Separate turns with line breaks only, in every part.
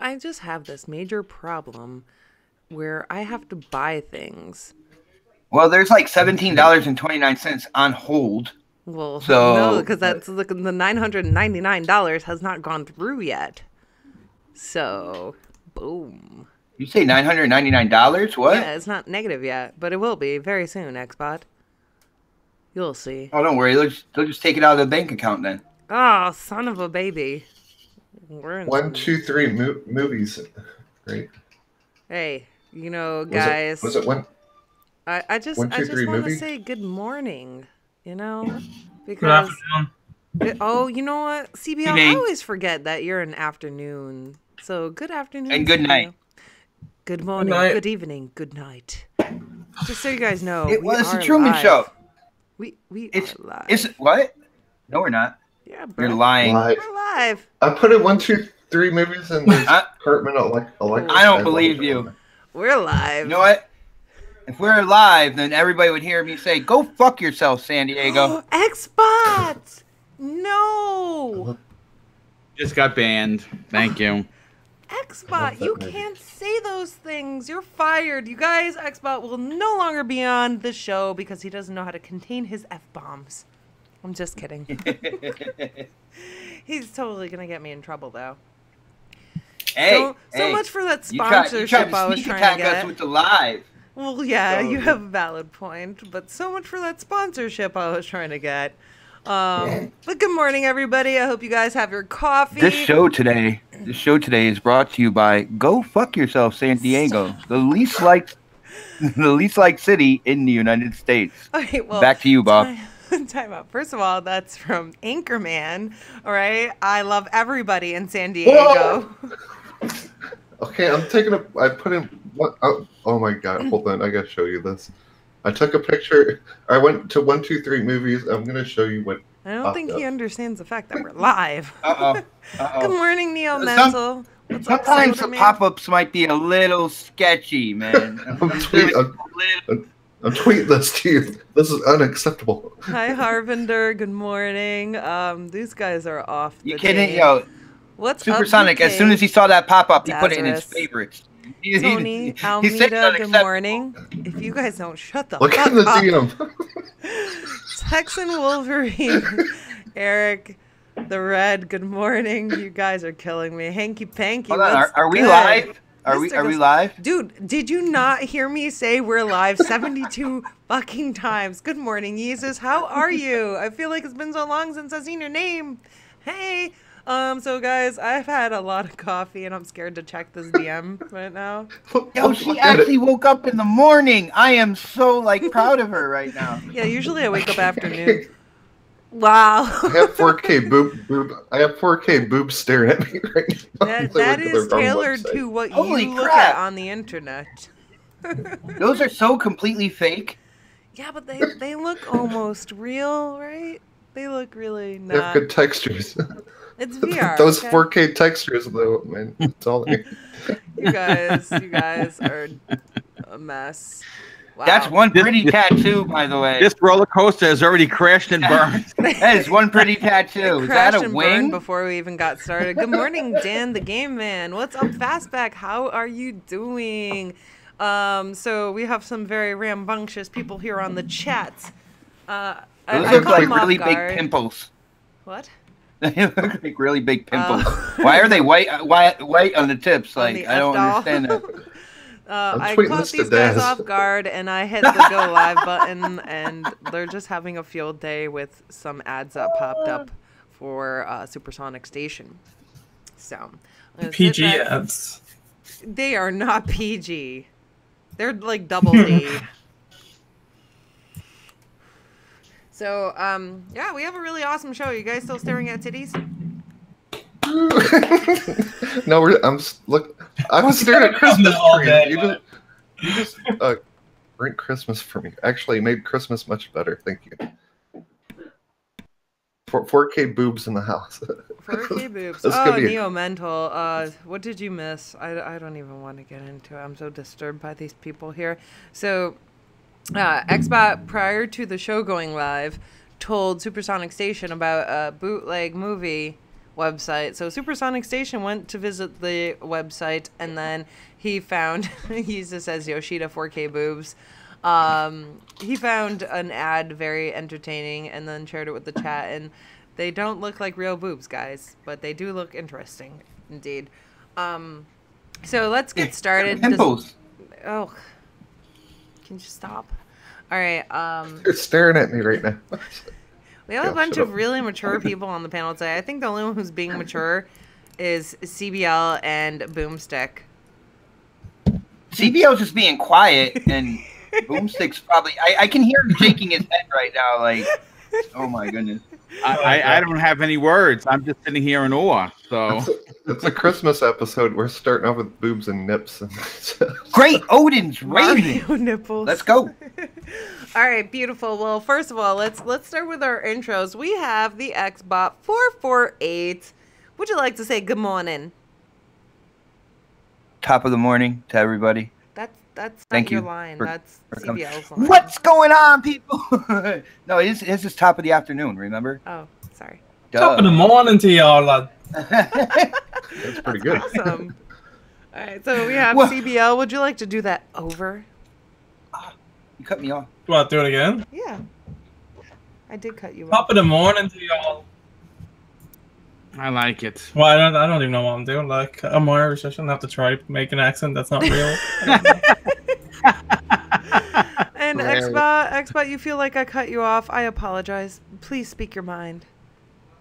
I just have this major problem where I have to buy things.
Well, there's like $17.29 on hold.
Well,
So
no, because that's the $999 has not gone through yet. So, boom.
You say $999? What?
Yeah, it's not negative yet, but it will be very soon, Xbot. You'll see.
Oh, don't worry. They'll just take it out of the bank account then.
Oh, son of a baby. We're in
1, 2, 3 movies. Great.
Hey, you know, guys.
Was it one?
I just want to say good morning. You know,
because
you know what, CBL, I always forget that you're an afternoon. So good afternoon
and good night.
Good morning, good evening, good night. Just so you guys know,
it's a Truman Show.
We are live.
Is it what? No, we're not.
Yeah, bro.
You're lying.
We're live.
I put in 1, 2, 3 movies and Cartman
I don't believe you.
We're live.
You know what? If we're live, then everybody would hear me say, "Go fuck yourself, San Diego."
Xbox! No!
Just got banned. Thank you.
Xbot, you can't say those things. You're fired. You guys, Xbot will no longer be on the show because he doesn't know how to contain his F-bombs. I'm just kidding. He's totally going to get me in trouble, though.
Hey,
so much for that sponsorship I was trying to get.
Us with the live.
Well, yeah, you have a valid point, but so much for that sponsorship I was trying to get. But good morning, everybody. I hope you guys have your coffee.
This show today is brought to you by Go Fuck Yourself, San Diego, the least liked city in the United States.
Okay, well,
back to you, Bob.
Time out. First of all, that's from Anchorman. All right, I love everybody in San Diego.
Okay, I put in what? Oh my god! Hold on, I gotta show you this. I took a picture. I went to 1, 2, 3 movies. I'm gonna show you what.
I don't think he understands the fact that we're live. Good morning, Neo Mental.
Sometimes the pop-ups might be a little sketchy, man.
I'm tweeting this to you. This is unacceptable.
Hi, Harvinder. Good morning. These guys are off.
You kidding? Yo,
what's
Supersonic? As soon as he saw that pop-up, he put it in his favorites.
Tony Almeida, good morning. If you guys don't shut the
fuck up. Look at the DM.
Texan Wolverine, Eric, the Red, good morning. You guys are killing me. Hanky Panky.
Hold on, are we live? Are we live?
Dude, did you not hear me say we're live 72 fucking times? Good morning, Jesus. How are you? I feel like it's been so long since I've seen your name. Hey. So guys, I've had a lot of coffee and I'm scared to check this DM right now.
Yo, she actually woke up in the morning. I am so proud of her right now.
Yeah, usually I wake up afternoon. Wow.
I have 4K boob. I have 4K boobs staring at me right now.
That is tailored to what you look at on the internet.
Those are so completely fake.
Yeah, but they look almost real, right? They look really not.
They have good textures.
It's VR.
Those 4K textures, though, man. It's all there.
You guys are a mess. Wow.
That's one pretty tattoo, by the way.
This roller coaster has already crashed and burned.
That is one pretty tattoo. Is that a wing?
Before we even got started. Good morning, Dan the Game Man. What's up, Fastback? How are you doing? So we have some very rambunctious people here on the chat.
Those look like really big pimples.
What?
They look like really big pimples. Why are they white on the tips? I don't understand that.
I caught these guys off guard, and I hit the go live button, and they're just having a field day with some ads that popped up for Supersonic Station. So
PG ads.
They are not PG. They're like double D. So, yeah, we have a really awesome show. You guys still staring at titties?
No, I was staring at Christmas tree. You just burnt Christmas for me. Actually, made Christmas much better. Thank you. 4K boobs in the house.
4K boobs. Oh, Neo Mental. What did you miss? I don't even want to get into it. I'm so disturbed by these people here. So, Xbot, prior to the show going live, told Supersonic Station about a bootleg movie website. So Supersonic Station went to visit the website, and then he found, he just says Yoshida 4K boobs. He found an ad very entertaining and then shared it with the chat, and they don't look like real boobs, guys, but they do look interesting, indeed. So let's get started.
Pimples.
Oh, can you just stop? All right.
You're staring at me right now.
We have a bunch of really mature people on the panel today. I think the only one who's being mature is CBL and Boomstick.
CBL's just being quiet, and Boomstick's probably... I can hear him shaking his head right now, like, oh my goodness.
I don't have any words. I'm just sitting here in awe. So
It's a Christmas episode. We're starting off with boobs and nips.
Great, Odin's raven.
Mario nipples.
Let's go.
All right, beautiful. Well, first of all, let's start with our intros. We have the Xbot 448. Would you like to say good morning?
Top of the morning to everybody.
That's
Thank
not your
you
line.
for
That's
coming.
CBL's line.
What's going on, people? No, his is top of the afternoon, remember?
Oh, sorry.
Top of the morning to y'all, lad.
That's pretty good.
Awesome. All right, so we have
What?
CBL. Would you like to do that over?
You cut me off.
You want to do it again?
Yeah. I did cut you off.
Top of the morning to y'all.
I like it.
Well, I don't even know what I'm doing. Like, I'm Irish. I shouldn't have to try to make an accent. That's not real.
And Xbot, you feel like I cut you off. I apologize. Please speak your mind.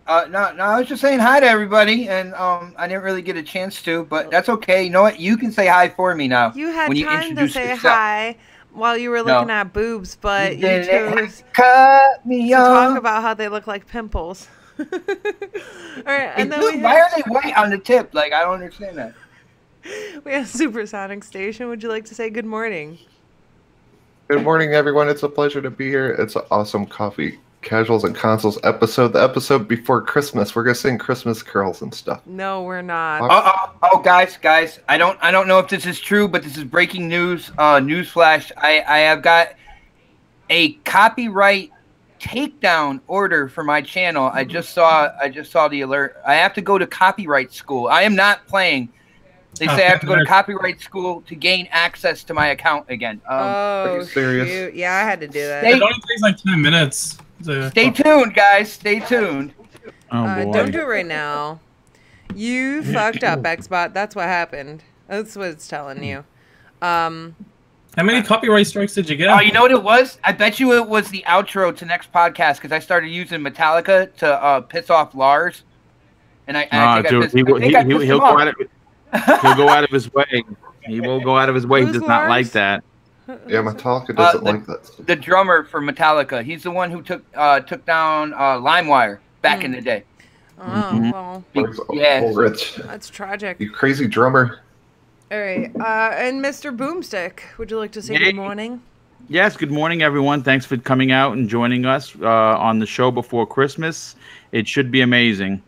No, I was just saying hi to everybody, and I didn't really get a chance to, but that's okay. You know what? You can say hi for me now.
You had
when
time to
introduce
say
yourself.
hi while you were looking at boobs, but you
didn't
chose
cut me
to talk
off.
about how they look like pimples. All right, and then
Dude, why are they white on the tip? Like, I don't understand that.
we have Supersonic Station. Would you like to say good morning?
Good morning, everyone. It's a pleasure to be here. It's an awesome Coffee Casuals and Consoles episode. The episode before Christmas. We're gonna sing Christmas carols and stuff.
No, we're not.
Oh, guys, I don't know if this is true, but this is breaking news. Newsflash: I have got a copyright takedown order for my channel. I just saw the alert. I have to go to copyright school. I am not playing. They say I have to go to copyright school to gain access to my account again.
Are you serious?
Shoot. Yeah, I had to do that.
Hey.
It only takes like 10 minutes.
Stay tuned, guys. Stay tuned.
Oh boy.
Don't do it right now. You fucked up, Xbot. That's what happened. That's what it's telling you.
How many copyright strikes did you get?
Oh, you know what it was? I bet you it was the outro to next podcast because I started using Metallica to piss off Lars, and I think
dude,
I pissed him
he'll
off.
go out of it. He'll go out of his way. He will go out of his way. He
Who's
does not
Lars?
like that.
Yeah, Metallica doesn't like that.
The drummer for Metallica. He's the one who took down LimeWire back in the day.
Oh, well,
Yeah.
Oh, Rich.
that's tragic.
You crazy drummer.
All right. And Mr. Boomstick, would you like to say good morning?
Yes, good morning, everyone. Thanks for coming out and joining us on the show before Christmas. It should be amazing.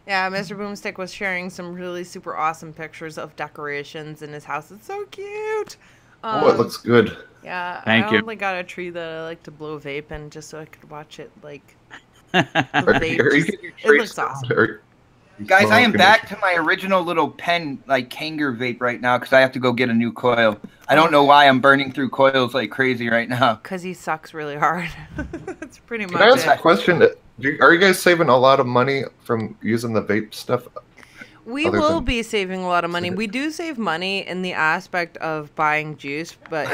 Yeah, Mr. Boomstick was sharing some really super awesome pictures of decorations in his house. It's so cute.
Oh, it looks good.
Yeah,
Thank
I
you.
only got a tree that I like to blow vape in just so I could watch it, like,
Are
vape.
you
Just-
getting your
it
trace
looks awesome.
down? Are you
Guys, I am
smoking
back
it?
to my original little pen, like Kanger vape right now because I have to go get a new coil. I don't know why I'm burning through coils like crazy right now.
Because he sucks really hard. That's pretty
Can I
much
ask a
it.
question? Are you guys saving a lot of money from using the vape stuff?
We
other
will
than-
be saving a lot of money. We do save money in the aspect of buying juice, but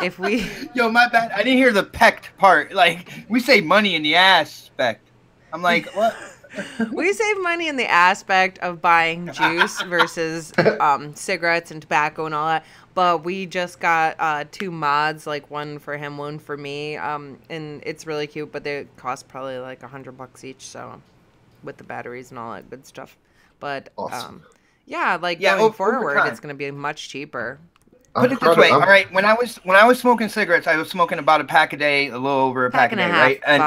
if we
Yo, my bad. I didn't hear the pecked part. Like, we say money in the aspect. I'm like, what?
we save money in the aspect of buying juice versus cigarettes and tobacco and all that. But we just got 2 mods, like one for him, one for me, and it's really cute. But they cost probably like $100 each, so with the batteries and all that good stuff. But
Awesome.
yeah, like
Yeah,
going
over
forward,
time.
it's going to be much cheaper.
Put it this way. All right, when I was smoking cigarettes, I was smoking about a pack a day, a little over a pack a
and a
day,
half.
right? And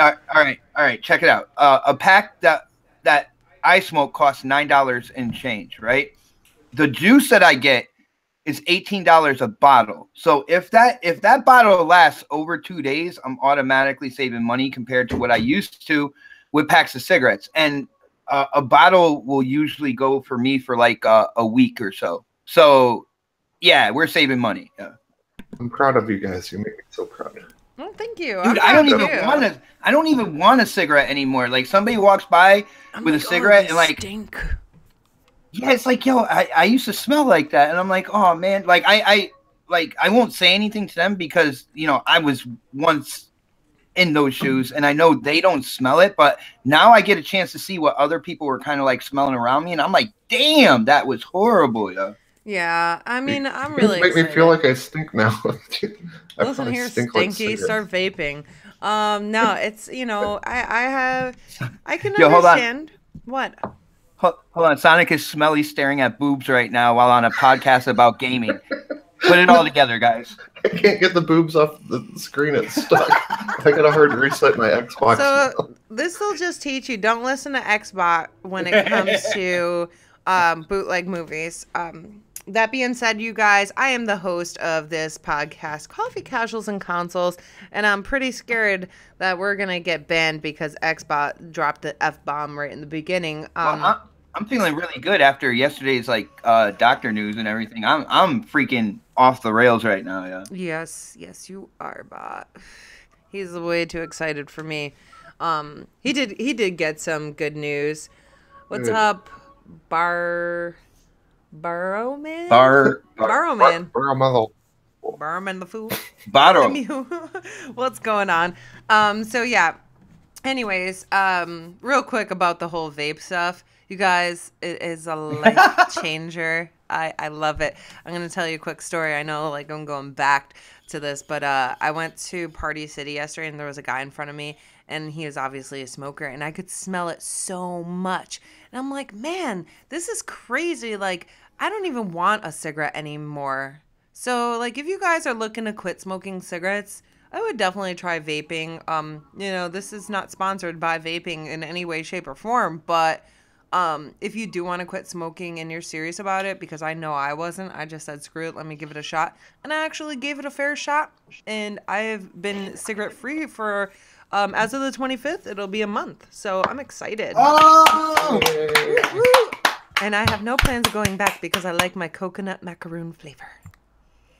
all right. Check it out. A pack that I smoke costs $9 and change, right? The juice that I get is $18 a bottle. So if that bottle lasts over 2 days, I'm automatically saving money compared to what I used to with packs of cigarettes, and a bottle will usually go for me for like a week or so. So yeah, we're saving money. Yeah.
I'm proud of you guys. You make me so proud.
Well, thank you.
Dude, I don't even want a cigarette anymore. Like somebody walks by with a cigarette and like
stink.
Yeah, it's like, yo, I used to smell like that, and I'm like, oh man, like I won't say anything to them because I was once in those shoes, and I know they don't smell it, but now I get a chance to see what other people were kind of like smelling around me, and I'm like, damn, that was horrible, yo.
Yeah, I mean, I'm really
make me feel like I stink now.
Listen here, stinky, start vaping. No, it's I can understand. What?
Hold on, Sonic is smelly staring at boobs right now while on a podcast about gaming. Put it all together, guys.
I can't get the boobs off the screen. It's stuck. I gotta hard reset my Xbox.
So this will just teach you: don't listen to Xbox when it comes to bootleg movies. That being said, you guys, I am the host of this podcast, Coffee Casuals and Consoles, and I'm pretty scared that we're gonna get banned because Xbox dropped the F-bomb right in the beginning.
Well, I'm feeling really good after yesterday's doctor news and everything. I'm freaking off the rails right now. Yeah.
Yes, you are, bot. He's way too excited for me. He did get some good news. What's up, Barrowman? Barrowman. Barrowman the fool.
Barrow.
What's going on? So yeah. Anyways, real quick about the whole vape stuff. You guys, it is a life changer. I love it. I'm going to tell you a quick story. I know I'm going back to this, but I went to Party City yesterday and there was a guy in front of me and he was obviously a smoker and I could smell it so much. And I'm like, man, this is crazy. I don't even want a cigarette anymore. So if you guys are looking to quit smoking cigarettes, I would definitely try vaping. This is not sponsored by vaping in any way, shape, or form, but if you do want to quit smoking and you're serious about it, because I know I wasn't, I just said, screw it, let me give it a shot. And I actually gave it a fair shot. And I have been cigarette free for, as of the 25th, it'll be a month. So I'm excited.
Oh!
And I have no plans of going back because I like my coconut macaroon flavor.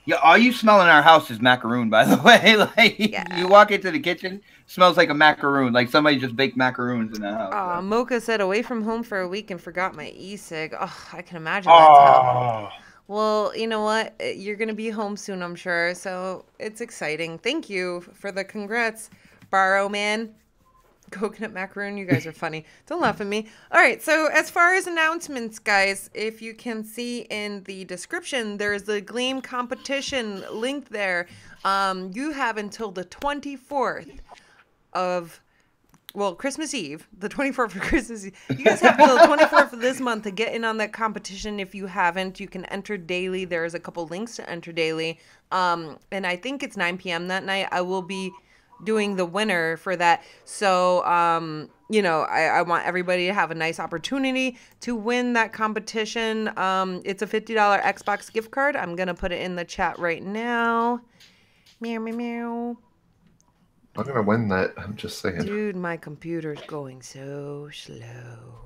Yeah, all you smell in our house is macaroon, by the way.
Yeah.
You walk into the kitchen, smells like a macaroon, like somebody just baked macaroons in the house.
Mocha said away from home for a week and forgot my e-cig. Oh, I can imagine that's how. Well, you know what? You're going to be home soon, I'm sure. So it's exciting. Thank you for the congrats, Barrow Man. Coconut macaroon, you guys are funny. Don't laugh at me. All right, so as far as announcements, guys, if you can see in the description, there's the Gleam competition link there. You have until the 24th of, Christmas Eve, the 24th for Christmas Eve. You guys have until the 24th of this month to get in on that competition. If you haven't, you can enter daily. There's a couple links to enter daily. And I think it's 9 p.m. that night. I will be doing the winner for that. So, I want everybody to have a nice opportunity to win that competition. It's a $50 Xbox gift card. I'm going to put it in the chat right now. Meow, meow, meow.
I'm going to win that. I'm just saying.
Dude, my computer's going so slow.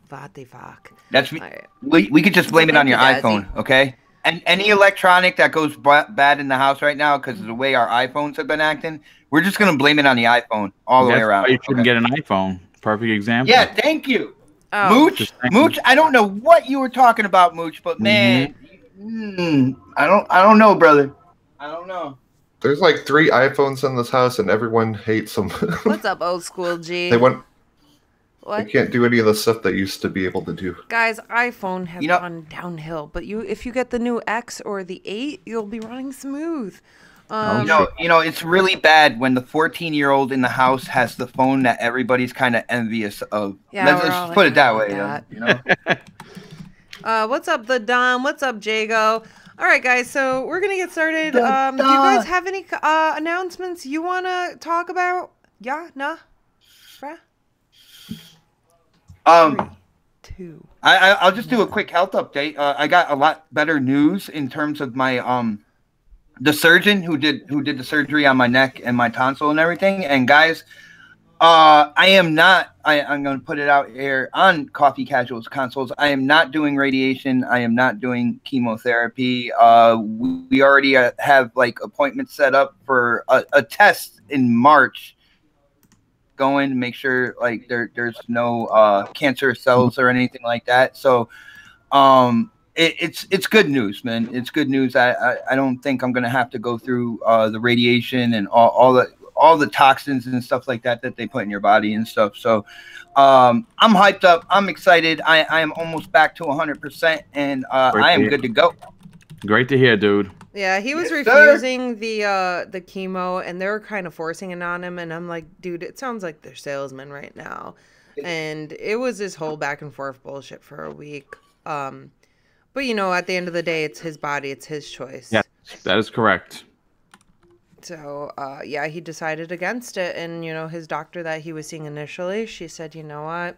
What the fuck?
That's me. Right. We could just blame it on your iPhone, okay? And any electronic that goes bad in the house right now because of the way our iPhones have been acting, we're just going to blame it on the iPhone all the way around.
You shouldn't get an iPhone. Perfect example.
Yeah, thank you. Oh. Mooch, I don't know what you were talking about, Mooch, but man, I don't know, brother. I don't know.
There's 3 iPhones in this house and everyone hates them.
What's up, old school G?
They can't do any of the stuff they used to be able to do.
Guys, iPhone has gone downhill, but if you get the new X or the 8, you'll be running smooth.
It's really bad when the 14-year-old in the house has the phone that everybody's kind of envious of. Yeah, let's put it that way.
What's up, the Dom? What's up, Jago? All right, guys, so we're gonna get started. Do you guys have any announcements you want to talk about? Yeah, nah, bruh. 3, 2.
I'll just do a quick health update. I got a lot better news in terms of my the surgeon who did the surgery on my neck and my tonsil and everything. And guys, I am not. I'm going to put it out here on Coffee Casuals consoles. I am not doing radiation. I am not doing chemotherapy. We already have like appointments set up for a test in March. Going to make sure like there's no cancer cells or anything like that. So it's good news, man. It's good news. I don't think I'm going to have to go through the radiation and all the toxins and stuff like that they put in your body and stuff. So I'm hyped up. I'm excited. I am almost back to 100%, and I am good to go.
Great to hear, dude.
Yeah, he was
Yes,
refusing the chemo, and they were kind of forcing it on him. And I'm like, dude, it sounds like they're salesmen right now. And it was this whole back and forth bullshit for a week. But you know, at the end of the day, it's his body, it's his choice.
Yeah, that is correct.
So, yeah, he decided against it. And, you know, his doctor that he was seeing initially, she said, you know what?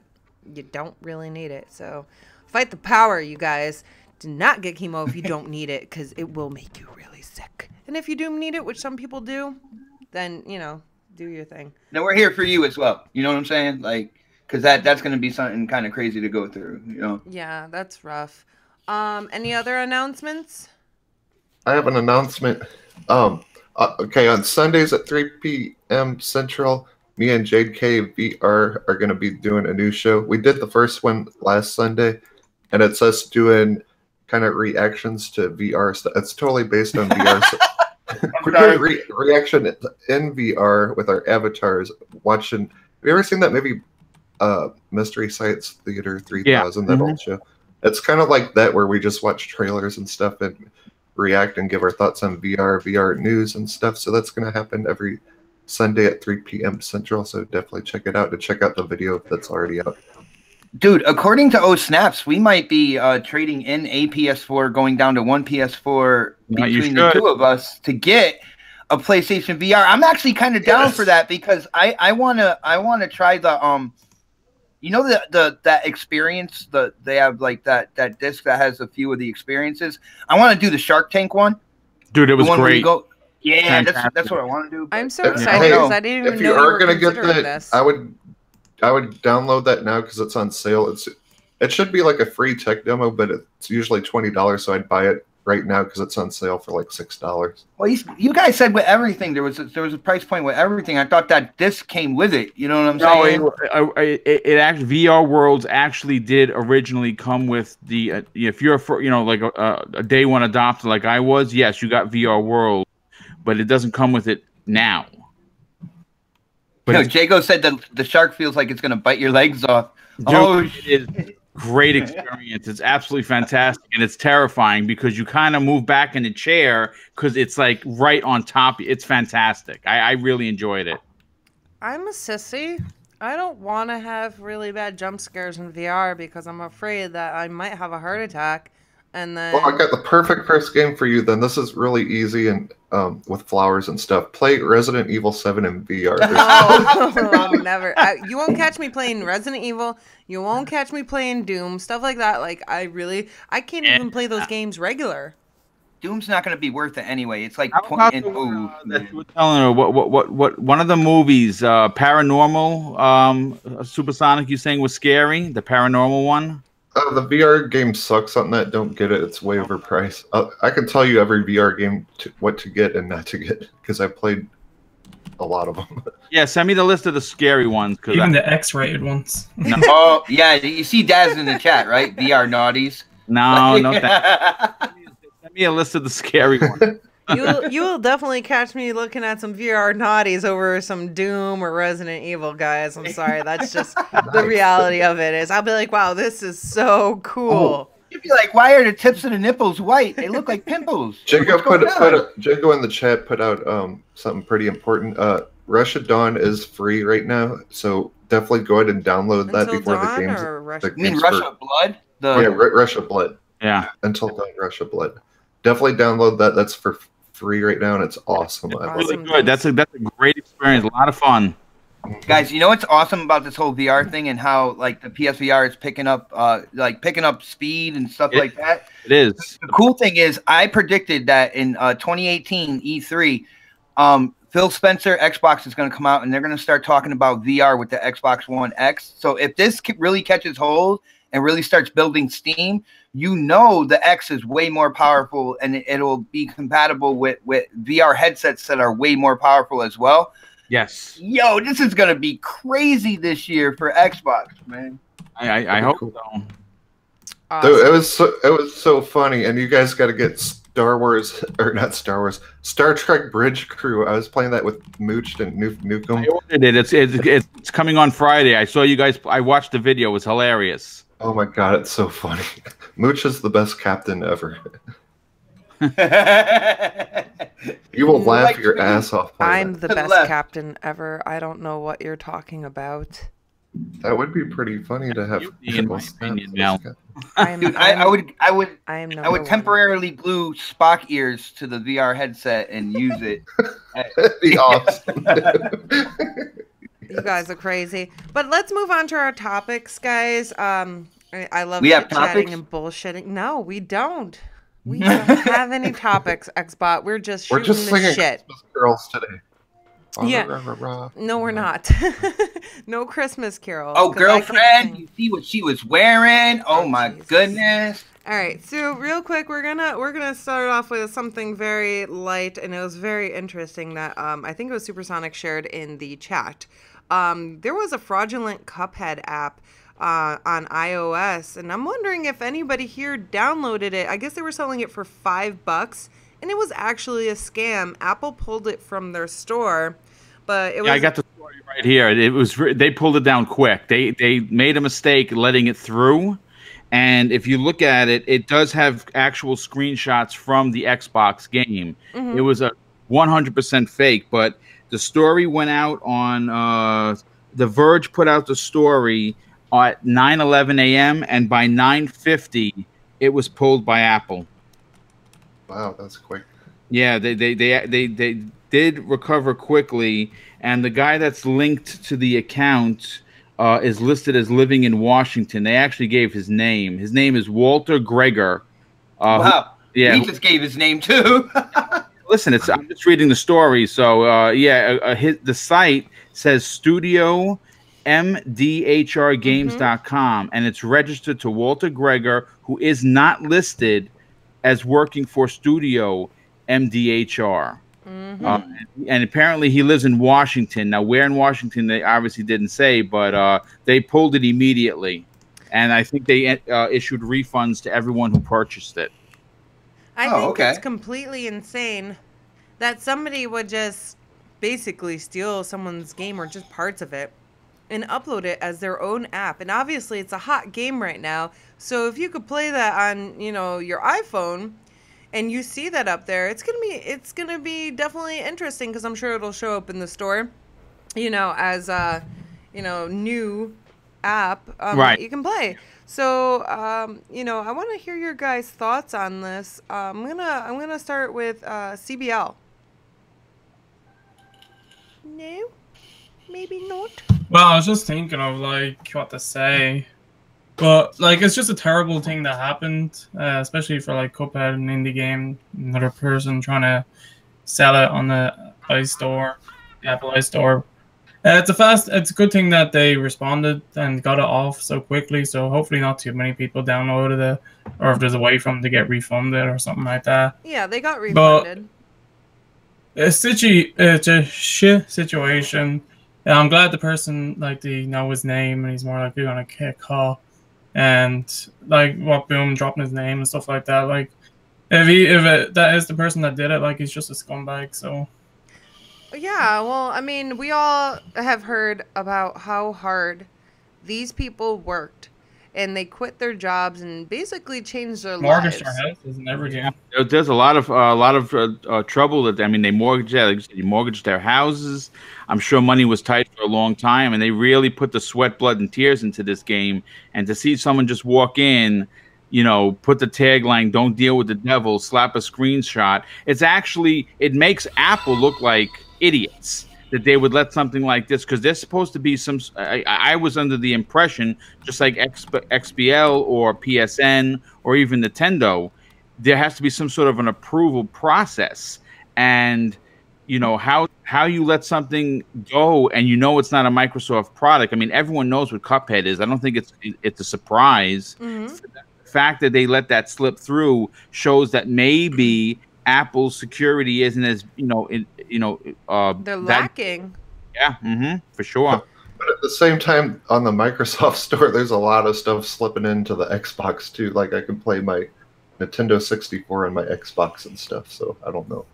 You don't really need it. So, fight the power, you guys. Do not get chemo if you don't need it, because it will make you really sick. And if you do need it, which some people do, then, you know, do your thing.
Now, we're here for you as well. You know what I'm saying? Like, because that's going to be something kind of crazy to go through, you know?
Yeah, that's rough. Any other announcements?
I have an announcement. Okay, on Sundays at 3 p.m. Central, me and Jade K VR are going to be doing a new show. We did the first one last Sunday, and it's us doing kind of reactions to VR stuff. It's totally based on VR. We're doing reaction in VR with our avatars, watching. Have you ever seen that movie, Mystery Science Theater 3000, that old show? It's kind of like that, where we just watch trailers and stuff and react and give our thoughts on VR news and stuff. So that's going to happen every Sunday at 3 p.m. Central. So definitely check it out, to check out the video that's already out.
Dude, according to Snaps, we might be trading in a PS4, going down to one PS4 between the two of us to get a PlayStation VR. I'm actually kind of down for that, because I wanna try the you know, that experience, they have like that disc that has a few of the experiences. I want to do the Shark Tank one.
Dude, it was great.
Yeah, that's what I want to do.
I'm so excited because I didn't even know you were considering this.
I would download that now because it's on sale. It should be like a free tech demo, but it's usually $20, so I'd buy it right now because it's on sale for like $6.
Well, you guys said with everything there was a price point with everything. I thought that disc came with it. You know what I'm saying?
No, it actually, VR Worlds actually did originally come with the if you're like a day one adopter like I was, yes, you got VR World, but it doesn't come with it now.
But Jago said that the shark feels like it's gonna bite your legs off.
Dude, it is great experience. It's absolutely fantastic, and it's terrifying because you kind of move back in the chair because it's like right on top. It's fantastic. I really enjoyed it.
I'm a sissy. I don't want to have really bad jump scares in VR because I'm afraid that I might have a heart attack. And then,
well, I got the perfect first game for you. Then this is really easy and with flowers and stuff. Play Resident Evil 7 in VR.
No, never. You won't catch me playing Resident Evil. You won't catch me playing Doom. Stuff like that. Like I can't even play those games regular.
Doom's not going to be worth it anyway. It's like
telling her what one of the movies, Paranormal, Supersonic, you saying was scary? The Paranormal one.
The VR game sucks on that. Don't get it. It's way overpriced. I can tell you every VR game what to get and not to get because I played a lot of them.
Yeah, send me the list of the scary ones.
Even the X-rated ones.
No. Oh, yeah. You see Daz in the chat, right? VR naughties.
No, no. Send me a list of the scary ones.
You will definitely catch me looking at some VR naughties over some Doom or Resident Evil, guys. I'm sorry, that's just the reality of it. Is I'll be like, wow, this is so cool.
Oh, you'd be like, why are the tips of the nipples white? They look like pimples.
Jago Jago in the chat put out something pretty important. Russia Dawn is free right now, so definitely go ahead and download that before the games.
You mean Russia Blood?
Yeah, Russia Blood.
Yeah.
Until Dawn, Russia Blood. Definitely download that. That's for free right now, and it's awesome.
Really good. That's a great experience. A lot of fun.
Guys, you know what's awesome about this whole VR thing and how like the PSVR is picking up speed and stuff like that?
It is.
The cool thing is I predicted that in 2018 E3, Phil Spencer, Xbox is going to come out and they're going to start talking about VR with the Xbox One X. So if this really catches hold and really starts building steam, you know the X is way more powerful and it'll be compatible with VR headsets that are way more powerful as well.
Yes.
Yo, this is going to be crazy this year for Xbox, man.
I hope so.
Awesome. It was so funny, and you guys got to get Star Wars, or not Star Wars, Star Trek Bridge Crew. I was playing that with Mooch and Nukem.
I ordered it. It's coming on Friday. I saw you guys. I watched the video. It was hilarious.
Oh my god, it's so funny. Mooch is the best captain ever. You will laugh your ass off.
I'm the best captain ever. I don't know what you're talking about.
That would be pretty funny to have.
I would temporarily glue Spock ears to the VR headset and use it.
That'd be awesome.
You guys are crazy. But let's move on to our topics, guys. I love chatting and bullshitting. No, we don't. We don't have any topics, Xbot. We're just shooting the shit.
Christmas carols today.
Yeah. No, we're not. No Christmas carols.
Oh, girlfriend, you see what she was wearing? Oh my goodness.
All right, so real quick, we're gonna start off with something very light, and it was very interesting that I think it was Supersonic shared in the chat. There was a Fraudulent Cuphead app on iOS, and I'm wondering if anybody here downloaded it. I guess they were selling it for $5, and it was actually a scam. Apple pulled it from their store, but it was.
Yeah, I got the story right here. It was they pulled it down quick. They made a mistake letting it through, and if you look at it, it does have actual screenshots from the Xbox game. Mm-hmm. It was a 100% fake, but the story went out on The Verge put out the story at 9:11 a.m. and by 9:50 it was pulled by Apple.
Wow, that's quick.
Yeah, they did recover quickly, and the guy that's linked to the account is listed as living in Washington. They actually gave his name. His name is Walter Greger.
Wow. Yeah, he just gave his name too.
Listen, I'm just reading the story. So the site says Studio MDHRgames.com, and it's registered to Walter Greger, who is not listed as working for Studio MDHR. Mm-hmm. And apparently he lives in Washington. Now, where in Washington, they obviously didn't say, but they pulled it immediately. And I think they issued refunds to everyone who purchased it.
I think it's completely insane that somebody would just basically steal someone's game or just parts of it and upload it as their own app. And obviously it's a hot game right now. So if you could play that on, your iPhone and you see that up there, it's going to be definitely interesting, because I'm sure it'll show up in the store, as a, new app that you can play. So, I want to hear your guys' thoughts on this. I'm gonna start with CBL. No, maybe not.
Well, I was just thinking of what to say, but it's just a terrible thing that happened, especially for Cuphead, an indie game, another person trying to sell it on the iStore, the Apple iStore. It's a good thing that they responded and got it off so quickly. So hopefully not too many people downloaded it, or if there's a way for them to get refunded or something like that.
Yeah, they got refunded.
But it's a shit situation. And I'm glad the person they know his name and he's more likely gonna get caught. And boom, dropping his name and stuff like that. If that is the person that did it, he's just a scumbag. So.
Yeah, well, I mean, we all have heard about how hard these people worked, and they quit their jobs and basically changed their lives.
Mortgaged their houses and everything.
There's a lot of trouble that they mortgaged their houses. I'm sure money was tight for a long time, and they really put the sweat, blood, and tears into this game. And to see someone just walk in, put the tagline "Don't deal with the devil," slap a screenshot. It makes Apple look like idiots that they would let something like this, because there's supposed to be some. I was under the impression, just like XBL or PSN or even Nintendo, there has to be some sort of an approval process. And how how you let something go and you know it's not a Microsoft product. I mean, everyone knows what Cuphead is. I don't think it's a surprise.
Mm-hmm.
The fact that they let that slip through shows that maybe Apple's security isn't as
They're lacking.
Yeah, for sure.
But at the same time, on the Microsoft Store, there's a lot of stuff slipping into the Xbox too. Like I can play my Nintendo 64 on my Xbox and stuff. So I don't know.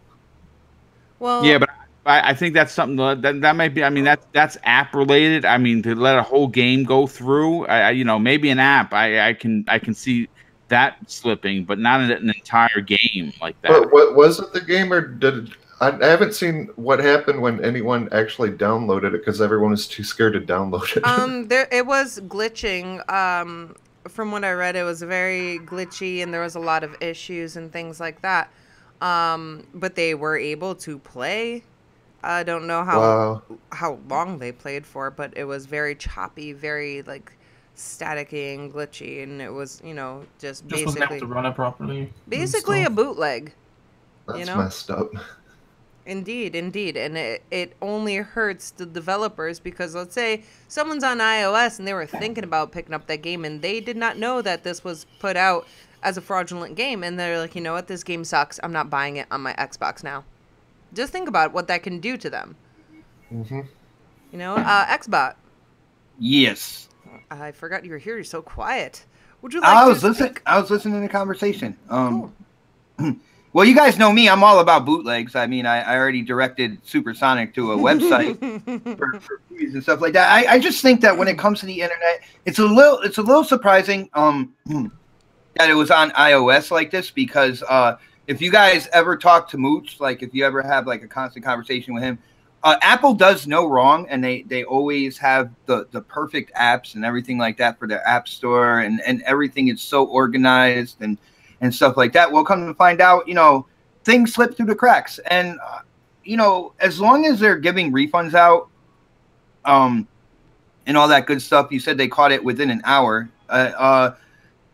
Well,
Yeah, but I think that's something that might be. I mean, that's app related. I mean, to let a whole game go through, maybe an app. I can see that slipping, but not an entire game like that.
But what was it, the game, or I haven't seen what happened when anyone actually downloaded it because everyone was too scared to download it.
it was glitching. From what I read, it was very glitchy, and there was a lot of issues and things like that. But they were able to play. I don't know how long they played for, but it was very choppy, very like staticky and glitchy, and it was just basically
wasn't able to run it properly.
Basically a bootleg.
That's messed up.
Indeed, and it only hurts the developers because let's say someone's on iOS and they were thinking about picking up that game and they did not know that this was put out as a fraudulent game, and they're like, you know what, this game sucks. I'm not buying it on my Xbox now. Just think about what that can do to them.
Mm-hmm.
Xbot.
Yes.
I forgot you were here. You're so quiet. Would you like
I
to
was listening.
speak?
I was listening to the conversation.
Cool.
Well, you guys know me. I'm all about bootlegs. I mean, I already directed Supersonic to a website for movies and stuff like that. I just think that when it comes to the internet, it's a little surprising that it was on iOS like this because if you guys ever talk to Mooch, like if you ever have like a constant conversation with him, Apple does no wrong, and they always have the perfect apps and everything like that for their app store, and everything is so organized and stuff like that. We'll come to find out, things slip through the cracks, and as long as they're giving refunds out, and all that good stuff. You said they caught it within an hour.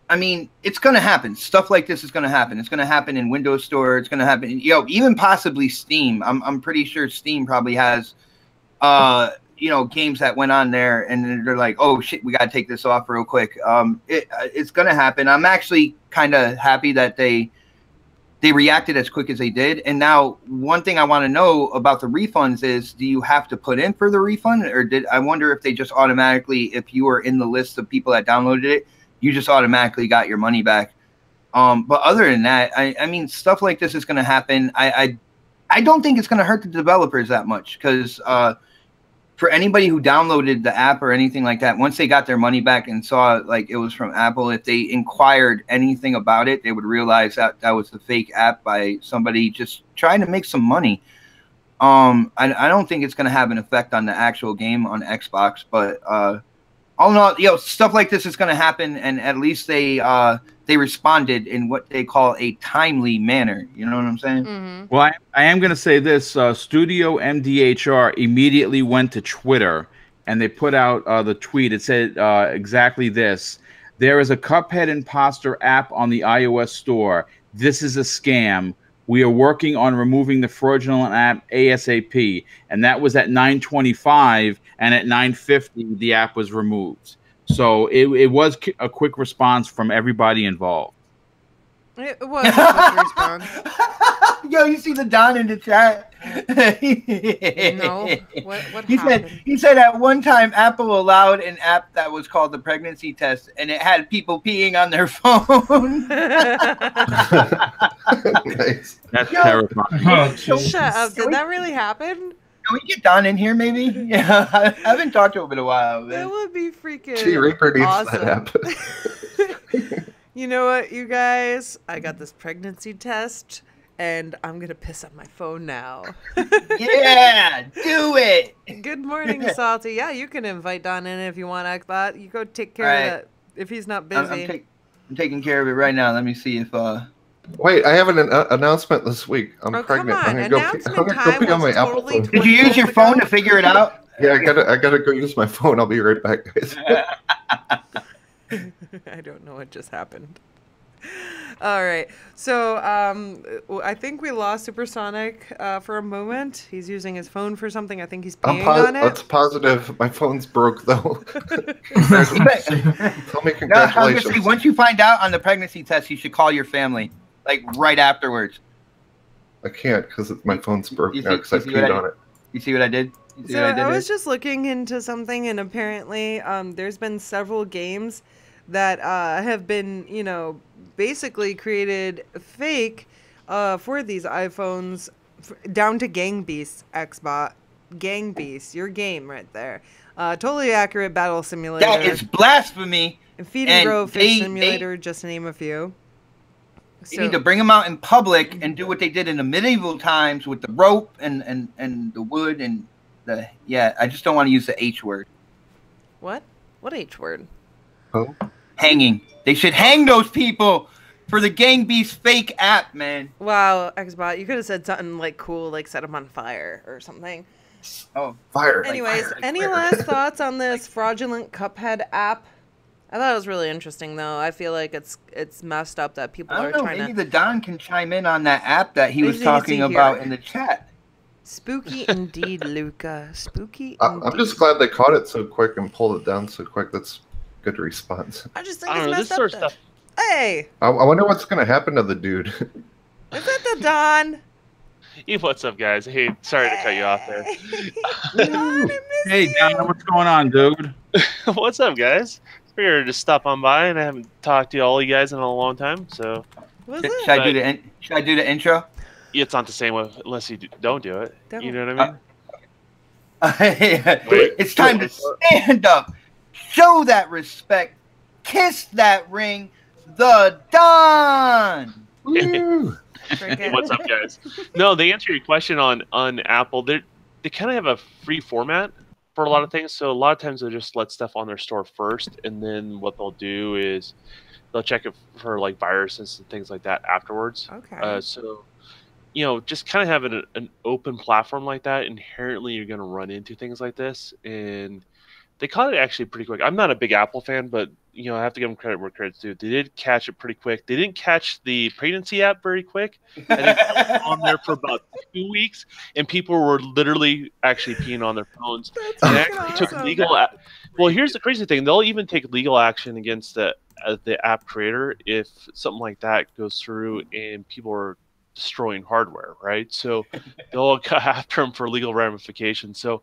I mean, it's going to happen. Stuff like this is going to happen. It's going to happen in Windows Store. It's going to happen, even possibly Steam. I'm pretty sure Steam probably has, games that went on there, and they're like, oh shit, we got to take this off real quick. It's going to happen. I'm actually kind of happy that they reacted as quick as they did. And now one thing I want to know about the refunds is, do you have to put in for the refund, or I wonder if they just automatically, if you were in the list of people that downloaded it, you just automatically got your money back. But other than that, I mean, stuff like this is going to happen. I don't think it's going to hurt the developers that much, because for anybody who downloaded the app or anything like that, once they got their money back and saw like it was from Apple, if they inquired anything about it, they would realize that that was the fake app by somebody just trying to make some money. I don't think it's going to have an effect on the actual game on Xbox, but all in all, stuff like this is going to happen, and at least they responded in what they call a timely manner. You know what I'm saying?
Mm-hmm.
Well, I am going to say this. Studio MDHR immediately went to Twitter, and they put out the tweet. It said exactly this. There is a Cuphead imposter app on the iOS store. This is a scam. We are working on removing the fraudulent app ASAP. And that was at 9:25, and at 9:50, the app was removed. So it was a quick response from everybody involved.
It was a quick response.
Yo, you see the Don in the chat?
No. What happened?
He said at one time Apple allowed an app that was called the pregnancy test, and it had people peeing on their phone.
Nice.
That's terrifying.
Oh,
Shut up. Did that really happen?
Can we get Don in here, maybe? Yeah, I haven't talked to him in a while. Man.
That would be freaking
Gee, Reaper needs
awesome.
that app.
You know what, you guys? I got this pregnancy test, and I'm going to piss on my phone now.
Yeah, do it.
Good morning, Salty. Yeah, you can invite Don in if you want, Xbot. You go take care of that if he's not busy.
I'm taking care of it right now. Let me see if...
Wait, I have an announcement this week. I'm pregnant.
Come on.
I'm gonna go pee on my Apple phone.
Did you use your phone to figure it out?
Yeah, I gotta go use my phone. I'll be right back, guys.
I don't know what just happened. All right. So I think we lost Supersonic for a moment. He's using his phone for something. I think he's peeing on it.
That's positive. My phone's broke though.
Tell
Tell me
No, I was gonna say,
congratulations.
once you find out on the pregnancy test, you should call your family, like right afterwards.
I can't because my phone's broke
You
now
see-
because I
you see what
peed
I-
on it.
You see what I did? You see
So
what I did
I
there?
was just looking into something, and apparently, there's been several games that have been, basically created fake for these iPhones, down to Gang Beasts Xbot. Gang Beasts, your game right there. Totally accurate battle simulator.
That is blasphemy.
And Feed and
and
Grow Fish
they-
Simulator, just to name a few.
You need to bring them out in public and do what they did in the medieval times with the rope and the wood and the I just don't want to use the H word.
What? What H word?
Oh,
Hanging. They should hang those people for the Gang Beast fake app, man.
Wow, Xbot, you could have said something like cool, like set them on fire or something.
Oh,
fire!
Anyways,
fire, like
any
fire.
last thoughts on this fraudulent Cuphead app? I thought it was really interesting, though. I feel like it's messed up that people
I
are
don't know.
trying
Maybe
to.
the Don can chime in on that app that he was
Easy to
talking
see
about
here.
in the chat.
Spooky indeed, Luca. Spooky.
I'm
indeed.
just glad they caught it so quick and pulled it down so quick. That's good response.
I just think
I
it's
don't know.
messed
This sort
up.
of stuff.
Hey,
I wonder what's gonna happen to the dude.
is that the Don?
Hey, what's up, guys? Hey, sorry to cut you off there.
Don, I miss
Hey,
you.
Don, what's going on, dude?
What's up, guys? Figured to stop on by, and I haven't talked to all you guys in a long time, so
Was
Should
it?
I do the intro?
it's not the same unless you don't do it.
Don't.
You know what I mean?
It's time to stand up, show that respect, kiss that ring, the Don.
Woo!
Forget.
What's up, guys? No, they answer your question on Apple. They kind of have a free format for a lot of things. So a lot of times they'll just let stuff on their store first, and then what they'll do is they'll check it for like viruses and things like that afterwards.
Okay.
So just kind of having an open platform like that, inherently you're going to run into things like this, and they caught it actually pretty quick. I'm not a big Apple fan, but I have to give them credit where credit's due. They did catch it pretty quick. They didn't catch the pregnancy app very quick. I think it was on there for about 2 weeks, and people were literally actually peeing on their phones.
That's
And
fucking
actually took
awesome.
legal. Well, here's the crazy thing: they'll even take legal action against the app creator if something like that goes through and people are destroying hardware, right? So they'll go after them for legal ramifications. So,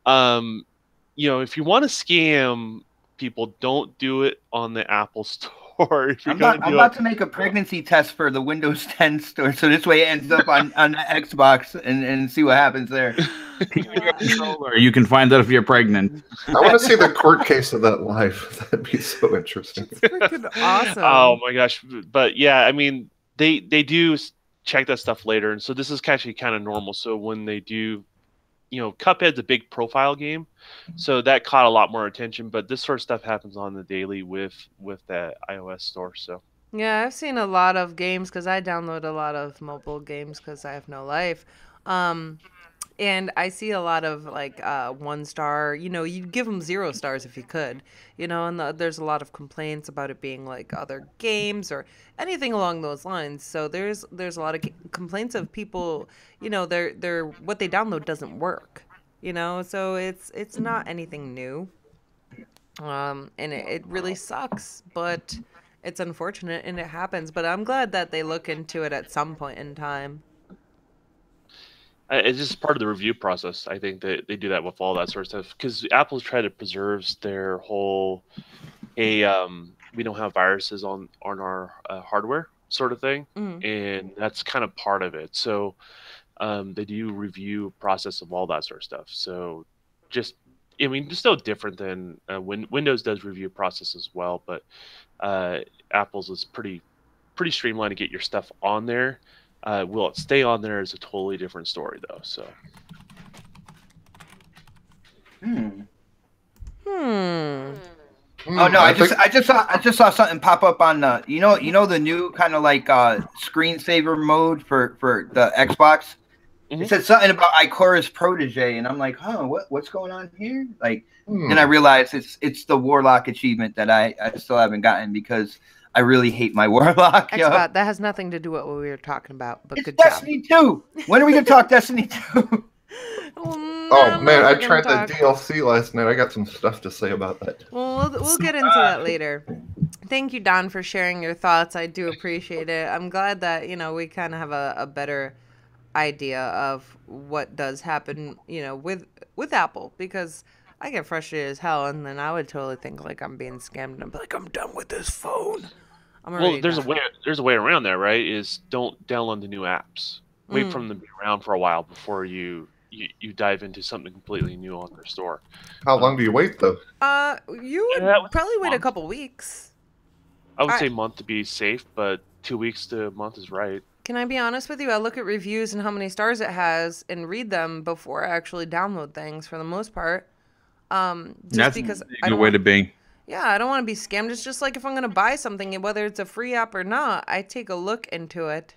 if you want to scam people, don't do it on the Apple Store. If you're
I'm about to make a pregnancy test for the Windows 10 store, so this way it ends up on the Xbox and see what happens there.
Controller. You can find out if you're pregnant.
I want to see the court case of that live. That'd be so interesting.
It's freaking awesome.
Oh my gosh! But yeah, I mean, they do check that stuff later, and so this is actually kind of normal. So when they do, Cuphead's a big profile game, so that caught a lot more attention. But this sort of stuff happens on the daily with the iOS store. So
Yeah, I've seen a lot of games because I download a lot of mobile games because I have no life. And I see a lot of like 1 star, you'd give them 0 stars if you could, and there's a lot of complaints about it being like other games or anything along those lines. So there's a lot of complaints of people, they're what they download doesn't work, so it's not anything new. And it really sucks, but it's unfortunate and it happens. But I'm glad that they look into it at some point in time.
it's just part of the review process. I think that they do that with all that sort of stuff because Apple's trying to preserve their whole we don't have viruses on our hardware sort of thing, and that's kind of part of it. So they do review process of all that sort of stuff. So just no different than Windows does review process as well, but Apple's is pretty streamlined to get your stuff on there. Will it stay on there is a totally different story, though. So.
Oh no! I just saw something pop up on the the new kind of like screensaver mode for the Xbox. It said something about Ikora's protege, and I'm like, what's going on here? Like, then I realized it's the Warlock achievement that I still haven't gotten because I really hate my Warlock. Yo.
Xbot, that has nothing to do with what we were talking about, but
It's
good job.
Destiny 2. When are we gonna talk Destiny 2?
Oh man, I tried the DLC last night. I got some stuff to say about that.
Well, we'll get into that later. Thank you, Don, for sharing your thoughts. I do appreciate it. I'm glad that, you know, we kind of have a better idea of what does happen, you know, with Apple, because I get frustrated as hell, and then I would totally think like I'm being scammed, and I'm like, I'm done with this phone.
Well, there's a way around that, right? Is don't download the new apps. Wait for them to be around for a while before you dive into something completely new on their store.
How long do you wait though?
You would probably wait a couple weeks.
I would say a month to be safe, but 2 weeks to a month is right.
Can I be honest with you? I look at reviews and how many stars it has and read them before I actually download things for the most part. Just because
a good way to be.
Yeah, I don't want to be scammed. It's just like if I'm going to buy something, whether it's a free app or not, I take a look into it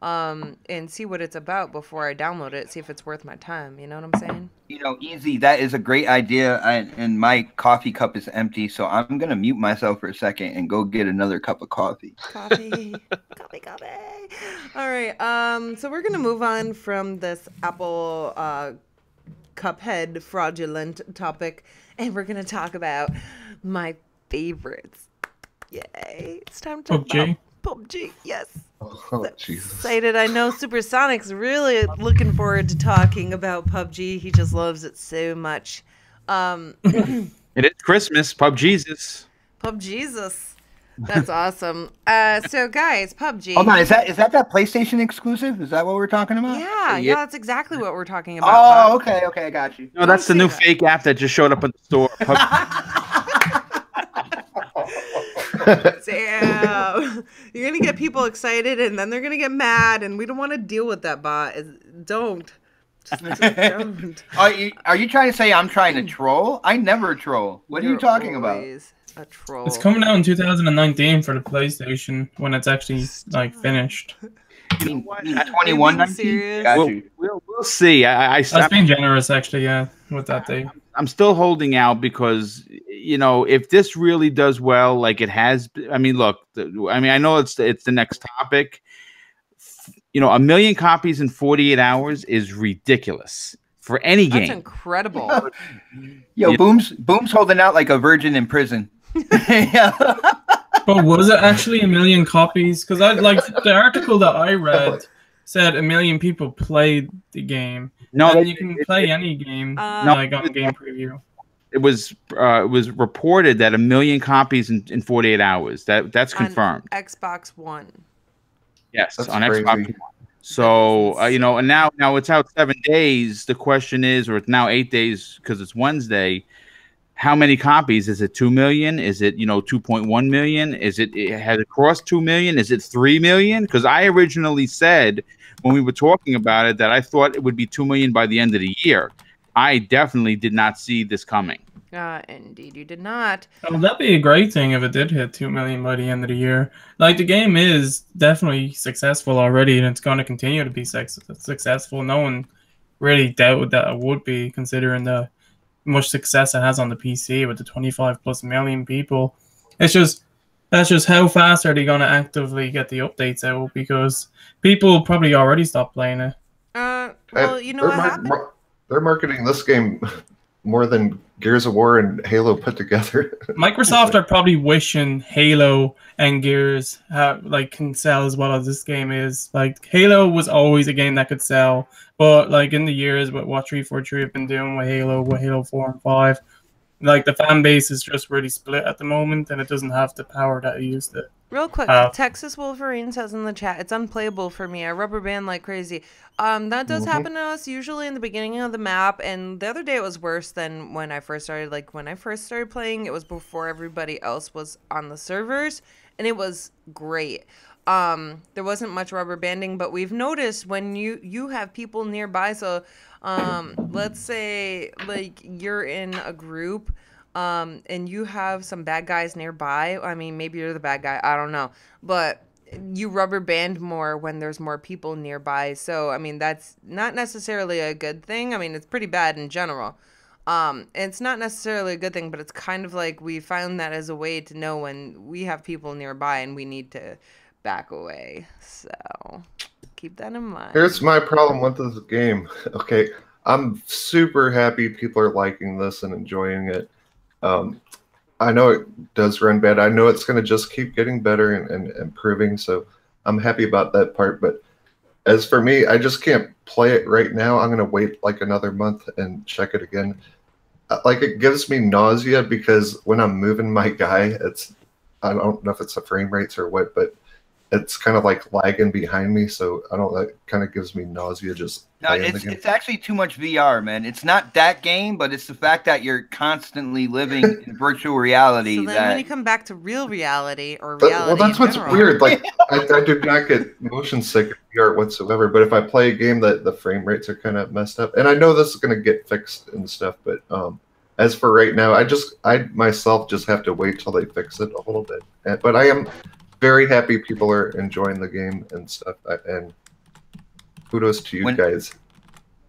and see what it's about before I download it, see if it's worth my time. You know what I'm saying?
You know, easy. That is a great idea. And my coffee cup is empty, so I'm going to mute myself for a second and go get another cup of coffee.
Coffee. Coffee. All right. So we're going to move on from this Apple Cuphead fraudulent topic, and we're going to talk about my favorites. Yay. It's time to talk about PUBG. Yes.
Oh, Jesus.
Excited. I know Supersonic's really looking forward to talking about PUBG. He just loves it so much.
It is Christmas. PUBGesus.
PUBGesus. That's awesome. So guys, PUBG.
Hold on, is that PlayStation exclusive? Is that what we're talking about?
Yeah, that's exactly what we're talking about.
Oh, okay, I got you.
No, that's the new fake app that just showed up in the store.
Damn. You're gonna get people excited and then they're gonna get mad, and we don't want to deal with that bot. Don't. Just don't.
Are you trying to say I'm trying to troll? I never troll. What are you talking about?
A troll.
It's coming out in 2019 for the PlayStation when it's actually like finished.
You know what? 2119.
We'll see.
I was being generous, actually, yeah, with that date.
I'm still holding out because, you know, if this really does well, like it has. I mean, look. I know it's the next topic. You know, 1 million copies in 48 hours is ridiculous for any game.
That's incredible.
Yo, Boom's holding out like a virgin in prison.
But was it actually 1 million copies? Because I like the article that I read said 1 million people played the game.
No,
and you can play any game like on Game Preview.
It was reported that 1 million copies in 48 hours. That's confirmed.
On Xbox One.
Yes,
that's
on
crazy.
Xbox One. So you know, and now it's out 7 days. The question is, or it's now 8 days because it's Wednesday. How many copies? Is it 2 million? Is it 2.1 million? Has it crossed 2 million? Is it 3 million? Because I originally said when we were talking about it that I thought it would be 2 million by the end of the year. I definitely did not see this coming.
Indeed, you did not.
Oh, that'd be a great thing if it did hit 2 million by the end of the year. Like, the game is definitely successful already, and it's going to continue to be successful. No one really doubted that it would be, considering the much success it has on the PC with the 25+ million people. That's just how fast are they going to actively get the updates out, because people probably already stopped playing it.
Well, you know what happened?
They're marketing this game more than Gears of War and Halo put together.
Microsoft are probably wishing Halo and Gears can sell as well as this game is. Like, Halo was always a game that could sell, but like in the years with what 343 have been doing with Halo 4 and 5, like the fan base is just really split at the moment, and it doesn't have the power that it used to.
Real quick, Texas Wolverine says in the chat, it's unplayable for me. I rubber band like crazy. That does happen to us usually in the beginning of the map, and the other day it was worse than when I first started. Like, when I first started playing, it was before everybody else was on the servers, and it was great. There wasn't much rubber banding, but we've noticed when you have people nearby, so let's say like you're in a group and you have some bad guys nearby. I mean, maybe you're the bad guy, I don't know, but you rubber band more when there's more people nearby. So I mean, that's not necessarily a good thing. I mean, it's pretty bad in general. It's not necessarily a good thing, but it's kind of like we found that as a way to know when we have people nearby and we need to back away. So keep that in mind.
Here's my problem with this game. Okay, I'm super happy people are liking this and enjoying it. I know it does run bad. I know it's going to just keep getting better and improving, so I'm happy about that part. But as for me, I just can't play it right now. I'm going to wait like another month and check it again. Like, it gives me nausea because when I'm moving my guy, I don't know if it's the frame rates or what, but it's kind of like lagging behind me, so I don't. That kind of gives me nausea just playing the game.
It's actually too much VR, man. It's not that game, but it's the fact that you're constantly living in virtual reality.
So then when you come back to real reality or
Well,
reality,
that's what's
general,
weird. Like, I do not get motion sick in VR whatsoever. But if I play a game that the frame rates are kind of messed up, and I know this is going to get fixed and stuff, but as for right now, I myself just have to wait till they fix it a little bit. But I am very happy people are enjoying the game and stuff, and kudos to you guys.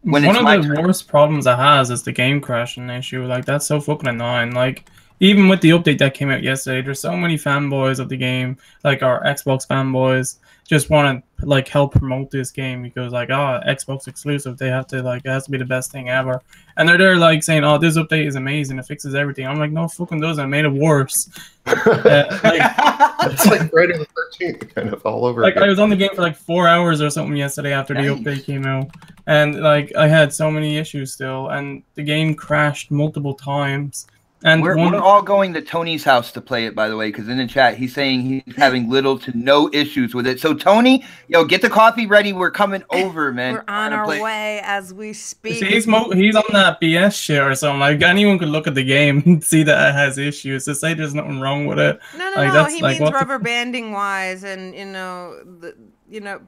One of the worst problems it has is the game crashing issue. Like, that's so fucking annoying. Like, even with the update that came out yesterday, there's so many fanboys of the game, like our Xbox fanboys, just want to like help promote this game because like, oh, Xbox exclusive, they have to like, it has to be the best thing ever. And they're there like saying, oh, this update is amazing, it fixes everything. I'm like, no, it fucking doesn't, it made it worse.
It's like Friday the 13th kind of all over
like
again.
I was on the game for like 4 hours or something yesterday after the update came out, and like I had so many issues still, and the game crashed multiple times. And
we're all going to Tony's house to play it, by the way, because in the chat he's saying he's having little to no issues with it. So Tony, yo, get the coffee ready. We're coming over, man.
We're on our way as we speak.
See, he's on that BS shit or something. Like, anyone could look at the game and see that it has issues. To say there's nothing wrong with it.
No,
like,
no.
That's,
he
like,
means rubber banding wise, and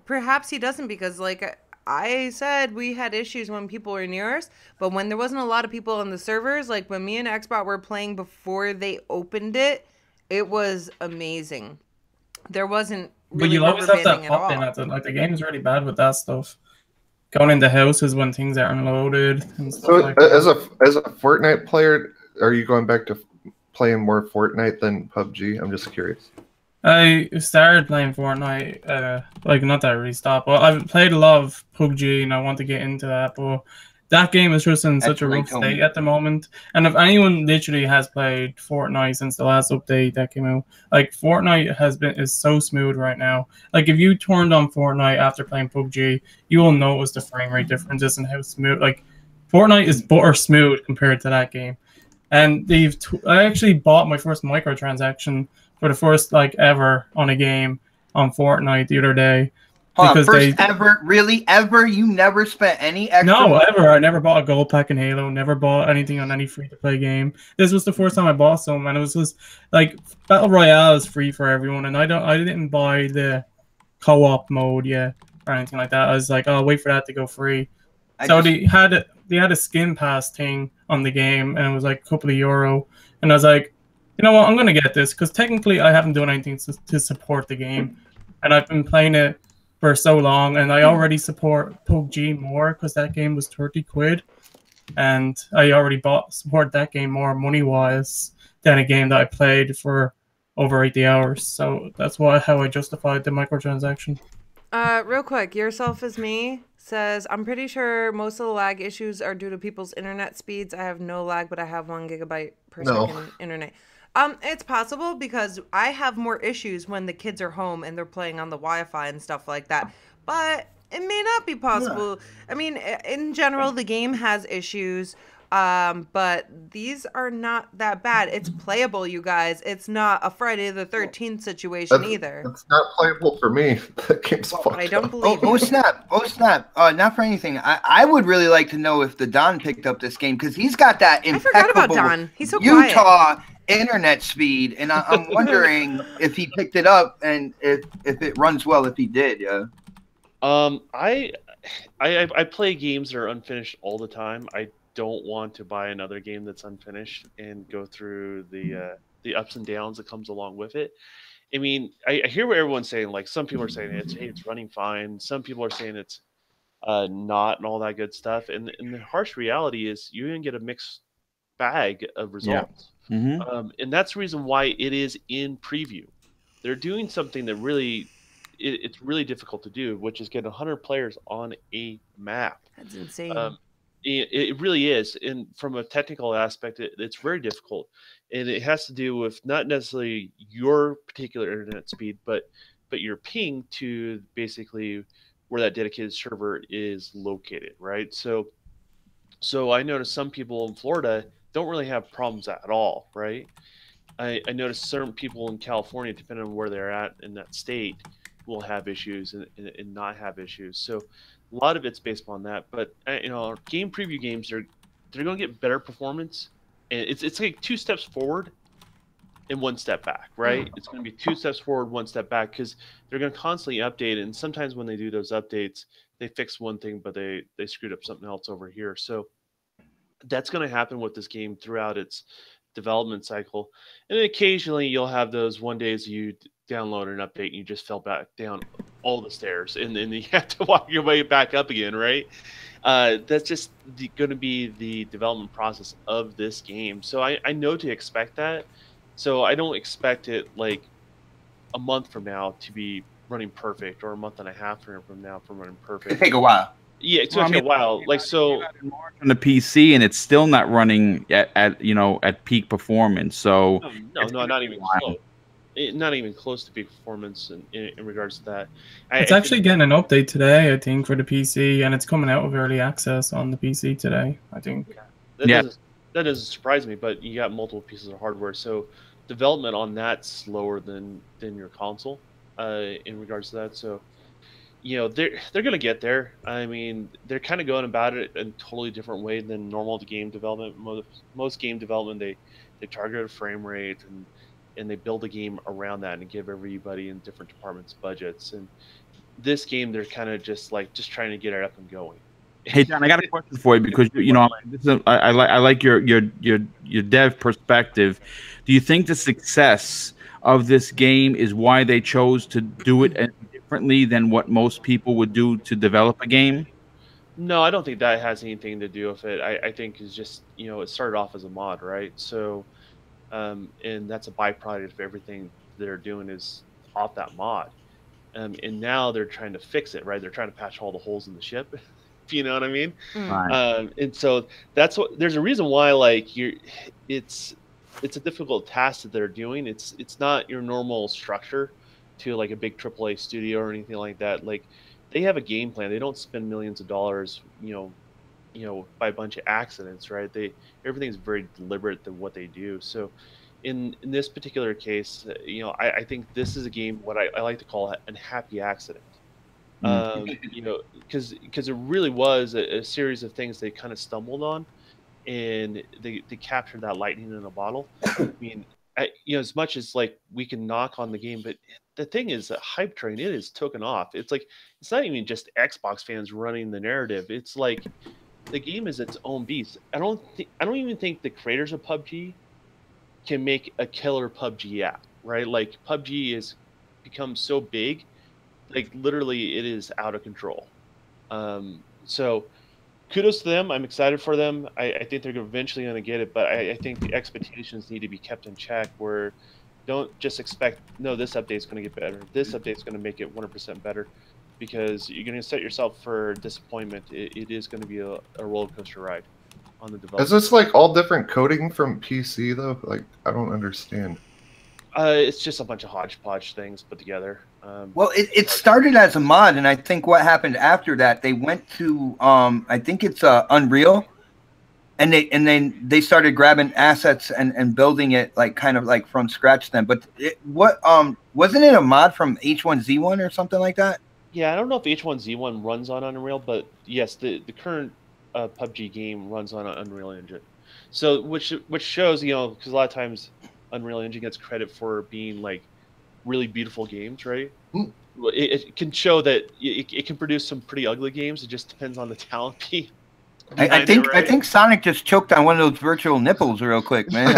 perhaps he doesn't because like I said, we had issues when people were near us, but when there wasn't a lot of people on the servers, like when me and Xbot were playing before they opened it, it was amazing. There wasn't really
but you always have that pop in
at
it. Like, the game's really bad with that stuff. Going into houses when things are unloaded and stuff
So
like that.
as a Fortnite player, are you going back to playing more Fortnite than PUBG? I'm just curious.
I started playing Fortnite, like, not that I really stopped, but I've played a lot of PUBG and I want to get into that, but that game is just in such a rough state at the moment. And if anyone literally has played Fortnite since the last update that came out, like, Fortnite is so smooth right now. Like, if you turned on Fortnite after playing PUBG, you will notice the frame rate differences and how smooth. Like, Fortnite is butter smooth compared to that game. And I actually bought my first microtransaction for the first like ever on a game on Fortnite the other day.
Because ever? You never spent any extra?
No, ever. I never bought a gold pack in Halo. Never bought anything on any free-to-play game. This was the first time I bought some, and it was just like Battle Royale is free for everyone, and I didn't buy the co-op mode yet or anything like that. I was like, oh, I'll wait for that to go free. They had a skin pass thing on the game, and it was like a couple of euro, and I was like, you know what, I'm gonna get this because technically I haven't done anything to support the game, and I've been playing it for so long, and I already support PUBG more because that game was 30 quid, and I already support that game more money wise than a game that I played for over 80 hours. So that's how I justified the microtransaction.
Real quick, Yourself Is Me says, I'm pretty sure most of the lag issues are due to people's internet speeds. I have no lag, but I have 1 gigabyte per second internet. It's possible because I have more issues when the kids are home and they're playing on the Wi-Fi and stuff like that. But it may not be possible. Yeah. I mean, in general, the game has issues, but these are not that bad. It's playable, you guys. It's not a Friday the 13th situation either.
It's not playable for me. That game's fucked
I don't
up.
believe
Oh snap! Oh snap! Not for anything. I would really like to know if the Don picked up this game because he's got that impeccable
I forgot about Don. He's so
Utah
quiet.
Internet speed, and I'm wondering if he picked it up and if it runs well. If he did, yeah.
I play games that are unfinished all the time. I don't want to buy another game that's unfinished and go through the ups and downs that comes along with it. I mean, I hear what everyone's saying. Like, some people are saying it's running fine. Some people are saying it's not, and all that good stuff. And the harsh reality is you can get a mixed bag of results. And that's the reason why it is in preview. They're doing something that really, it's really difficult to do, which is get 100 players on a map.
That's insane.
It really is. And from a technical aspect, it's very difficult. And it has to do with not necessarily your particular internet speed, but your ping to basically where that dedicated server is located, right? So I noticed some people in Florida don't really have problems at all, right? I noticed certain people in California, depending on where they're at in that state, will have issues and not have issues. So a lot of it's based on that. But game preview games they're going to get better performance, and it's like 2 steps forward and 1 step back, right? It's going to be 2 steps forward, 1 step back, because they're going to constantly update it. And sometimes when they do those updates, they fix one thing, but they screwed up something else over here. So that's going to happen with this game throughout its development cycle. And then occasionally you'll have those one days you download an update and you just fell back down all the stairs and then you have to walk your way back up again, right? That's just going to be the development process of this game. So I know to expect that. So I don't expect it like a month from now to be running perfect, or a month and a half from now from running perfect.
It'll take a while.
Yeah, it's going to take a while. Like, so
on the PC, and it's still not running at peak performance. So
no, not even close. Not even close to peak performance in regards to that.
It's actually getting an update today, I think, for the PC, and it's coming out with early access on the PC today, I think.
That doesn't surprise me, but you got multiple pieces of hardware, so development on that's slower than your console in regards to that. So they're going to get there. I mean, they're kind of going about it in a totally different way than normal game development. Most game development, they target a frame rate and they build a game around that and give everybody in different departments budgets. And this game, they're kind of just trying to get it up and going.
Hey John, I got a question for you, because I like your dev perspective. Do you think the success of this game is why they chose to do it differently than what most people would do to develop a game?
No, I don't think that has anything to do with it. I think it's just it started off as a mod, right? So and that's a byproduct of everything they're doing is off that mod. And now they're trying to fix it, right? They're trying to patch all the holes in the ship. You know what I mean?
Right.
And so there's a reason why it's a difficult task that they're doing. It's not your normal structure to like a big AAA studio or anything like that. Like, they have a game plan. They don't spend millions of dollars, by a bunch of accidents, right? Everything's very deliberate in what they do. So in this particular case, I think this is a game what I like to call a happy accident. Because it really was a series of things they kind of stumbled on, and they captured that lightning in a bottle. I mean, as much as like we can knock on the game, but the thing is that hype train, it is taken off. It's like, it's not even just Xbox fans running the narrative. It's like the game is its own beast. I don't even think the creators of PUBG can make a killer PUBG app, right? Like, PUBG has become so big, like literally it is out of control. So kudos to them. I'm excited for them. I think they're eventually going to get it, but I think the expectations need to be kept in check, where don't just expect, no, this update's going to get better. This update's going to make it 100% better, because you're going to set yourself for disappointment. It is going to be a roller coaster ride on the development.
Is this like all different coding from PC though? Like, I don't understand.
It's just a bunch of hodgepodge things put together.
Well, it started as a mod, and I think what happened after that, they went to I think it's Unreal, and then they started grabbing assets and building it like kind of like from scratch then. But wasn't it a mod from H1Z1 or something like that?
Yeah, I don't know if H1Z1 runs on Unreal, but yes, the current PUBG game runs on an Unreal Engine. So which shows, because a lot of times Unreal Engine gets credit for being like really beautiful games, right? It can show that it can produce some pretty ugly games. It just depends on the talent.
I think Sonic just choked on one of those virtual nipples real quick, man.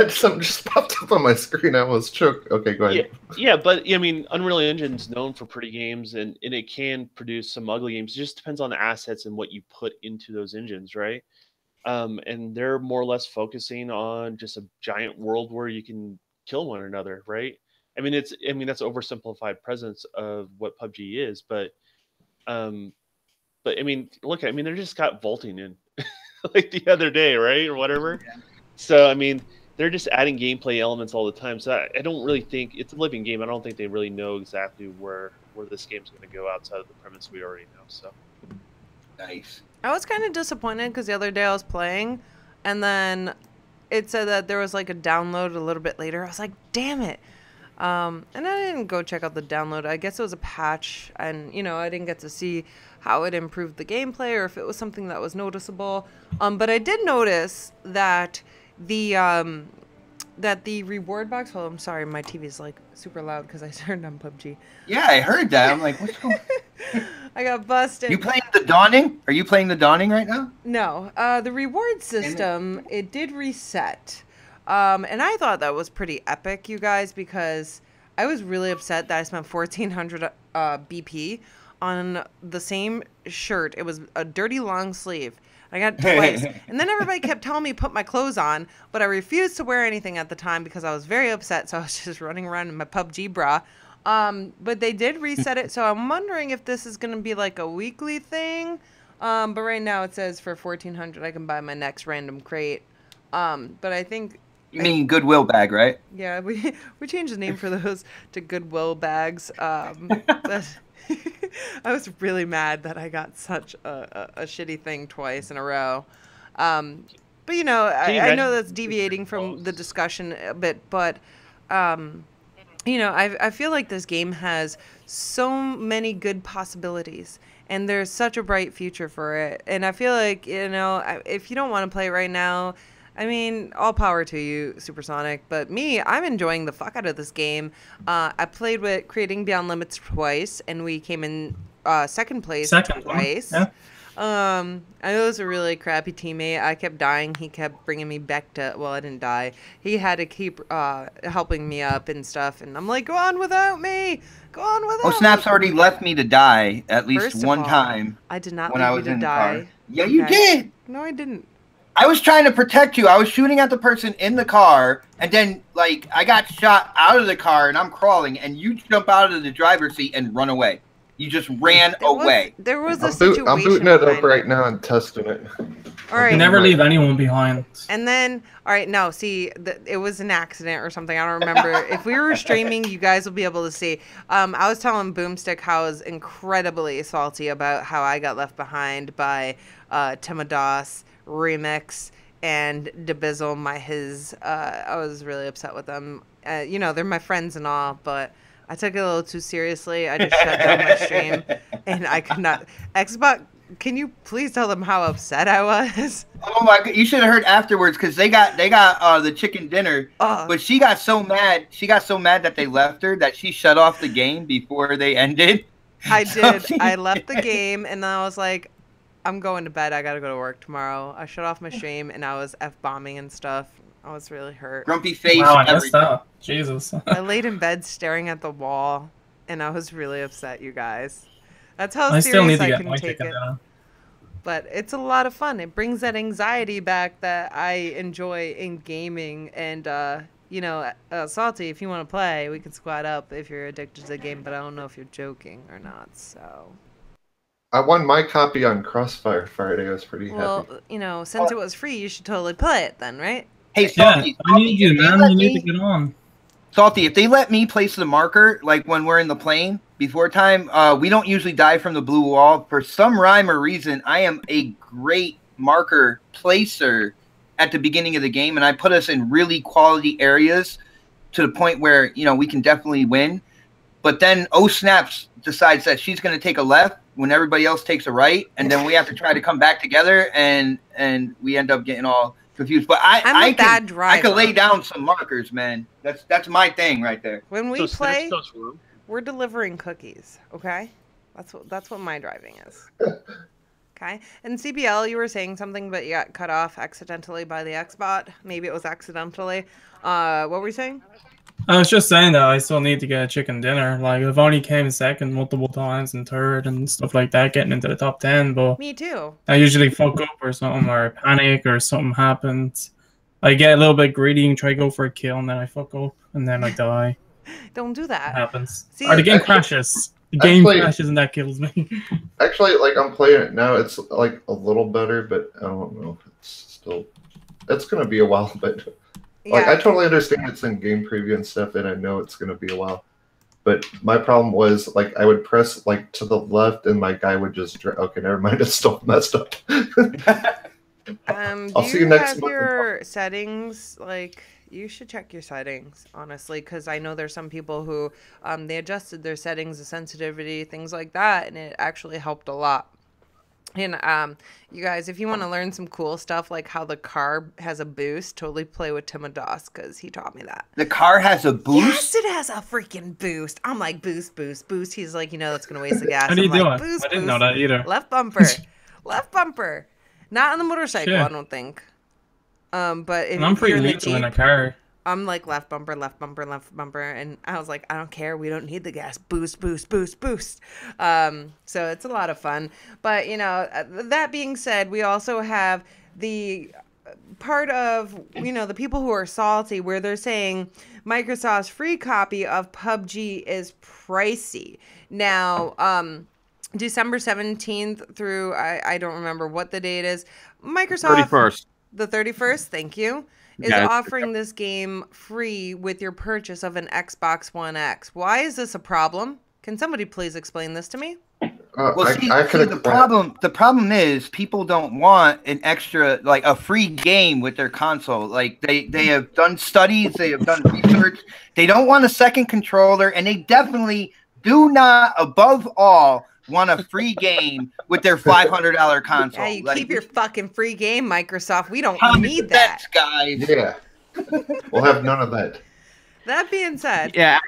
Something just popped up on my screen. I was choked. Okay, go ahead.
Yeah, but I mean, Unreal Engine's known for pretty games, and it can produce some ugly games. It just depends on the assets and what you put into those engines, right? and they're more or less focusing on just a giant world where you can kill one another, right? I mean, that's oversimplified presence of what PUBG is, but I mean, look, I mean, they just got vaulting in like the other day, right, or whatever. So I mean, they're just adding gameplay elements all the time. So I don't really think it's a living game. I don't think they really know exactly where this game's going to go outside of the premise we already know. So
Nice.
I was kind of disappointed because the other day I was playing, and then it said that there was like a download a little bit later. I was like, damn it. And I didn't go check out the download. I guess it was a patch, and you know, I didn't get to see how it improved the gameplay or if it was something that was noticeable. But I did notice that the reward box. Oh, I'm sorry, my TV is like super loud because I turned on PUBG.
Yeah, I heard that. I'm like, what's going on?
I got busted.
You playing the Dawning? Are you playing the Dawning right now?
No, the reward system, it did reset. And I thought that was pretty epic, you guys, because I was really upset that I spent 1,400 BP on the same shirt. It was a dirty long sleeve. I got it twice. And then everybody kept telling me to put my clothes on, but I refused to wear anything at the time because I was very upset, so I was just running around in my PUBG bra. But they did reset it, so I'm wondering if this is going to be like a weekly thing. But right now it says for 1,400 I can buy my next random crate. But I think...
You mean Goodwill bag, right?
Yeah, we changed the name for those to Goodwill bags. But I was really mad that I got such a shitty thing twice in a row. But, you know, I know that's deviating from the discussion a bit, but, you know, I feel like this game has so many good possibilities, and there's such a bright future for it. And I feel like, you know, if you don't want to play it right now, I mean, all power to you, Supersonic. But me, I'm enjoying the fuck out of this game. I played with Creating Beyond Limits twice, and we came in second place twice.
Yeah.
I know it was a really crappy teammate. I kept dying. He kept bringing me back to... Well, I didn't die. He had to keep helping me up and stuff. And I'm like, go on without me. Go on without me.
Oh, Snaps already left me to die at least
First of
one
all,
time.
I did not
when I
leave
was
you to
in the
die.
car. Yeah, you did.
No, I didn't.
I was trying to protect you. I was shooting at the person in the car, and then, like, I got shot out of the car, and I'm crawling, and you jump out of the driver's seat and run away. You just ran away.
There was a situation.
I'm booting it up right now and testing it.
All right.
You never leave anyone behind.
And then, all right, no, see, it was an accident or something. I don't remember. If we were streaming, you guys will be able to see. I was telling Boomstick how I was incredibly salty about how I got left behind by Timodos, Remix, and Debizzle. I was really upset with them. You know, they're my friends and all, but I took it a little too seriously. I just shut down my stream, and I could not. Xbox, can you please tell them how upset I was?
Oh my god! You should have heard afterwards because they got the chicken dinner. But she got so mad. She got so mad that they left her that she shut off the game before they ended.
I did. I left the game, and then I was like, I'm going to bed. I gotta go to work tomorrow. I shut off my stream, and I was F-bombing and stuff. I was really hurt.
Grumpy face.
Wow, I messed up. Jesus.
I laid in bed staring at the wall, and I was really upset, you guys. That's how serious I can take it. But it's a lot of fun. It brings that anxiety back that I enjoy in gaming. And, you know, Salty, if you want to play, we can squad up if you're addicted to the game. But I don't know if you're joking or not, so...
I won my copy on Crossfire Friday. I was pretty happy.
Well, you know, since it was free, you should totally play it then, right?
Hey, Salty,
I need you, man. You need to get on.
Salty, if they let me place the marker, like when we're in the plane before time, we don't usually die from the blue wall. For some rhyme or reason, I am a great marker placer at the beginning of the game, and I put us in really quality areas to the point where, you know, we can definitely win. But then Snaps decides that she's going to take a left when everybody else takes a right, and then we have to try to come back together, and we end up getting all confused. But I can lay down some markers, man. That's my thing right there.
When we play, we're delivering cookies. Okay, that's what my driving is. Okay, and CBL, you were saying something, but you got cut off accidentally by the Xbot. Maybe it was accidentally. What were you saying?
I was just saying that I still need to get a chicken dinner. Like, I've only came second multiple times and third and stuff like that, getting into the top 10, but
Me too.
I usually fuck up or something, or I panic or something happens. I get a little bit greedy and try to go for a kill, and then I fuck up, and then I die.
Don't do
It
that.
happens.
See,
Or the game crashes. The game
actually-
crashes and that kills me.
Actually, like I'm playing it now, it's like a little better, but I don't know if it's still. It's gonna be a while, but like I totally understand it's in game preview and stuff, and I know it's gonna be a while. But my problem was like I would press like to the left, and my guy would just. Okay, never mind. It's still messed up.
I'll
see you next
have
month.
your settings, like, you should check your settings, honestly, because I know there's some people who they adjusted their settings, the sensitivity, things like that, and it actually helped a lot. And you guys, if you want to learn some cool stuff like how the car has a boost, totally play with Tim Ados, because he taught me that.
The car has a boost?
Yes, it has a freaking boost. I'm like, boost, boost, boost. He's like, that's going to waste the gas.
How do you
I'm
do
like,
it?
boost,
I didn't
boost.
know that either.
Left bumper. Left bumper. Not on the motorcycle,
Shit.
I don't think. But if
And I'm pretty
you're in the
lethal in a
Jeep,
car.
I'm like left bumper, left bumper, left bumper, and I was like, I don't care. We don't need the gas. Boost, boost, boost, boost. So it's a lot of fun. But that being said, we also have the part of the people who are salty, where they're saying Microsoft's free copy of PUBG is pricey. Now, December 17th through I don't remember what the date is. Microsoft
31st.
The 31st, thank you, is
Yeah,
offering this game free with your purchase of an Xbox One X. Why is this a problem? Can somebody please explain this to me?
Well,
I could
the problem is people don't want an extra, like a free game with their console. Like they have done studies, they have done research. They don't want a second controller, and they definitely do not, above all, want a free game with their $500 console.
Yeah, you
like,
keep your fucking free game, Microsoft. We don't need
that,
that.
guys.
Yeah, we'll have none of that.
That being said,
Yeah.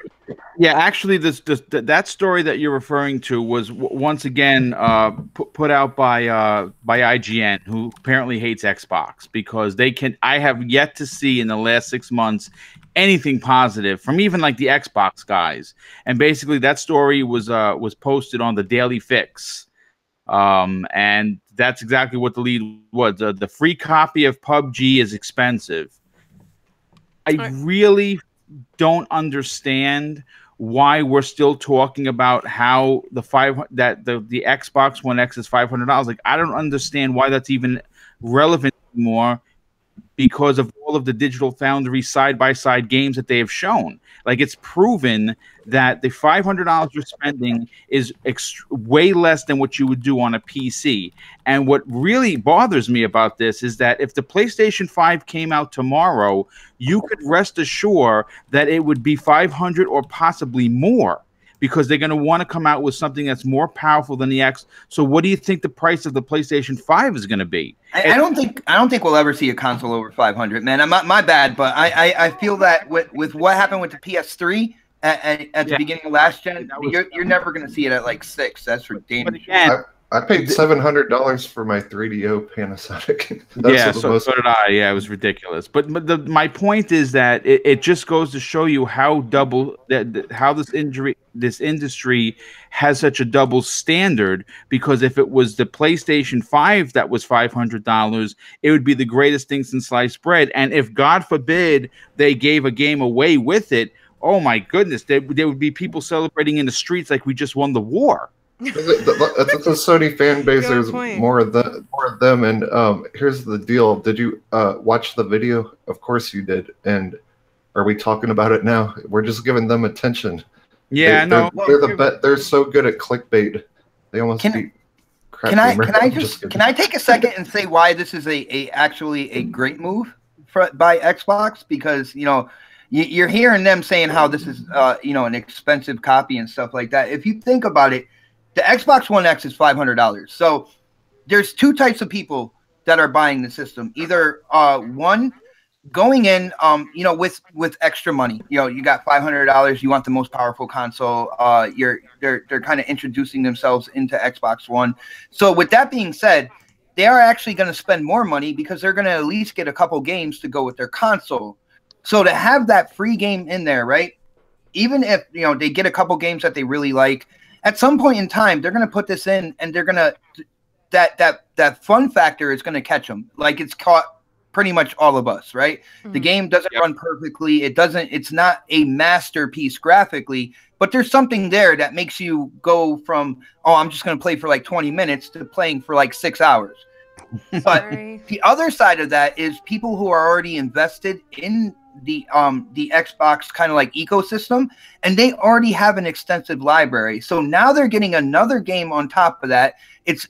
Actually, that story that you're referring to was once again put out by IGN, who apparently hates Xbox because they can. I have yet to see in the last 6 months anything positive from even like the Xbox guys. And basically, that story was posted on the Daily Fix, and that's exactly what the lead was. The free copy of PUBG is expensive. I really don't understand why we're still talking about how the Xbox One X is $500. Like, I don't understand why that's even relevant anymore, because of all of the Digital Foundry side-by-side games that they have shown. Like, it's proven that the $500 you're spending is way less than what you would do on a PC. And what really bothers me about this is that if the PlayStation 5 came out tomorrow, you could rest assured that it would be $500 or possibly more, because they're going to want to come out with something that's more powerful than the X. So what do you think the price of the PlayStation 5 is going to be?
I don't think we'll ever see a console over 500, man. I'm not, my bad, but I feel that with what happened with the PS3 at the beginning of last gen, you're never going to see it at like 6. That's for damn sure.
I paid $700 for my 3DO Panasonic.
So did I. Yeah, it was ridiculous. But my point is that it just goes to show you how this industry has such a double standard. Because if it was the PlayStation 5 that was $500, it would be the greatest thing since sliced bread. And if, God forbid, they gave a game away with it, oh my goodness, there would be people celebrating in the streets like we just won the war.
The Sony fan base. There's more of them, and here's the deal. Did you watch the video? Of course you did. And are we talking about it now? We're just giving them attention.
Yeah,
they're so good at clickbait. They almost beat crap.
Can I take a second and say why this is actually a great move by Xbox? Because you're hearing them saying how this is an expensive copy and stuff like that. If you think about it, the Xbox One X is $500. So there's two types of people that are buying the system. Either one, going in with extra money. You got $500, you want the most powerful console. They're kind of introducing themselves into Xbox One. So with that being said, they are actually going to spend more money because they're going to at least get a couple games to go with their console. So to have that free game in there, right? Even if they get a couple games that they really like, at some point in time they're going to put this in, and they're going to that fun factor is going to catch them, like it's caught pretty much all of us, right? The game doesn't run perfectly. It's not a masterpiece graphically, but there's something there that makes you go from, oh, I'm just going to play for like 20 minutes to playing for like 6 hours. But the other side of that is people who are already invested in the Xbox kind of like ecosystem, and they already have an extensive library. So now they're getting another game on top of that. It's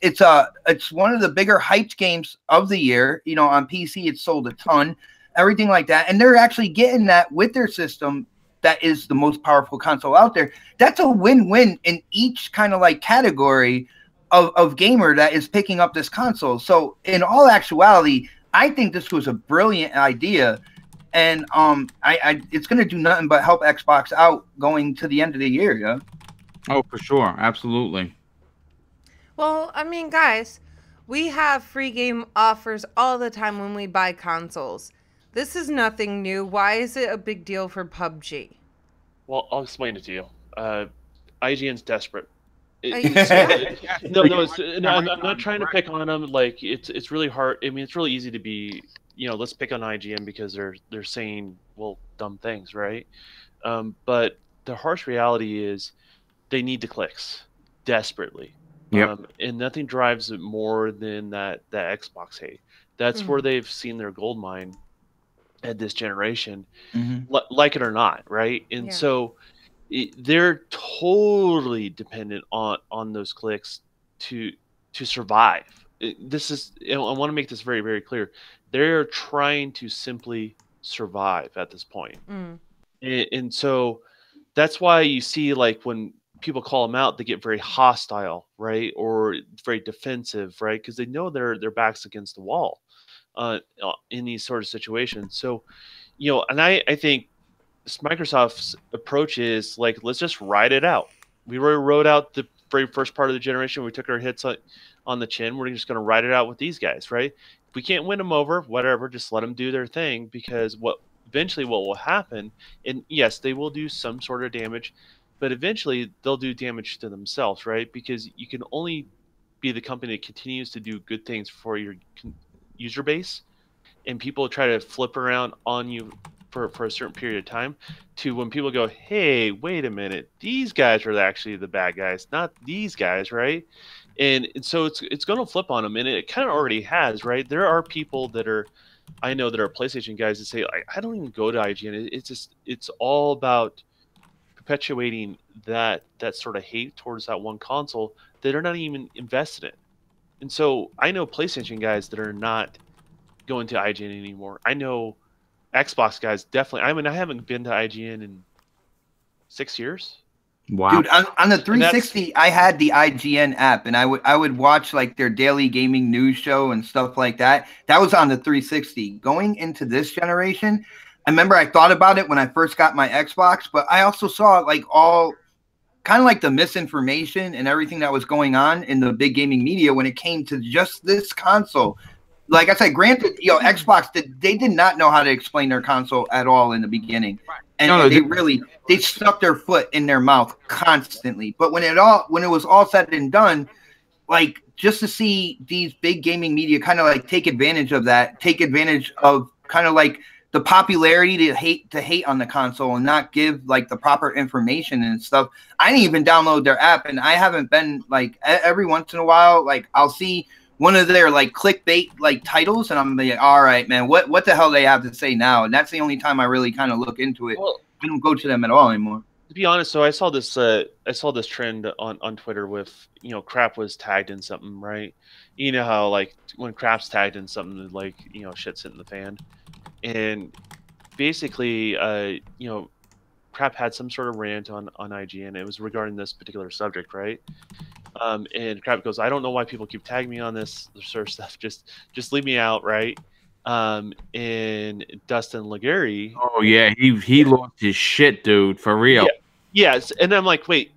one of the bigger hyped games of the year. On PC it's sold a ton, everything like that, and they're actually getting that with their system that is the most powerful console out there. That's a win-win in each kind of like category of gamer that is picking up this console. So in all actuality, I think this was a brilliant idea. And it's going to do nothing but help Xbox out going to the end of the year, yeah?
Oh, for sure. Absolutely.
Well, I mean, guys, we have free game offers all the time when we buy consoles. This is nothing new. Why is it a big deal for PUBG?
Well, I'll explain it to you. IGN's desperate.
Are you serious?
I'm not trying to pick on them. Like it's really hard. I mean, it's really easy to be, let's pick on IGN because they're saying dumb things, right? But the harsh reality is they need the clicks desperately.
Yep.
And nothing drives it more than that Xbox hate. That's where they've seen their gold mine at this generation, like it or not, right? And so they're totally dependent on those clicks to survive. I want to make this very, very clear. They're trying to simply survive at this point. And so that's why you see, like, when people call them out, they get very hostile, right? Or very defensive, right? Because they know their back's against the wall in these sort of situations. So, and I think Microsoft's approach is like, let's just ride it out. We already rode out the very first part of the generation. We took our hits on the chin. We're just going to ride it out with these guys, right? If we can't win them over, whatever, just let them do their thing, because eventually what will happen, and yes, they will do some sort of damage, but eventually they'll do damage to themselves, right? Because you can only be the company that continues to do good things for your user base, and people try to flip around on you for a certain period of time, to when people go, hey, wait a minute, these guys are actually the bad guys, not these guys, right? And so it's going to flip on them, and it kind of already has, right? There are people I know that are PlayStation guys that say, I don't even go to IGN. It's all about perpetuating that sort of hate towards that one console that they're not even invested in. And so I know PlayStation guys that are not going to IGN anymore. I know Xbox guys definitely. I mean, I haven't been to IGN in 6 years.
Wow.
Dude, on the 360, I had the IGN app, and I would watch like their daily gaming news show and stuff like that. That was on the 360. Going into this generation, I remember I thought about it when I first got my Xbox, but I also saw like all kind of like the misinformation and everything that was going on in the big gaming media when it came to just this console. Like I said, granted, Xbox they did not know how to explain their console at all in the beginning, and they stuck their foot in their mouth constantly. But when it was all said and done, like, just to see these big gaming media kind of like take advantage of that, take advantage of kind of like the popularity to hate on the console and not give like the proper information and stuff. I didn't even download their app, and I haven't been like, every once in a while, like I'll see one of their like clickbait like titles, and I'm like, all right, man, what the hell they have to say now? And that's the only time I really kind of look into it.
Well,
I don't go to them at all anymore.
To be honest, so I saw this trend on Twitter with, Crap was tagged in something, right? You know how like when Crap's tagged in something, like, shit's hitting the fan, and basically Crap had some sort of rant on IGN. It was regarding this particular subject, right? And Crap goes, I don't know why people keep tagging me on this sort of stuff. Just leave me out, right? And Dustin Legary.
Oh yeah, he lost his shit, dude, for real.
Yeah. Yes, and I'm like, wait,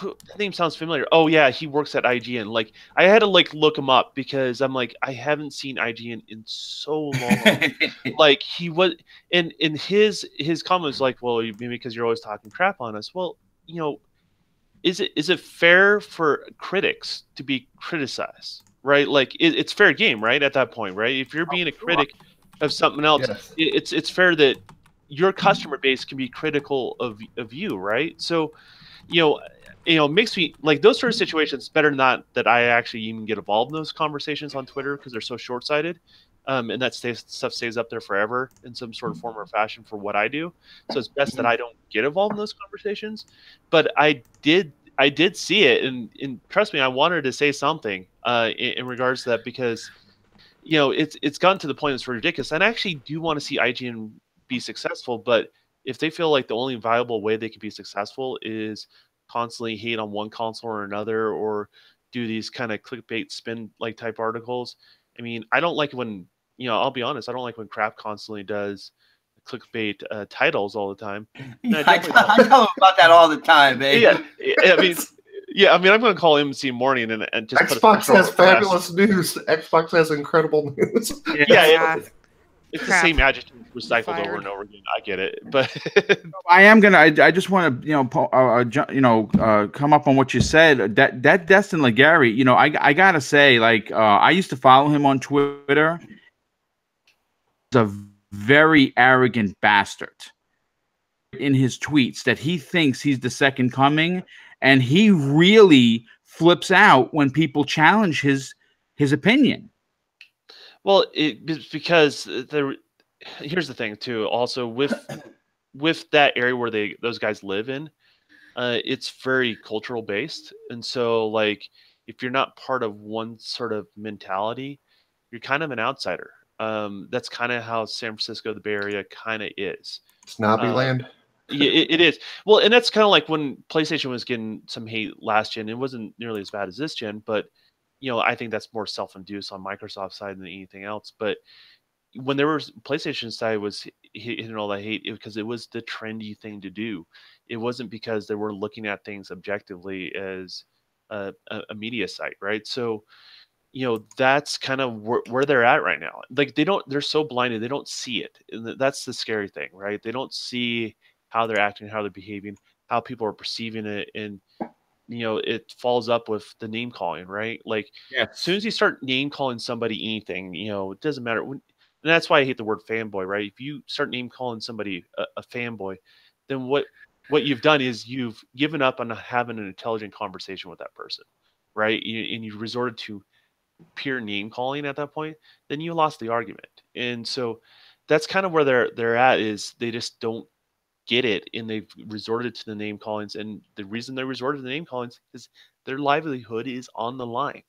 that name sounds familiar. Oh yeah, he works at IGN. Like I had to like look him up because I'm like I haven't seen IGN in so long. Like he was, and his comment was like, well, maybe because you're always talking crap on us. Well, you know, is it fair for critics to be criticized, right? Like it's fair game, right? At that point, right? If you're being a critic of something else,
Yes.
it's fair that your customer base can be critical of you, right? So, you know, makes me like those sort of situations better not that I actually even get involved in those conversations on Twitter because they're so short-sighted, and that stuff stays up there forever in some sort of form or fashion for what I do. So it's best that I don't get involved in those conversations. But I did see it, and trust me, I wanted to say something in regards to that because you know it's gotten to the point that's ridiculous. And I actually do want to see IGN be successful, but if they feel like the only viable way they could be successful is constantly hate on one console or another, or do these kind of clickbait spin like type articles. I mean, I don't like when, you know, I'll be honest, I don't like when crap constantly does clickbait titles all the time.
Yeah, I tell him about that all the time, man.
Yeah, I mean, yeah, I mean, I'm going to call MC Morning and just
Xbox has fabulous news. Xbox has incredible news.
Yeah, it's the same adjective recycled over and over again. I get it, but
I just want to, come up on what you said. That Destin Legary, you know, I gotta say, like, I used to follow him on Twitter. He's a very arrogant bastard in his tweets that he thinks he's the second coming, and he really flips out when people challenge his opinion.
Well, it's because here's the thing too. Also, with that area where those guys live in, it's very cultural based, and so like if you're not part of one sort of mentality, you're kind of an outsider. That's kind of how San Francisco, the Bay Area, kind of is.
Snobby land.
Yeah, it is. Well, and that's kind of like when PlayStation was getting some hate last gen. It wasn't nearly as bad as this gen, but you know, I think that's more self-induced on Microsoft's side than anything else. But when there was PlayStation side was hitting all that hate because it was the trendy thing to do. It wasn't because they were looking at things objectively as a media site, right? So, you know, that's kind of where they're at right now. Like they're so blinded, they don't see it. And that's the scary thing, right? They don't see how they're acting, how they're behaving, how people are perceiving it. And you know, it falls up with the name calling, right? Like as soon as you start name calling somebody anything, you know, it doesn't matter. And that's why I hate the word fanboy, right? If you start name calling somebody a fanboy, then what you've done is you've given up on having an intelligent conversation with that person, right? And you resorted to pure name calling at that point, then you lost the argument. And so that's kind of where they're at, is they just don't get it, and they've resorted to the name callings. And the reason they resorted to the name callings is their livelihood is on the line.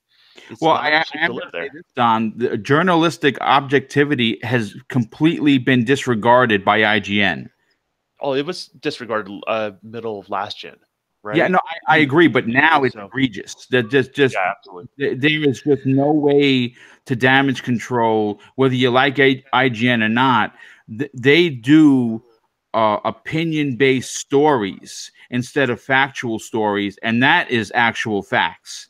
It's
well,
I am to live there.
Don, the journalistic objectivity has completely been disregarded by IGN.
Oh, it was disregarded middle of last gen, right?
Yeah, no, I agree, but now it's egregious. That just
yeah, absolutely.
There is just no way to damage control, whether you like IGN or not. They do opinion-based stories instead of factual stories, and that is actual facts.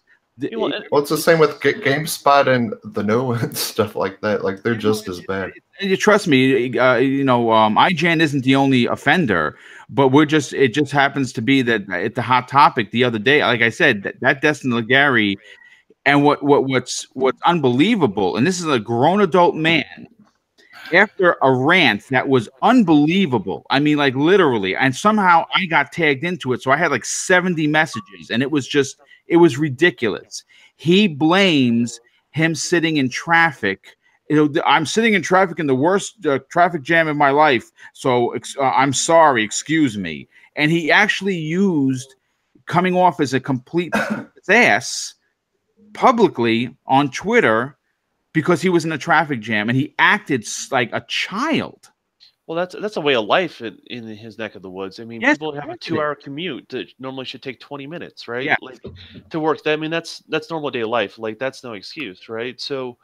Well, it's the same with GameSpot and the No and stuff like that. Like they're just as bad.
You trust me, IGN isn't the only offender, but it just happens to be that it's a hot topic the other day. Like I said, that Destin Legary, and what's unbelievable, and this is a grown adult man, after a rant that was unbelievable. I mean, like literally, and somehow I got tagged into it. So I had like 70 messages, and it was ridiculous. He blames him sitting in traffic. You know, I'm sitting in traffic in the worst traffic jam of my life. So I'm sorry, excuse me. And he actually used coming off as a complete ass publicly on Twitter because he was in a traffic jam, and he acted like a child.
Well, that's a way of life in his neck of the woods. I mean, yes, people have a 2-hour commute that normally should take 20 minutes, right?
Yeah.
Like to work. I mean, that's normal day of life. Like that's no excuse, right? So,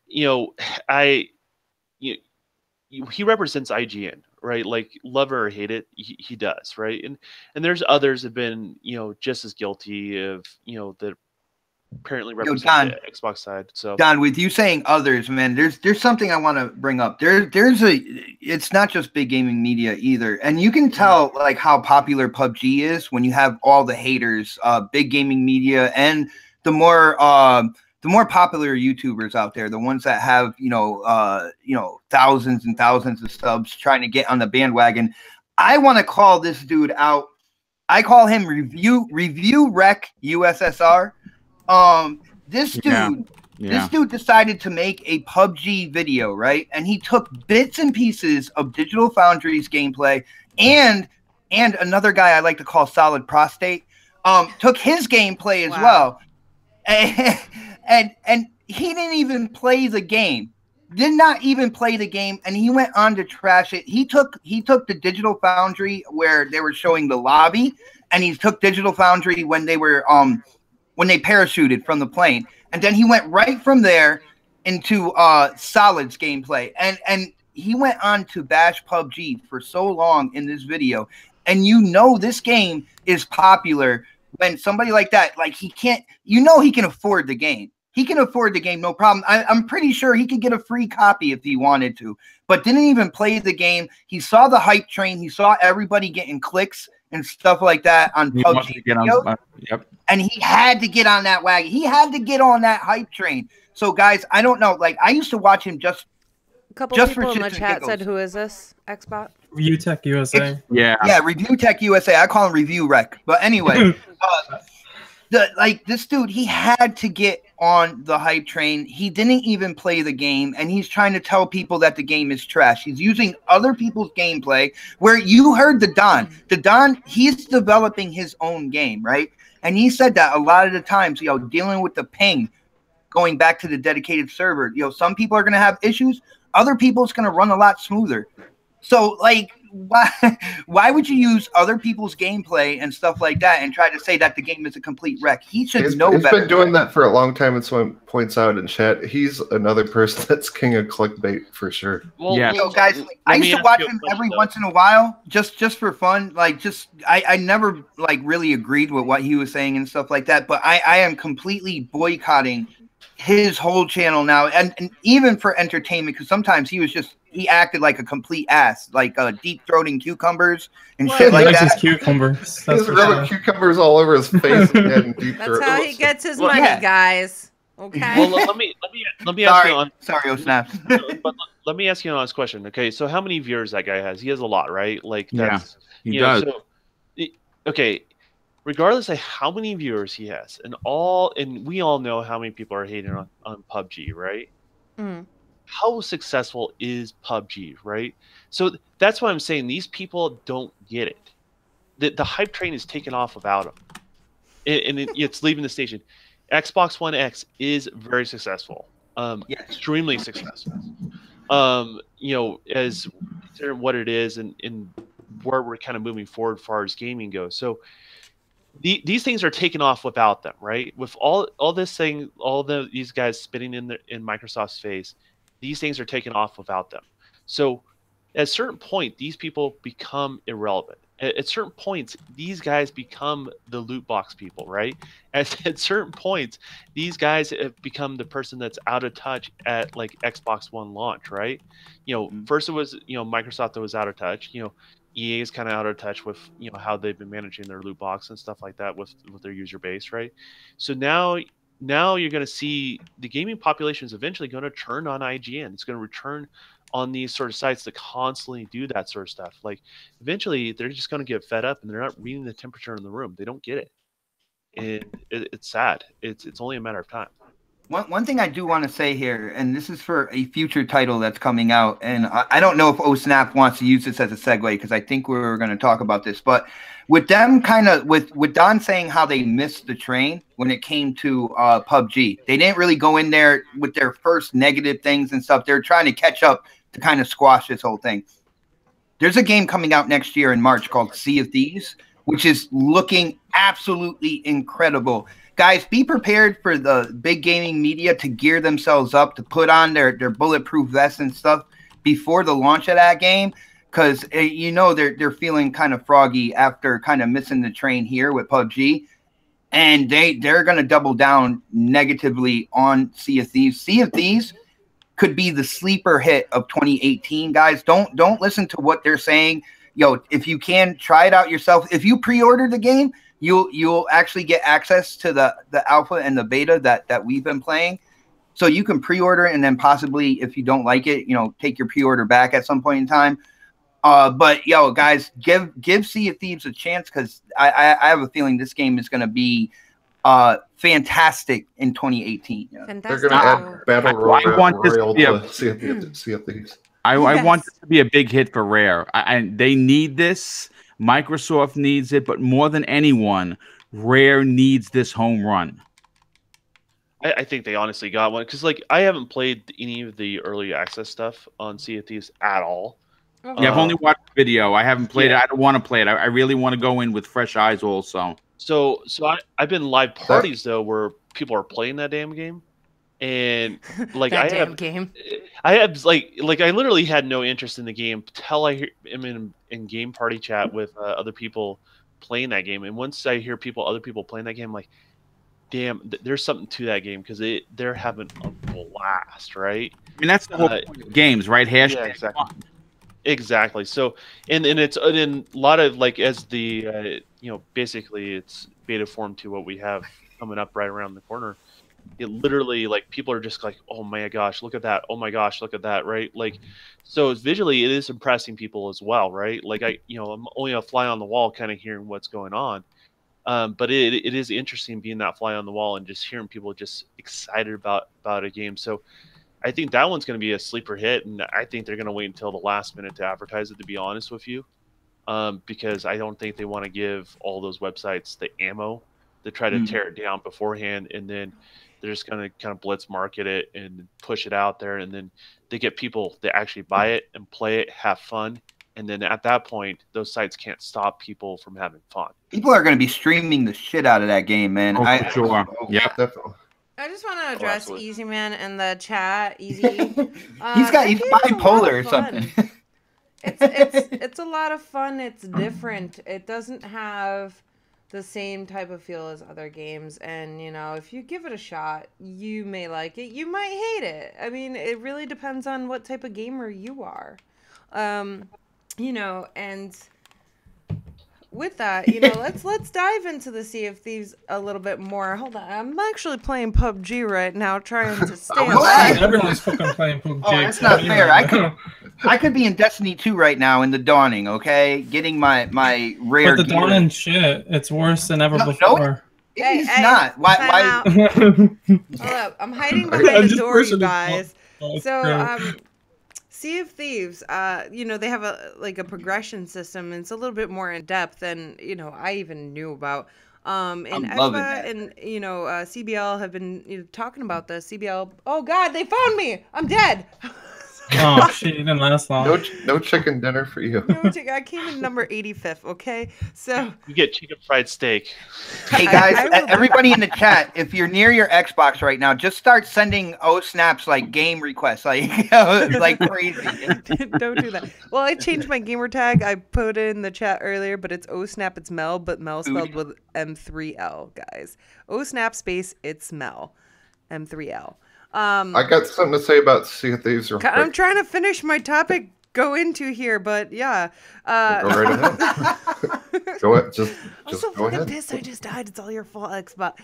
you know, he represents IGN, right? Like love it or hate it, he does, right? And there's others have been, just as guilty of, that apparently represent the Xbox side. So
Don, with you saying others, man, there's something I want to bring up. It's not just big gaming media either, and you can tell like how popular PUBG is when you have all the haters, big gaming media, and the more popular YouTubers out there, the ones that have thousands and thousands of subs trying to get on the bandwagon. I want to call this dude out. I call him Review Rec USSR. This dude decided to make a PUBG video, right? And he took bits and pieces of Digital Foundry's gameplay and another guy I like to call Solid Prostate, took his gameplay as well. And he didn't even play the game. Did not even play the game, and he went on to trash it. He took the Digital Foundry where they were showing the lobby, and he took Digital Foundry when they were when they parachuted from the plane, and then he went right from there into Solid's gameplay, and he went on to bash PUBG for so long in this video, and this game is popular when somebody like that, like he can afford the game. He can afford the game, no problem. I'm pretty sure he could get a free copy if he wanted to, but didn't even play the game. He saw the hype train. He saw everybody getting clicks and stuff like that on PUBG videos, and he had to get on that wagon. He had to get on that hype train. So, guys, I don't know. Like, I used to watch him just
a couple people in the chat said, "Who is this Xbot?"
Review Tech USA.
Yeah, Review Tech USA. I call him Review Rec. But anyway, this dude, he had to get on the hype train. He didn't even play the game, and he's trying to tell people that the game is trash. He's using other people's gameplay, where you heard the Don, he's developing his own game, right? And he said that a lot of the times, dealing with the ping, going back to the dedicated server, some people are going to have issues. Other people, it's going to run a lot smoother. So, like, why would you use other people's gameplay and stuff like that and try to say that the game is a complete wreck? He should know better.
He's been doing that for a long time, and someone points out in chat, he's another person that's king of clickbait for sure.
Well,
guys, I used to watch him every once in a while, just for fun. Like, I never like really agreed with what he was saying and stuff like that. But I am completely boycotting his whole channel now, and even for entertainment, because sometimes he acted like a complete ass, like deep throating cucumbers and shit like that.
His cucumbers.
He's rubbing cucumbers all over his face and deep
That's how he gets his money, guys. Okay.
Well, let me ask you on.
Sorry, oh snap.
But let me ask you on this question. Okay, so how many viewers that guy has? He has a lot, right? Like, that's,
he does.
Okay, regardless of how many viewers he has, and we all know how many people are hating on PUBG, right?
Mm.
How successful is PUBG, right? So that's why I'm saying these people don't get it. The hype train is taken off without them, and it's leaving the station. Xbox One X is very successful, extremely successful. As considering what it is and where we're kind of moving forward as far as gaming goes. So these things are taken off without them, right? With all this thing, these guys spitting in Microsoft's face. These things are taken off without them. So at a certain point, these people become irrelevant. At certain points, these guys become the loot box people, right? At certain points, these guys have become the person that's out of touch at like Xbox One launch, right? First it was, Microsoft that was out of touch. EA is kind of out of touch with, how they've been managing their loot box and stuff like that with their user base, right? So now you're going to see the gaming population is eventually going to turn on IGN. It's going to return on these sort of sites that constantly do that sort of stuff. Like, eventually, they're just going to get fed up, and they're not reading the temperature in the room. They don't get it, and it's sad. It's only a matter of time.
One thing I do want to say here, and this is for a future title that's coming out, and I don't know if OSnap wants to use this as a segue, because I think we were going to talk about this, but with them with Don saying how they missed the train when it came to PUBG, they didn't really go in there with their first negative things and stuff. They're trying to catch up to kind of squash this whole thing. There's a game coming out next year in March called Sea of Thieves, which is looking absolutely incredible. Guys, be prepared for the big gaming media to gear themselves up, to put on their bulletproof vests and stuff before the launch of that game. because you know they're feeling kind of froggy after kind of missing the train here with PUBG, and they're going to double down negatively on Sea of Thieves. Sea of Thieves could be the sleeper hit of 2018, guys. Don't listen to what they're saying. Yo, if you can, try it out yourself. If you pre-order the game, you'll actually get access to the alpha and the beta that we've been playing. So you can pre-order and then possibly, if you don't like it, take your pre-order back at some point in time. But yo, guys, give Sea of Thieves a chance, because I have a feeling this game is going to be fantastic in 2018. Yeah.
They're going to add Battle Royale to Sea of Thieves.
I want this to be a big hit for Rare. They need this. Microsoft needs it, but more than anyone, Rare needs this home run.
I think they honestly got one, because like I haven't played any of the early access stuff on Sea of Thieves at all.
Yeah, I've only watched the video. I haven't played it. I don't want to play it. I really want to go in with fresh eyes also. So
I've been live parties though where people are playing that damn game, and like I have I literally had no interest in the game till I am in game party chat with other people playing that game, and once I hear other people playing that game, I'm like, damn, there's something to that game, because they're having a blast, right?
I mean, that's the whole point of games, right? Hashtag
exactly. Exactly. So, and it's in a lot of like as the basically it's beta form to what we have coming up right around the corner. It literally, like, people are just like, oh my gosh, look at that! Oh my gosh, look at that! Right? Like, so visually, it is impressing people as well, right? Like I'm only a fly on the wall, kind of hearing what's going on. But it is interesting being that fly on the wall and just hearing people just excited about a game. So I think that one's going to be a sleeper hit, and I think they're going to wait until the last minute to advertise it, to be honest with you, because I don't think they want to give all those websites the ammo to try to tear it down beforehand, and then they're just going to kind of blitz market it and push it out there, and then they get people that actually buy it and play it, have fun, and then at that point, those sites can't stop people from having fun.
People are going to be streaming the shit out of that game, man.
For sure. Yeah,
definitely.
I just want to address Easy Man in the chat. Easy,
he's bipolar or something.
It's a lot of fun. It's different. It doesn't have the same type of feel as other games, and if you give it a shot, you may like it. You might hate it. I mean, it really depends on what type of gamer you are. And with that, let's dive into the Sea of Thieves a little bit more. Hold on, I'm actually playing PUBG right now, trying to stay alive.
Everyone's fucking playing PUBG.
Oh, that's not fair. I could be in Destiny 2 right now in the Dawning, okay, getting my rare.
But the Dawning shit, it's worse than ever before.
No, it's not. Why?
Hold up, I'm hiding behind the door, you guys. So, Sea of Thieves, they have a progression system, and it's a little bit more in depth than I even knew about. And EXPA and CBL have been talking about this. CBL, oh god, they found me! I'm dead.
Oh shit, it didn't last long.
No chicken dinner for you.
I came in number 85th. Okay, so
you get chicken fried steak.
Hey guys, everybody in the chat, if you're near your Xbox right now, just start sending snaps like game requests, like crazy.
Don't do that. Well, I changed my gamer tag. I put it in the chat earlier, but it's snap. It's Mel, but Mel spelled with M3L, guys. Snap space. It's Mel, M3L.
I got something to say about Sea of Thieves.
I'm trying to finish my topic go into here, but yeah.
Go right ahead. Go ahead. Just go ahead.
Pissed I just died. It's all your fault, Xbox.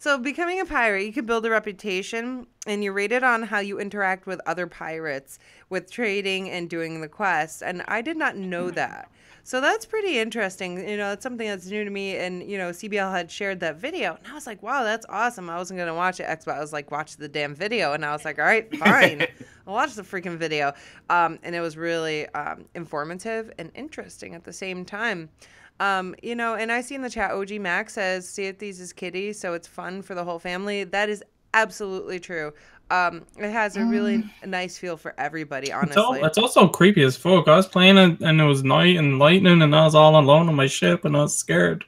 So becoming a pirate, you can build a reputation, and you're rated on how you interact with other pirates, with trading and doing the quests. And I did not know that. So that's pretty interesting. It's something that's new to me. And, CBL had shared that video. And I was like, wow, that's awesome. I wasn't going to watch it. Xbox was like, watch the damn video. And I was like, all right, fine. I'll watch the freaking video. And it was really informative and interesting at the same time. And I see in the chat, OG Max says, Sea of Thieves is kiddie, so it's fun for the whole family. That is absolutely true. It has a really nice feel for everybody, honestly.
It's also creepy as fuck. I was playing it, and it was night and lightning, and I was all alone on my ship, and I was scared.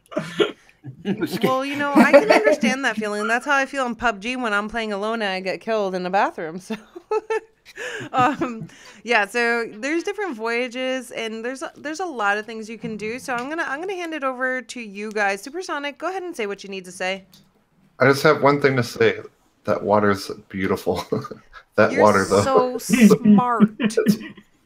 Well, I can understand that feeling. That's how I feel in PUBG when I'm playing alone and I get killed in the bathroom. So Yeah, so there's different voyages and there's a lot of things you can do. So I'm gonna hand it over to you guys. Supersonic, go ahead and say what you need to say.
I just have one thing to say. That water's beautiful. That
You're
water, though.
so smart.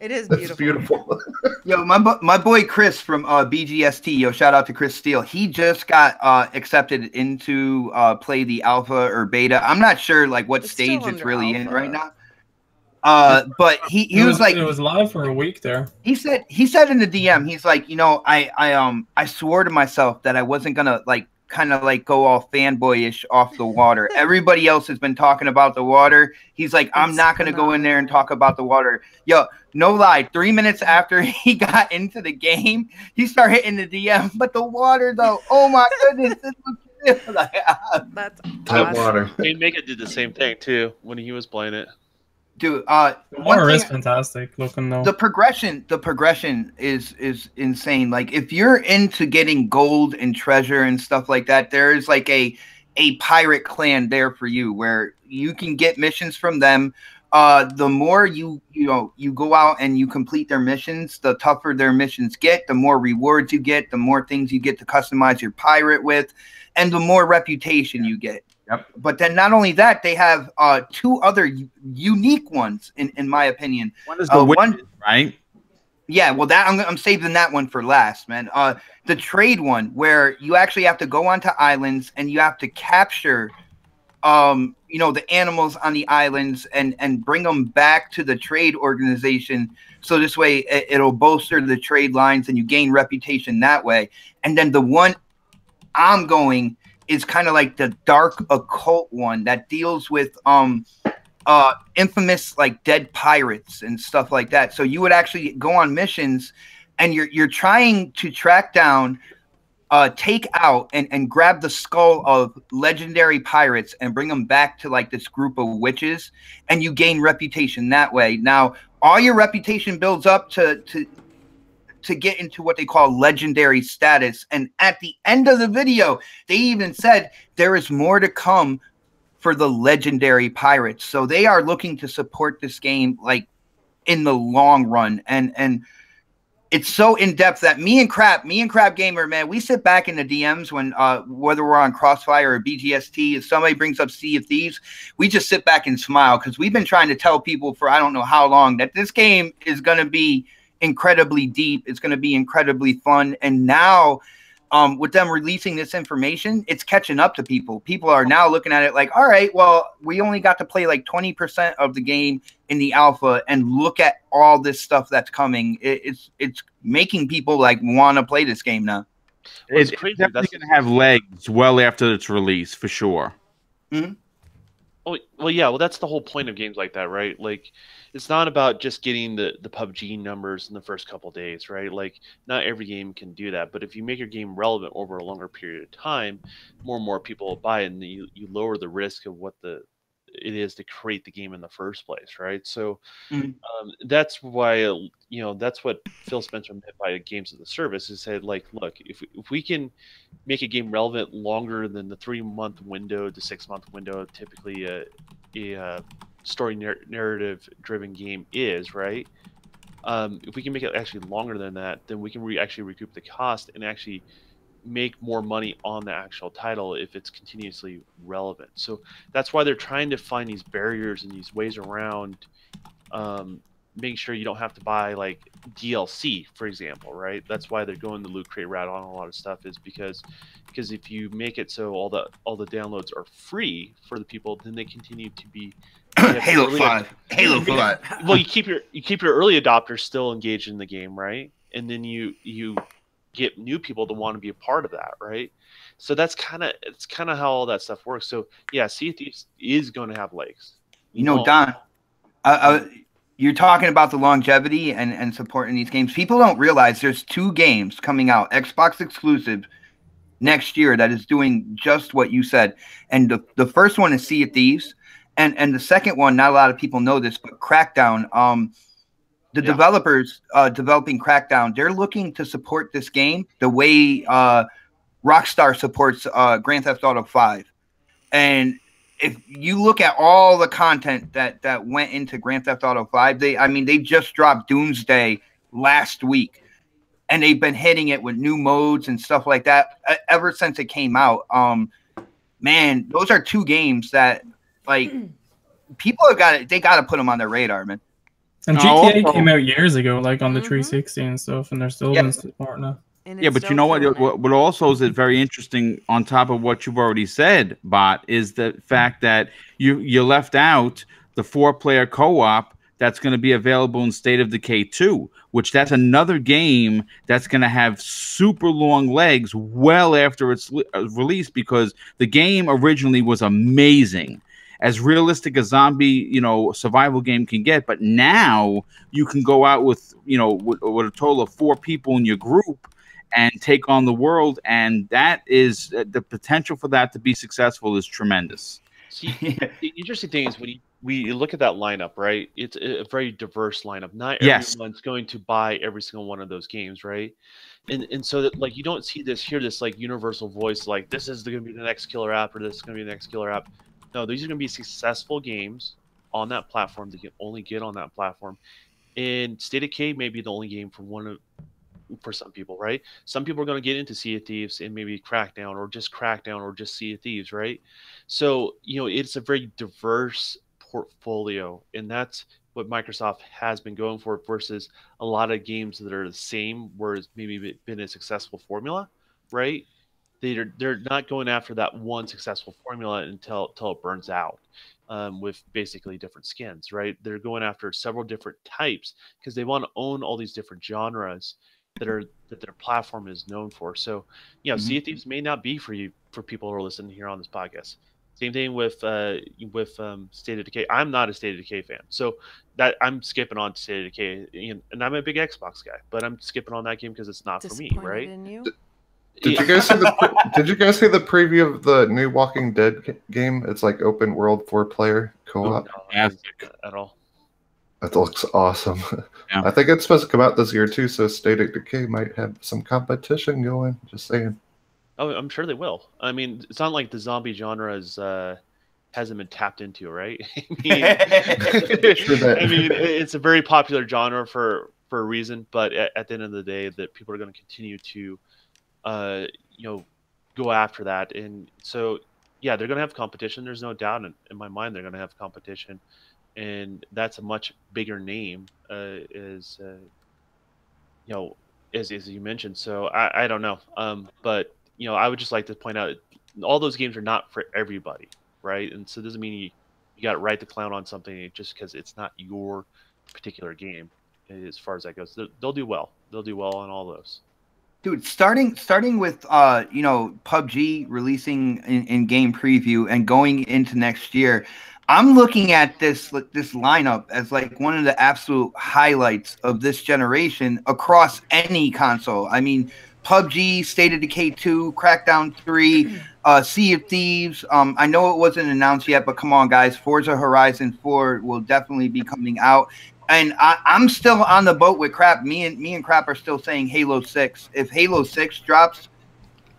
It is
It's
beautiful.
beautiful.
Yo, my boy Chris from BGST, yo, shout out to Chris Steele. He just got accepted into play the alpha or beta. I'm not sure like what
It's
stage
still
it's
under
really in
alpha.
right now. But he was like,
it was live for a week there.
he said in the DM, he's like, you know, I swore to myself that I wasn't gonna like kind of like go all fanboyish off the water. Everybody else has been talking about the water. He's like, I'm
It's
not gonna go in there and
phenomenal.
talk about the water. Yo, no lie, 3 minutes after he got into the game, he started hitting the DM. But the water though, oh my goodness, this was like,
That's
That
awesome.
water.
Game Mega did the same thing too when he was playing it.
dude.
The
One
water is
thing,
fantastic looking though.
the progression is insane. Like if you're into getting gold and treasure and stuff like that, there's like a pirate clan there for you where you can get missions from them. The more you go out and you complete their missions, the tougher their missions get, the more rewards you get, the more things you get to customize your pirate with, and the more reputation you get.
Yep.
But then not only that, they have two other unique ones in my opinion.
One is the
one-
witches, right?
Yeah, well, that I'm saving that one for last, man. The trade one, where you actually have to go onto islands and you have to capture, the animals on the islands and bring them back to the trade organization. So this way, it'll bolster the trade lines and you gain reputation that way. And then the one I'm going is kind of like the dark occult one that deals with infamous like dead pirates and stuff like that. So you would actually go on missions and you're trying to track down, take out and grab the skull of legendary pirates and bring them back to like this group of witches, and you gain reputation that way. Now all your reputation builds up to get into what they call legendary status. And at the end of the video, they even said there is more to come for the legendary pirates. So they are looking to support this game like in the long run. And it's so in depth that me and Crap Gamer, man, we sit back in the DMs when whether we're on Crossfire or BGST, if somebody brings up Sea of Thieves, we just sit back and smile because we've been trying to tell people for I don't know how long that this game is going to be incredibly deep. It's going to be incredibly fun. And now with them releasing this information, it's catching up to people. People are now looking at it like, all right, well, we only got to play like 20% of the game in the alpha, and look at all this stuff that's coming. It's making people like want to play this game now.
It's
crazy,
definitely
that's-
going to have legs well after its release, for sure.
Mm-hmm.
Oh, well, yeah. Well, that's the whole point of games like that, right? Like, it's not about just getting the PUBG numbers in the first couple of days, right? Like, not every game can do that. But if you make your game relevant over a longer period of time, more and more people will buy it, and you lower the risk of what it is to create the game in the first place, right? So that's why that's what Phil Spencer meant by games as a service. He said, like, look, if we can make a game relevant longer than the 3-month window to 6-month window, typically a story narrative driven game is, right? If we can make it actually longer than that, then we can actually recoup the cost and actually make more money on the actual title if it's continuously relevant. So that's why they're trying to find these barriers and these ways around making sure you don't have to buy like DLC, for example, right? That's why they're going the loot crate route on a lot of stuff, is because if you make it so all the downloads are free for the people, then they continue to be
Halo 5.
Well, you keep your early adopters still engaged in the game, right? And then you get new people to want to be a part of that, right? So it's kind of how all that stuff works. So yeah, Sea of Thieves is going to have legs.
Don, you're talking about the longevity and supporting these games. People don't realize there's 2 games coming out, Xbox exclusive, next year that is doing just what you said. And the first one is Sea of Thieves. And the second one, not a lot of people know this, but Crackdown. The developers developing Crackdown, they're looking to support this game the way Rockstar supports Grand Theft Auto 5. And if you look at all the content that went into Grand Theft Auto 5, they just dropped Doomsday last week, and they've been hitting it with new modes and stuff like that ever since it came out. Man, those are two games that like people have got to put them on their radar, man.
And GTA came out years ago, like on the 360 and stuff, and they're still been supporting it.
Yeah, but you know what also is very interesting on top of what you've already said, Bot, is the fact that you left out the 4-player co-op that's going to be available in State of Decay 2, which that's another game that's going to have super long legs well after its release, because the game originally was amazing, as realistic as zombie, survival game can get. But now you can go out with, with a total of 4 people in your group and take on the world, and that is the potential for that to be successful is tremendous.
See, the interesting thing is when we look at that lineup, right? It's a very diverse lineup. Not everyone's going to buy every single one of those games, right? And so that, like, you don't hear this like universal voice like this is going to be the next killer app, or this is going to be the next killer app. No, these are going to be successful games on that platform that you can only get on that platform. And State of Decay may be the only game for some people, right? Some people are going to get into Sea of Thieves and maybe Crackdown or just Sea of Thieves, right? So, it's a very diverse portfolio, and that's what Microsoft has been going for versus a lot of games that are the same, where it's maybe been a successful formula, right? They're not going after that one successful formula until it burns out, with basically different skins, right? They're going after several different types because they want to own all these different genres that their platform is known for. So, Sea of Thieves may not be for people who are listening here on this podcast. Same thing with State of Decay. I'm not a State of Decay fan, so that I'm skipping on State of Decay, and I'm a big Xbox guy, but I'm skipping on that game because it's not for me, right?
Did you guys see the preview of the new Walking Dead game? It's like open world 4-player co-op.
No, at all.
That looks awesome.
Yeah.
I think it's supposed to come out this year too, so State of Decay might have some competition going. Just saying.
Oh, I'm sure they will. I mean, it's not like the zombie genre hasn't been tapped into, right? I mean, it's a very popular genre for a reason, but at the end of the day, that people are going to continue to, go after that. And so, yeah, they're going to have competition. There's no doubt in my mind they're going to have competition. And that's a much bigger name, as you mentioned. So I don't know. But, I would just like to point out all those games are not for everybody, right? And so it doesn't mean you got to write the clown on something just because it's not your particular game. As far as that goes, they'll do well. They'll do well on all those.
Dude, starting with PUBG releasing in game preview and going into next year, I'm looking at this lineup as like one of the absolute highlights of this generation across any console. I mean, PUBG, State of Decay 2, Crackdown 3, Sea of Thieves. I know it wasn't announced yet, but come on, guys. Forza Horizon 4 will definitely be coming out. And I'm still on the boat with Crap. Me and Crap are still saying Halo 6. If Halo 6 drops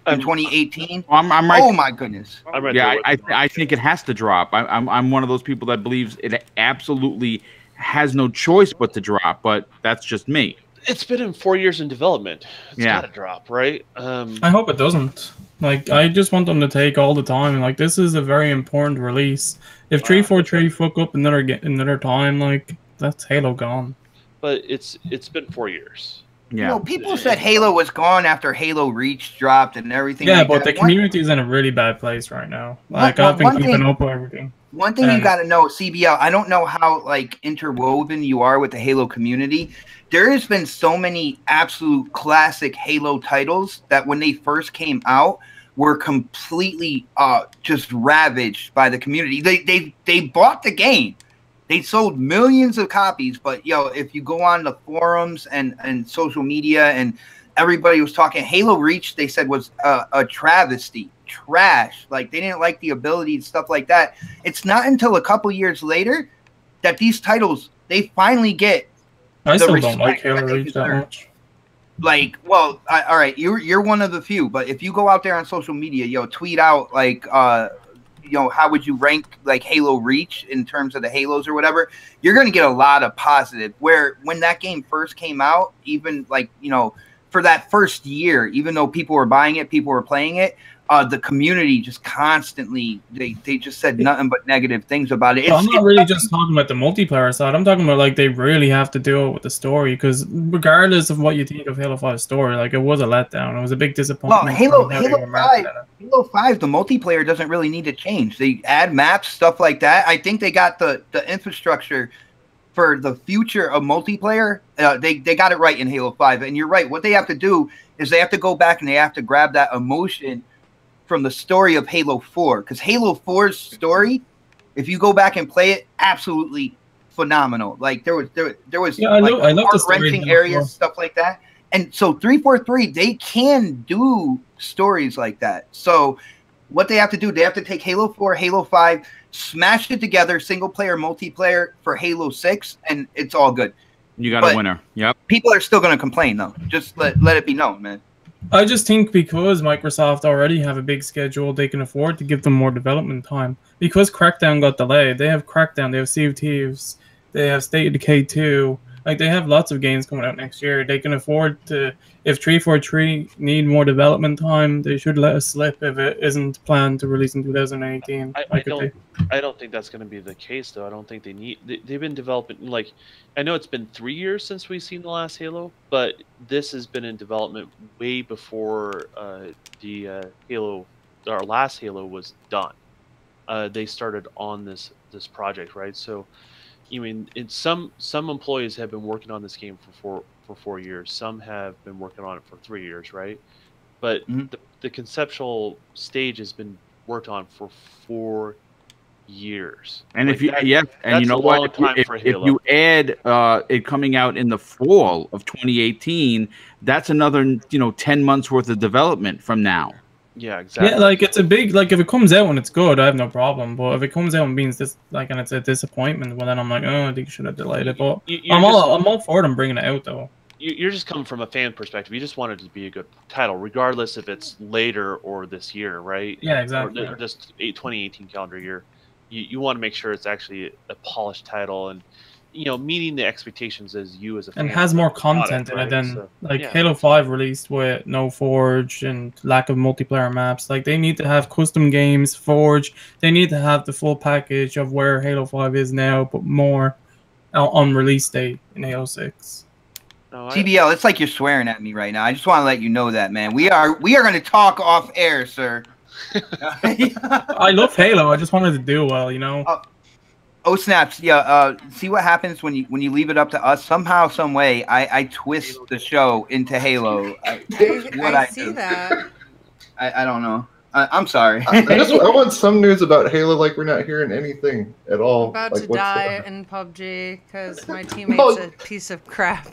in 2018,
I'm right.
Oh my goodness!
I'm right.
Yeah, I think it has to drop. I'm one of those people that believes it absolutely has no choice but to drop. But that's just me.
It's been in 4 years in development. It's got to drop, right?
I hope it doesn't. Like, I just want them to take all the time. Like, this is a very important release. If 343 fuck up another time, like, that's Halo gone.
But it's been 4 years.
Yeah.
People said Halo was gone after Halo Reach dropped and everything.
Yeah,
like
but
that.
the community is in a really bad place right now. Like, I've been keeping up with everything.
One thing you got to know, CBL, I don't know how like interwoven you are with the Halo community. There has been so many absolute classic Halo titles that when they first came out were completely just ravaged by the community. They bought the game. They sold millions of copies, but if you go on the forums and social media and everybody was talking, Halo Reach, they said was a travesty, trash. Like they didn't like the ability and stuff like that. It's not until a couple years later that these titles, they finally get
I still don't like Halo Reach that much.
Like, well, all right, you're one of the few, but if you go out there on social media, tweet out like how would you rank like Halo Reach in terms of the Halos or whatever, you're going to get a lot of positive. Where when that game first came out, even like, for that first year, even though people were buying it, people were playing it, the community just constantly, they just said nothing but negative things about it.
I'm not really just talking about the multiplayer side. I'm talking about like they really have to deal with the story, because regardless of what you think of Halo 5's story, like it was a letdown. It was a big disappointment.
Well, Halo 5, the multiplayer doesn't really need to change. They add maps, stuff like that. I think they got the infrastructure for the future of multiplayer. They got it right in Halo 5. And you're right. What they have to do is they have to go back and they have to grab that emotion from the story of Halo 4, because Halo 4's story, if you go back and play it, absolutely phenomenal. Like there was heart-wrenching areas, stuff like that. And so 343, they can do stories like that. So what they have to do, they have to take Halo 4, Halo 5, smash it together, single player, multiplayer for Halo 6, and it's all good.
You got a winner. Yep.
People are still going to complain though. Just let it be known, man.
I just think because Microsoft already have a big schedule, they can afford to give them more development time. Because Crackdown got delayed, they have Crackdown, they have Sea of Thieves, they have State of Decay 2. Like, they have lots of games coming out next year. They can afford to, if 343 need more development time, they should let us slip if it isn't planned to release in 2018.
I don't think that's going to be the case, though. I don't think they need... They've been developing, like... I know it's been 3 years since we've seen the last Halo, but this has been in development way before the Halo... Our last Halo was done. They started on this project, right? So... I mean, some employees have been working on this game for 4 years. Some have been working on it for 3 years, right? But the conceptual stage has been worked on for 4 years.
And like and you know what? If you add it coming out in the fall of 2018, that's another 10 months worth of development from now.
Yeah, exactly.
Yeah, like it's a big, like if it comes out when it's good, I have no problem. But if it comes out and means this, like, and it's a disappointment, well then I'm like, oh, I think you should have delayed it. But I'm all for them bringing it out though.
You're just coming from a fan perspective. You just want it to be a good title, regardless if it's later or this year, right?
Yeah, exactly.
Or this 2018 calendar year. You want to make sure it's actually a polished title and meeting the expectations as a fan.
And has more content in it than Halo 5 released with no Forge and lack of multiplayer maps. Like, they need to have custom games, Forge. They need to have the full package of where Halo 5 is now, but more on release date in Halo 6.
TBL, it's like you're swearing at me right now. I just want to let you know that, man. We are going to talk off air, sir.
I love Halo. I just wanted to do well,
Oh snaps! Yeah, see what happens when you leave it up to us. Somehow, some way, I twist the show into Halo. I
see that.
I don't know. I'm sorry.
I want some news about Halo. Like, we're not hearing anything at all.
I'm about
like,
to die in PUBG because my teammate's a piece of crap.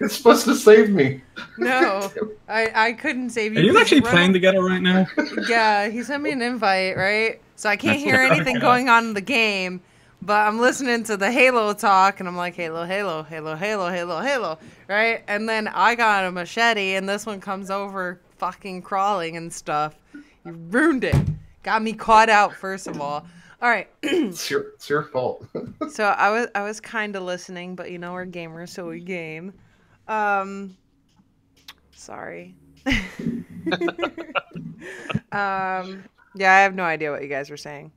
It's supposed to save me.
No, I couldn't save you.
Are you actually playing together right now?
Yeah, he sent me an invite, right? So I can't hear anything going on in the game. But I'm listening to the Halo talk, and I'm like, Halo, Halo, Halo, Halo, Halo, Halo, right? And then I got a machete, and this one comes over fucking crawling and stuff. You ruined it. Got me caught out, first of all. All right.
It's your fault.
So I was kind of listening, but we're gamers, so we game. Sorry. Yeah, I have no idea what you guys were saying.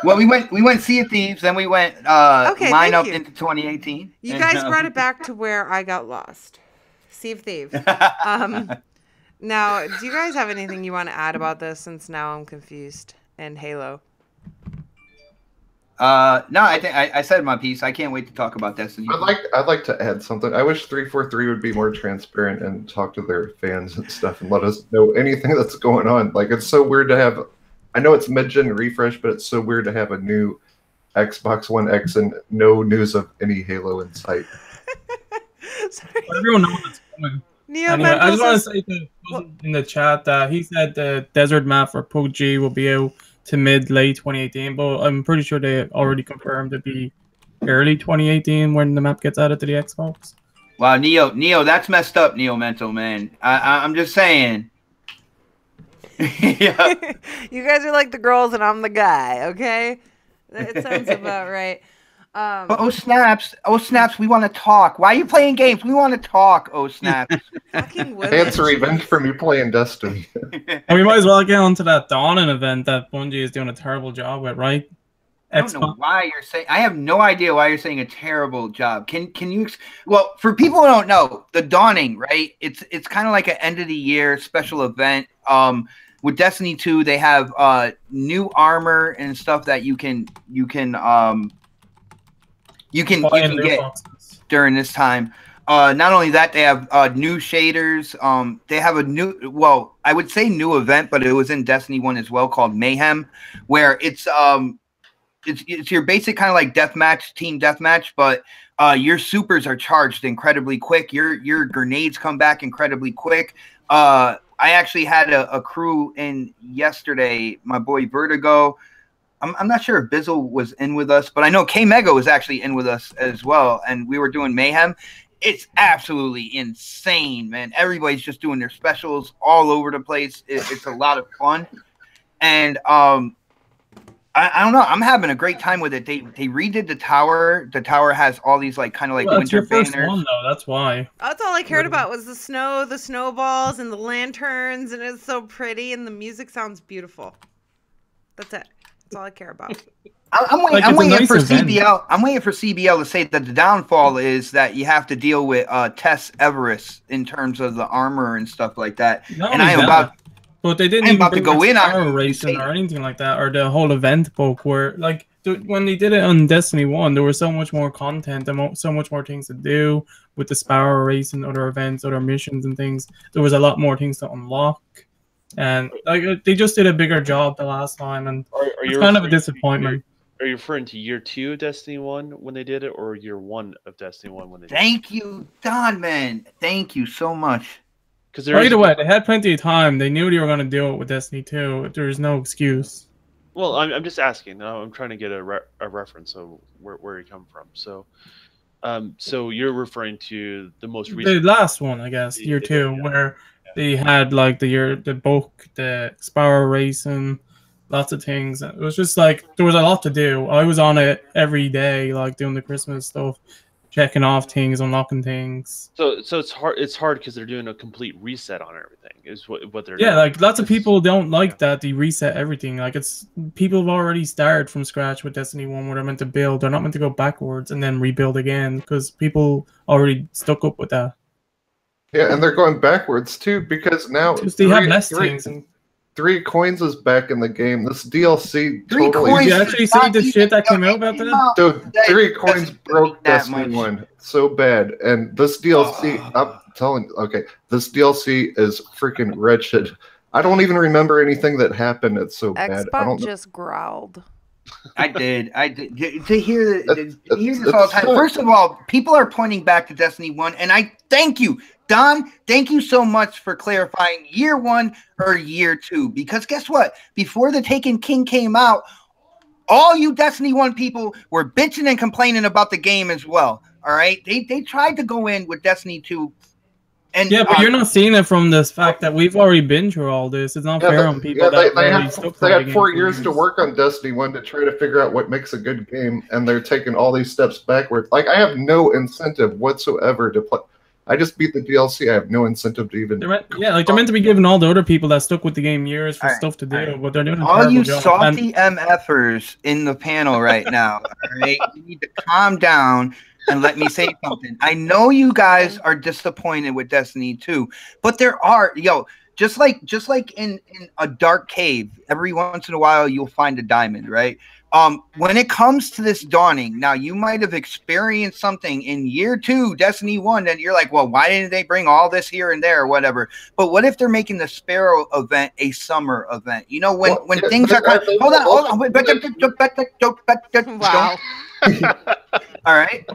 Well, we went Sea of Thieves, then we went line up into 2018.
You guys brought it back to where I got lost. Sea of Thieves. Now, do you guys have anything you want to add about this, since now I'm confused? And Halo.
No, I think I said my piece. I can't wait to talk about Destiny.
I'd like to add something. I wish 343 would be more transparent and talk to their fans and stuff and let us know anything that's going on. Like, it's so weird to have. I know it's mid-gen refresh, but it's so weird to have a new Xbox One X and no news of any Halo in sight.
Sorry.
Everyone knows what's coming. Anyway, I just want to say in the chat that he said the desert map for PUBG will be out to mid-late 2018, but I'm pretty sure they already confirmed it'd be early 2018 when the map gets added to the Xbox.
Wow, Neo, that's messed up, Neo Mental, man. I'm just saying. Yeah.
You guys are like the girls and I'm the guy, okay? It sounds about right.
Oh snaps! Oh snaps! We want to talk. Why are you playing games? We want to talk. Oh snaps!
Fucking women.
It's revenge for me playing Destiny.
And we might as well get onto that Dawning event that Bungie is doing a terrible job with, right?
I don't know why you're saying. I have no idea why you're saying a terrible job. Can you? Well, for people who don't know, the Dawning, right? It's kind of like an end of the year special event. With Destiny 2, they have new armor and stuff that you can get during this time. Not only that, they have new shaders. They have a new, well, I would say new event, but it was in Destiny 1 as well, called Mayhem, where it's your basic kind of like deathmatch, team deathmatch, but your supers are charged incredibly quick. Your grenades come back incredibly quick. I actually had a crew in yesterday. My boy Vertigo. I'm not sure if Bizzle was in with us, but I know K-Mega was actually in with us as well, and we were doing Mayhem. It's absolutely insane, man. Everybody's just doing their specials all over the place. It's a lot of fun. And I don't know. I'm having a great time with it. They redid the tower. The tower has all these like kind of like winter
your first
banners.
one, though. That's why.
That's all I cared about was the snow, the snowballs, and the lanterns, and it's so pretty, and the music sounds beautiful. That's it. That's all I care about.
I'm waiting for CBL. I'm waiting for CBL to say that the downfall is that you have to deal with Tess Everest in terms of the armor and stuff like that.
Not
and
only
I am
that,
about.
But they didn't
I'm
even
about to
bring
go in on
Star racing or anything like that, or the whole event book where, like, when they did it on Destiny 1, there was so much more content and so much more things to do with the Sparrow race and other events, other missions and things. There was a lot more things to unlock. And like they just did a bigger job the last time, and it's kind of a disappointment.
Are you referring to year 2 of Destiny 1 when they did it, or year 1 of Destiny 1 when they did it?
Thank you, Don, man. Thank you so much.
Because
either way, they had plenty of time. They knew they were going to do it with Destiny 2. There was no excuse.
Well, I'm just asking. I'm trying to get a reference of where you come from. So, so you're referring to the most recent,
the last one, I guess, year 2, where they had like the book, the Sparrow racing, lots of things. It was just like there was a lot to do. I was on it every day, like doing the Christmas stuff, checking off things, unlocking things.
So it's hard. It's hard because they're doing a complete reset on everything. Is what they're doing.
Yeah, like lots of people don't like that they reset everything. Like it's people have already started from scratch with Destiny 1 where they're meant to build. They're not meant to go backwards and then rebuild again because people already stuck up with that.
Yeah, and they're going backwards too because now
they have less things.
3 coins is back in the game. This DLC
3
totally.
coins.
Did you actually see the shit that came out about that?
Dude, 3 coins broke Destiny 1 so bad, and this DLC, I'm telling you, okay, this DLC is freaking wretched. I don't even remember anything that happened. It's so bad. I don't
just growled.
I did. To hear this all the time. First of all, people are pointing back to Destiny 1, and I thank you, Don. Thank you so much for clarifying year 1 or year 2. Because guess what? Before the Taken King came out, all you Destiny 1 people were bitching and complaining about the game as well. All right, they tried to go in with Destiny 2. And,
yeah, but you're not seeing it from this fact that we've already been through all this. It's not fair on people that
they had 4 years to work on Destiny 1 to try to figure out what makes a good game, and they're taking all these steps backwards. Like, I have no incentive whatsoever to play. I just beat the DLC. I have no incentive to even.
They're meant to be giving all the other people that stuck with the game years for stuff to do, but they're doing a
all you
job.
salty MFers in the panel right now. All right, you need to calm down. And let me say something. I know you guys are disappointed with Destiny 2, but there are, just like in a dark cave, every once in a while you'll find a diamond, right? When it comes to this Dawning, now you might have experienced something in year 2, Destiny 1, that you're like, well, why didn't they bring all this here and there or whatever? But what if they're making the Sparrow event a summer event? You know, when things are kind of, hold on. All right.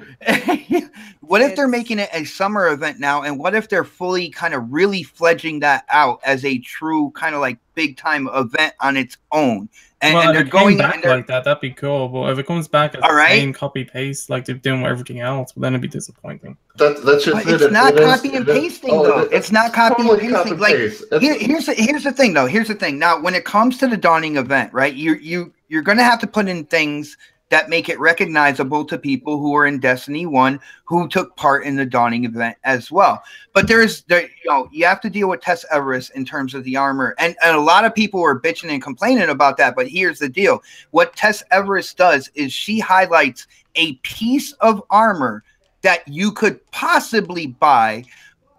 What if they're making it a summer event now? And what if they're fully kind of really fledging that out as a true kind of like big time event on its own? And,
Well,
and they're
if it came
going
back like that, that'd be cool. But if it comes back as the same copy paste like they're doing with everything else, well, then it'd be disappointing.
That's just
but it's not copy and pasting though. It's not copy and pasting. Like here's the thing though. Here's the thing. Now, when it comes to the Dawning event, right? You're going to have to put in things that make it recognizable to people who are in Destiny 1 who took part in the Dawning event as well. But you have to deal with Tess Everest in terms of the armor. And a lot of people were bitching and complaining about that. But here's the deal. What Tess Everest does is she highlights a piece of armor that you could possibly buy.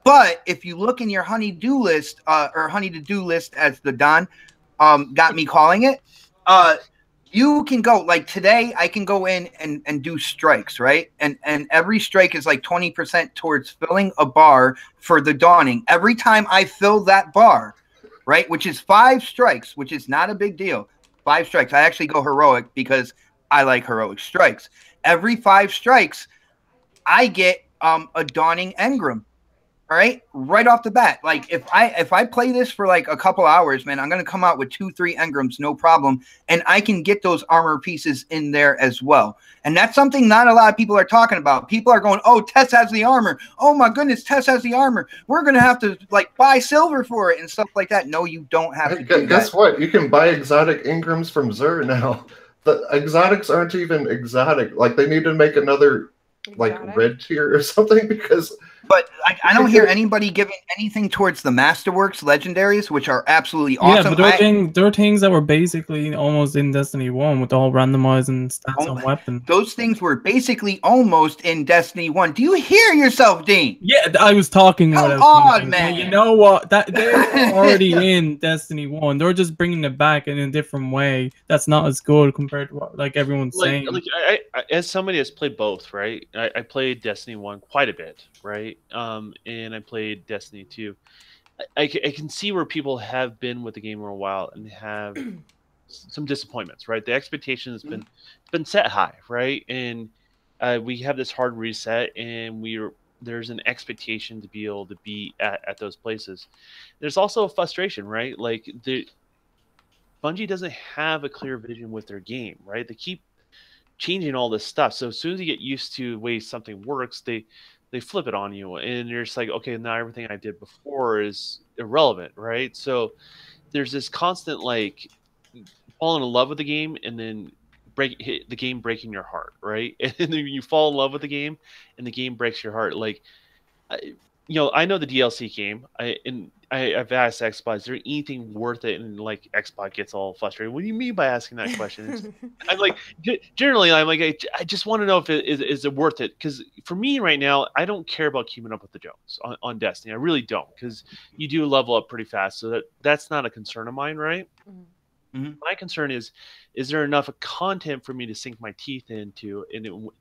But if you look in your honey-do list, or honey-to-do list as the Don got me calling it, you can go, like today, I can go in and do strikes, right? And every strike is like 20% towards filling a bar for the Dawning. Every time I fill that bar, right, which is 5 strikes, which is not a big deal. 5 strikes. I actually go heroic because I like heroic strikes. Every 5 strikes, I get a Dawning engram. All right off the bat. Like if I play this for like a couple hours, man, I'm gonna come out with 2-3 engrams, no problem, and I can get those armor pieces in there as well. And that's something not a lot of people are talking about. People are going, "Oh, Tess has the armor. Oh my goodness, Tess has the armor. We're gonna have to like buy silver for it and stuff like that." No, you don't have to. Do
Guess what? You can buy exotic engrams from Xur now. The exotics aren't even exotic. Like they need to make another like red tier or something because.
But I don't hear anybody giving anything towards the Masterworks legendaries, which are absolutely awesome.
Yeah, but there are things that were basically almost in Destiny 1 with all randomizing stats on weapons.
Those things were basically almost in Destiny 1. Do you hear yourself, Dean?
Yeah, I was talking
about
it.
Man.
You know what? They're already in Destiny 1. They're just bringing it back in a different way. That's not as good compared to what like everyone's saying.
Like I, as somebody that's played both, right? I played Destiny 1 quite a bit, right? And I played Destiny 2. I can see where people have been with the game for a while and have some disappointments, right? The expectation has been set high, right? And we have this hard reset, and there's an expectation to be able to be at those places. There's also a frustration, right? Like Bungie doesn't have a clear vision with their game, right? They keep changing all this stuff. So as soon as you get used to the way something works, they flip it on you, and you're just like, okay, now everything I did before is irrelevant, right? So there's this constant like falling in love with the game, and then the game breaking your heart, right? And then you fall in love with the game, and the game breaks your heart. Like, I know the DLC came, I've asked Xbox, is there anything worth it? And like Xbox gets all frustrated. What do you mean by asking that question? I'm like, generally, I'm like, I just want to know if is it worth it? Because for me right now, I don't care about keeping up with the Jones on Destiny. I really don't, because you do level up pretty fast, so that's not a concern of mine, right? Mm-hmm. My concern is there enough content for me to sink my teeth into,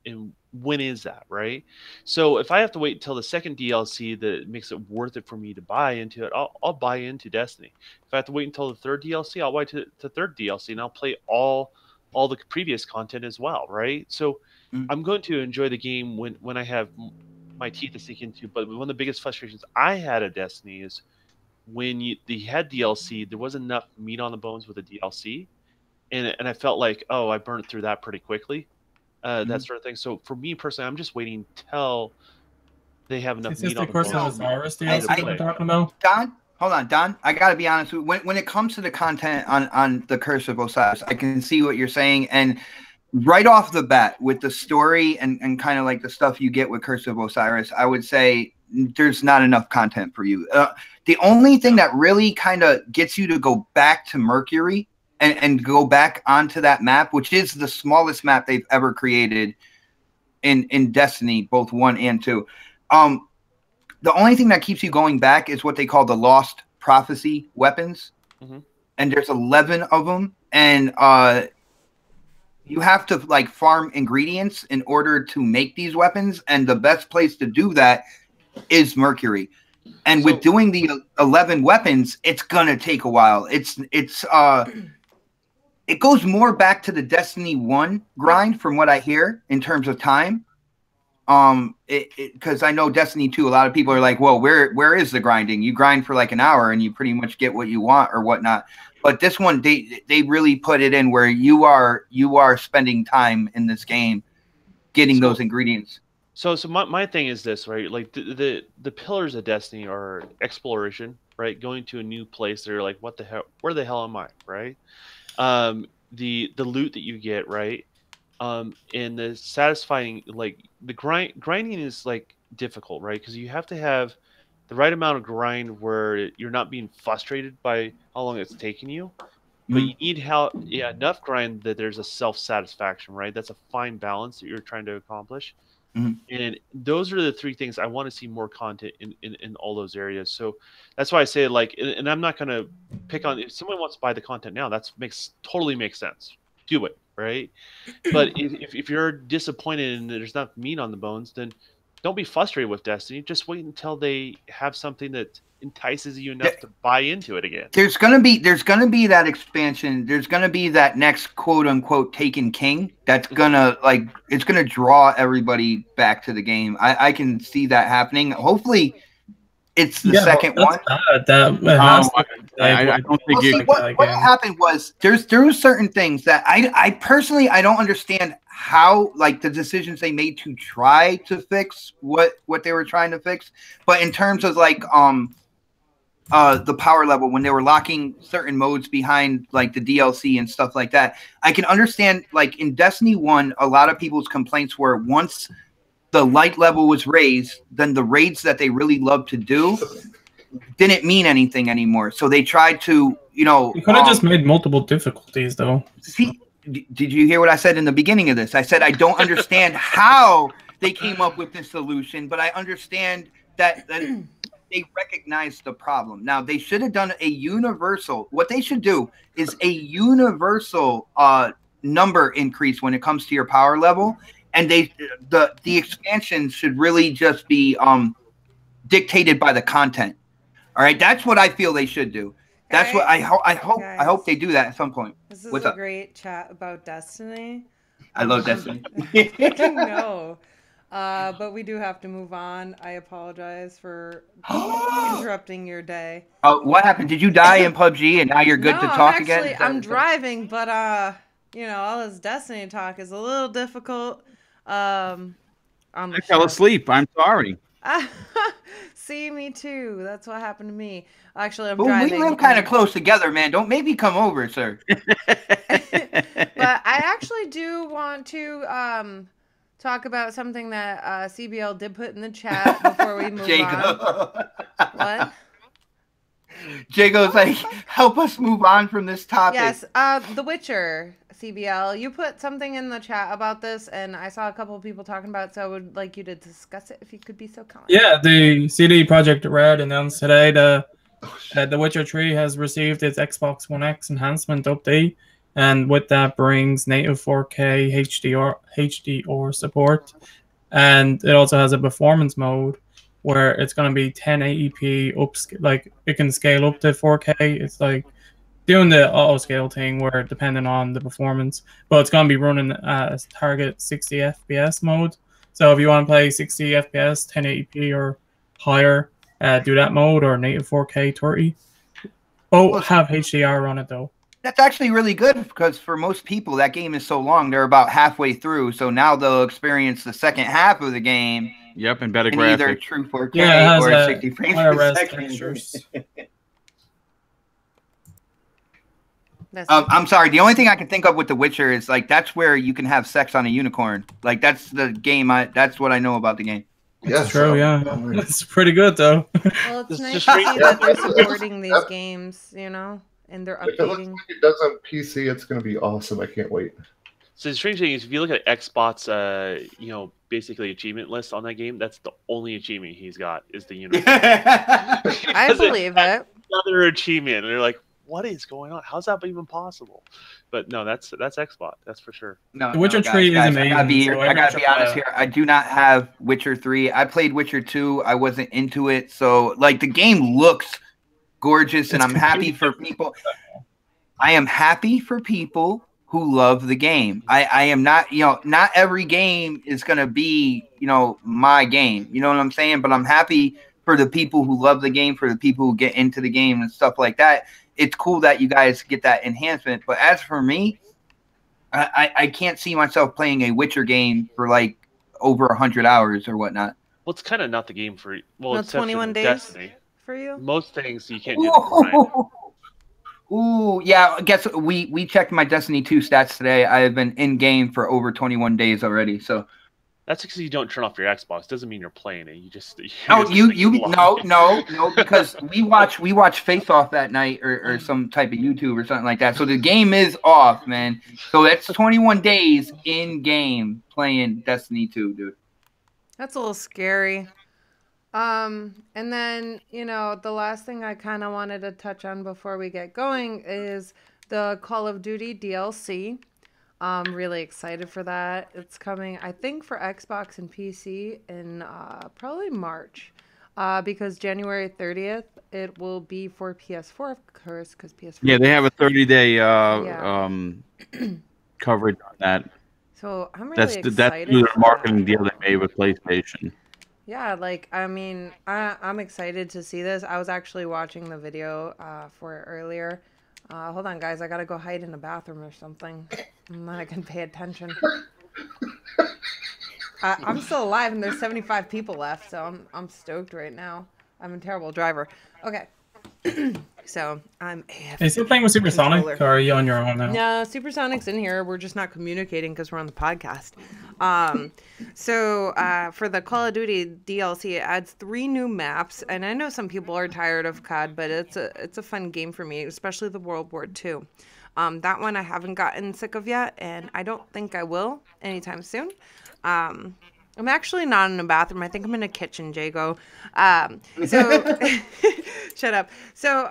and when is that, right? So if I have to wait until the second DLC that makes it worth it for me to buy into it, I'll buy into Destiny. If I have to wait until the third DLC, I'll wait to the third DLC, and I'll play all the previous content as well, right? So I'm going to enjoy the game when I have my teeth to sink into. But one of the biggest frustrations I had at Destiny is when they had DLC, there wasn't enough meat on the bones with the DLC, and I felt like, I burned through that pretty quickly, that sort of thing. So for me personally, I'm just waiting till they have enough meat on the bones.
DLC we're talking about?
Don, hold on, Don. I gotta be honest. When it comes to the content on the Curse of Osiris, I can see what you're saying, and right off the bat with the story and kind of like the stuff you get with Curse of Osiris, I would say there's not enough content for you. The only thing that really kind of gets you to go back to Mercury and go back onto that map, which is the smallest map they've ever created in Destiny, both 1 and 2. The only thing that keeps you going back is what they call the Lost Prophecy weapons. And there's 11 of them. And you have to like farm ingredients in order to make these weapons. And the best place to do that is Mercury. And with doing the 11 weapons, it's gonna take a while. It goes more back to the Destiny 1 grind from what I hear in terms of time. because I know Destiny 2, a lot of people are like, well, where is the grinding? You grind for like an hour and you pretty much get what you want or whatnot. But this one, they really put it in where you are spending time in this game getting those ingredients.
So my thing is this, right? Like the pillars of Destiny are exploration, right? Going to a new place. They're like, what the hell? Where the hell am I, right? The loot that you get, right? And the satisfying, like the grinding is like difficult, right? Because you have to have the right amount of grind where you're not being frustrated by how long it's taking you, but you need enough grind that there's a self-satisfaction, right? That's a fine balance that you're trying to accomplish. And those are the three things I want to see more content in all those areas. So that's why I say, like, and I'm not going to pick on, if someone wants to buy the content now, totally makes sense. Do it, right? But if you're disappointed and there's not meat on the bones, then don't be frustrated with Destiny. Just wait until they have something that entices you enough to buy into it again.
There's gonna be that expansion. There's gonna be that next quote unquote Taken King. That's gonna it's gonna draw everybody back to the game. I can see that happening. Hopefully, it's the second one.
I don't think
what happened was there were certain things that I personally I don't understand how, like, the decisions they made to try to fix what they were trying to fix. But in terms of like the power level, when they were locking certain modes behind like the DLC and stuff like that, I can understand, like in Destiny 1, a lot of people's complaints were once the light level was raised, then the raids that they really loved to do didn't mean anything anymore. So they tried to, you could
have just made multiple difficulties though.
See, did you hear what I said in the beginning of this? I said I don't understand how they came up with this solution, but I understand that they recognize the problem. Now, they should have done a universal. What they should do is a universal number increase when it comes to your power level, and the expansion should really just be dictated by the content. All right, that's what I feel they should do. That's what I hope they do that at some point.
This is a great chat about Destiny.
I love Destiny.
I know. But we do have to move on. I apologize for interrupting your day.
Oh, what happened? Did you die in PUBG and now you're good to talk again?
I'm driving, but all this Destiny talk is a little difficult. I
fell asleep. I'm sorry.
See, me too. That's what happened to me. Actually, I'm driving.
We live kind of close together, man. Don't maybe come over, sir.
But I actually do want to talk about something that CBL did put in the chat before we move on. What?
Jago's like, help us move on from this topic.
Yes, The Witcher, CBL. You put something in the chat about this, and I saw a couple of people talking about it, so I would like you to discuss it if you could be so kind.
Yeah, the CD Projekt Red announced today The Witcher 3 has received its Xbox One X enhancement update, and with that brings native 4K HDR support, and it also has a performance mode where it's going to be 1080p like it can scale up to 4K. It's like doing the auto scale thing where depending on the performance, but it's going to be running as target 60 FPS mode. So if you want to play 60 FPS, 1080p or higher, do that mode, or native 4K 30. Both have HDR on it though.
That's actually really good because for most people that game is so long, they're about halfway through. So now they'll experience the second half of the game.
Yep, and better
in
graphics.
Either true 4K or 60 frames per second. I'm sorry. The only thing I can think of with The Witcher is like that's where you can have sex on a unicorn. Like that's the game. That's what I know about the game.
That's true. Yeah, it's pretty good though.
Well, it's nice to see that they're supporting these games, and they're updating.
If it looks like it does on PC, it's going to be awesome. I can't wait.
So the strange thing is, if you look at Xbox, basically achievement list on that game, that's the only achievement he's got is the unicorn.
I believe it.
Another achievement, and they're like, "What is going on? How's that even possible?" But no, that's Xbox. That's for sure.
No, The Witcher 3 is amazing.
I gotta be honest here. I do not have Witcher 3. I played Witcher 2. I wasn't into it, so like the game looks gorgeous, and I'm happy for people. I am happy for people who love the game. I am not, not every game is going to be, my game. You know what I'm saying? But I'm happy for the people who love the game, for the people who get into the game and stuff like that. It's cool that you guys get that enhancement. But as for me, I can't see myself playing a Witcher game for like over 100 hours or whatnot.
Well, it's kind of not the game for you. Well,
No,
it's
21 days
Destiny.
for you.
Most things you can't do the grind.
Ooh, yeah. I guess we checked my Destiny 2 stats today. I have been in game for over 21 days already. So
that's because you don't turn off your Xbox. Doesn't mean you're playing it. You just
no, because we watch Face Off that night or some type of YouTube or something like that. So the game is off, man. So that's 21 days in game playing Destiny 2, dude.
That's a little scary. And then, the last thing I kind of wanted to touch on before we get going is the Call of Duty DLC. I'm really excited for that. It's coming, I think, for Xbox and PC in probably March. Because January 30th, it will be for PS4, of course, because PS4.
Yeah, they have a 30-day coverage on that.
So I'm really
That's
excited.
their marketing deal they made with PlayStation.
Yeah, I'm excited to see this. I was actually watching the video for it earlier. Hold on, guys. I gotta go hide in the bathroom or something. And then I can pay attention. I'm still alive, and there's 75 people left, so I'm stoked right now. I'm a terrible driver. Okay. So I'm AF.
Are you still playing with Supersonic, or are you on your own now?
No, Supersonic's in here. We're just not communicating because we're on the podcast. So for the Call of Duty DLC, it adds 3 new maps, and I know some people are tired of COD, but it's a fun game for me, especially the World War II. That one I haven't gotten sick of yet, and I don't think I will anytime soon. I'm actually not in a bathroom. I think I'm in a kitchen, Jago. So shut up. So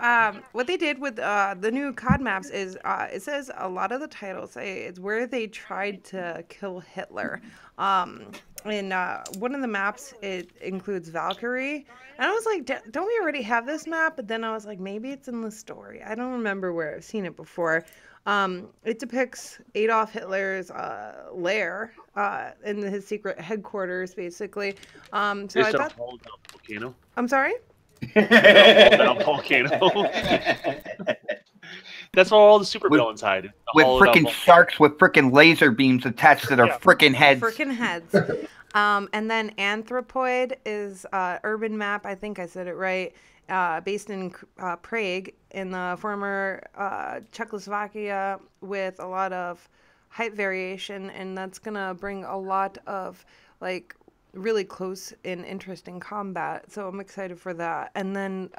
what they did with the new COD maps is it says a lot of the titles say it's where they tried to kill Hitler. And one of the maps, it includes Valkyrie. And I was like, don't we already have this map? But then I was like, maybe it's in the story. I don't remember where I've seen it before. It depicts Adolf Hitler's lair in his secret headquarters, basically. So I thought,
volcano.
I'm sorry?
Volcano. That's where all the supervillains hide.
With freaking sharks with freaking laser beams attached to their freaking heads.
Freaking heads. And then Anthropoid is urban map. I think I said it right. Based in Prague in the former Czechoslovakia, with a lot of height variation, and that's gonna bring a lot of like really close and interesting combat. So I'm excited for that. And then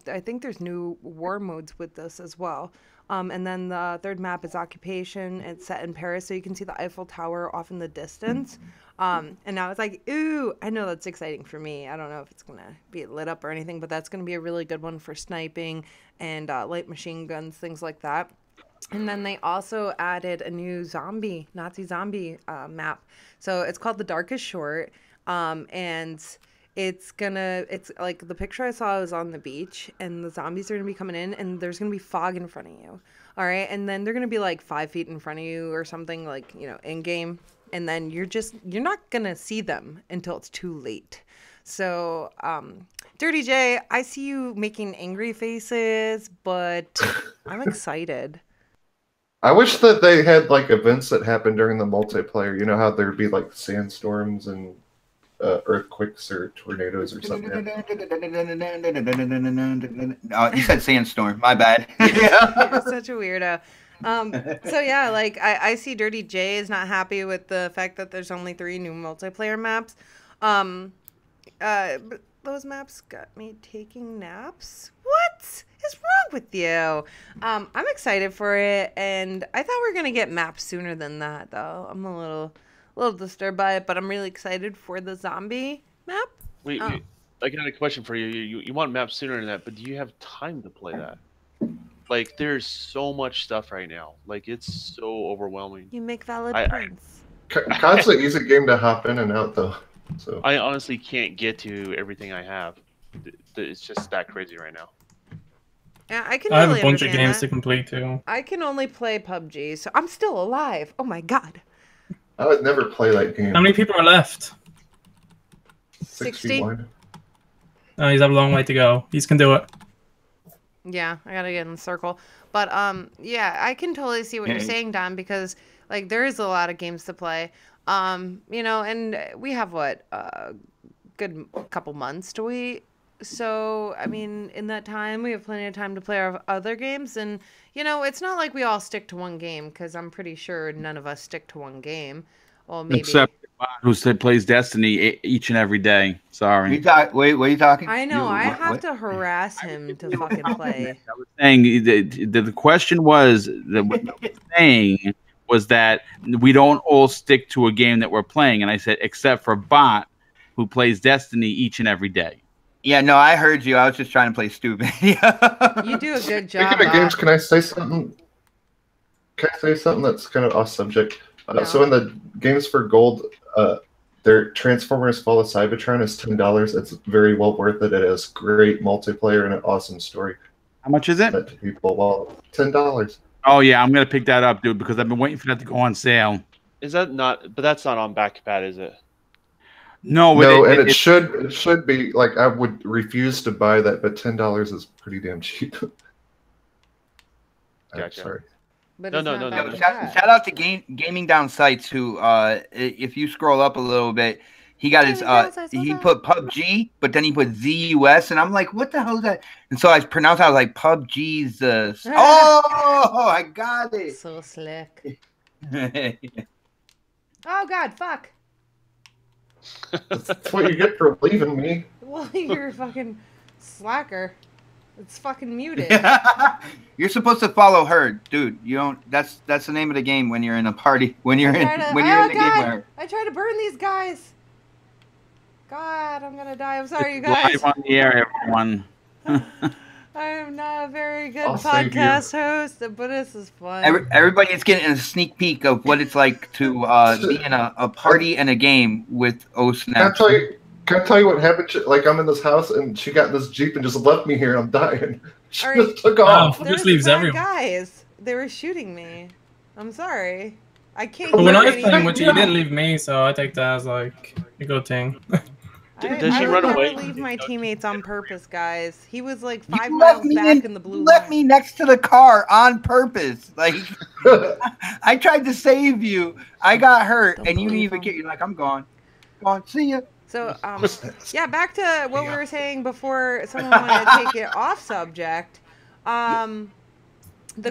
I think there's new war modes with this as well. And then the third map is Occupation. It's set in Paris, so you can see the Eiffel Tower off in the distance. And now it's like, ooh, I know that's exciting for me. I don't know if it's going to be lit up or anything, but that's going to be a really good one for sniping and light machine guns, things like that. And then they also added a new Nazi zombie map. So it's called The Darkest Short. And it's like the picture I saw was on the beach, and the zombies are going to be coming in, and there's going to be fog in front of you. All right. And then they're going to be like 5 feet in front of you or something, like, in game. And then you're not going to see them until it's too late. So, Dirty J, I see you making angry faces, but I'm excited.
I wish that they had like events that happened during the multiplayer. You know how there'd be like sandstorms and earthquakes or tornadoes or something.
You said sandstorm. My bad.
You're such a weirdo. So yeah, like I see Dirty J is not happy with the fact that there's only 3 new multiplayer maps. But those maps got me taking naps. What is wrong with you? I'm excited for it, and I thought we were gonna get maps sooner than that, though. I'm a little disturbed by it, but I'm really excited for the zombie map.
Wait, I got a question for you. You want maps sooner than that, but do you have time to play that? Like, there's so much stuff right now. Like, it's so overwhelming.
You make valid points.
COD's an easy game to hop in and out, though. So
I honestly can't get to everything I have. It's just that crazy right now.
Yeah, I can
I have
really
a bunch of
understand
games
that.
to complete too.
I can only play PUBG, so I'm still alive. Oh my god.
I would never play that game.
How many people are left?
61.
Oh, he's have a long way to go. He can do it.
Yeah, I gotta get in the circle. But yeah, I can totally see what you're saying, Don, because like there is a lot of games to play. You know, and we have what good couple months to wait. So I mean, in that time, we have plenty of time to play our other games, and you know, it's not like we all stick to one game because I'm pretty sure none of us stick to one game. Well, maybe.
Except who plays Destiny each and every day. Sorry.
Wait, what are you talking?
I know. I have
what?
to harass him to fucking play.
I was saying the question was that what I was saying was that we don't all stick to a game that we're playing, and I said except for Bot, who plays Destiny each and every day.
Yeah, no, I heard you. I was just trying to play stupid.
You do a good job.
Speaking of games, can I say something? Can I say something that's kind of off subject?
No.
So in the games for gold, their Transformers Fall of Cybertron is $10. It's very well worth it. It has great multiplayer and an awesome story.
How much is it?
To people, well, $10.
Oh yeah, I'm gonna pick that up, dude, because I've been waiting for that to go on sale.
Is that not? But that's not on back compat, is it?
No,
No, and it should be like I would refuse to buy that, but $10 is pretty damn cheap. I'm
Gotcha.
sorry.
But
No,
it's
no,
not
no,
bad
no.
at
Shout out to Gaming Down Sights, who if you scroll up a little bit, he got his he put PUBG, but then he put ZUS, and I'm like, what the hell is that? And so I pronounced it, I was like PUBG's oh, I got it.
So slick. Oh god, fuck.
That's what you get for leaving me.
Well, you're a fucking slacker. It's fucking muted.
You're supposed to follow her, dude. You don't. That's the name of the game when you're in a party. When you're in the game with her.
I try to burn these guys. God, I'm gonna die. I'm sorry, you guys.
Live on the air, everyone.
I am not a very good
I'll save
podcast host, but this is fun.
Everybody's getting a sneak peek of what it's like to be in a party and a game with Snap.
Can I tell you what happened? Like, I'm in this house, and she got in this Jeep and just left me here, and I'm dying. She just took off.
This
There's
leaves
bad
everyone.
guys. They were shooting me. I'm sorry. I can't
But
hear
when I was
any-
playing with you, you didn't leave me, so I take that as like a good thing.
Does she
I
run
would
away?
never leave my teammates on purpose, guys. He was like 5
You
miles
left me
back in the blue
left
line.
me next to the car on purpose. Like I tried to save you. I got hurt,
Don't
and you didn't
believe
even
him.
get. You're like, I'm gone. Gone. See ya.
So, yeah, back to what we were saying before someone wanted to take it off subject. The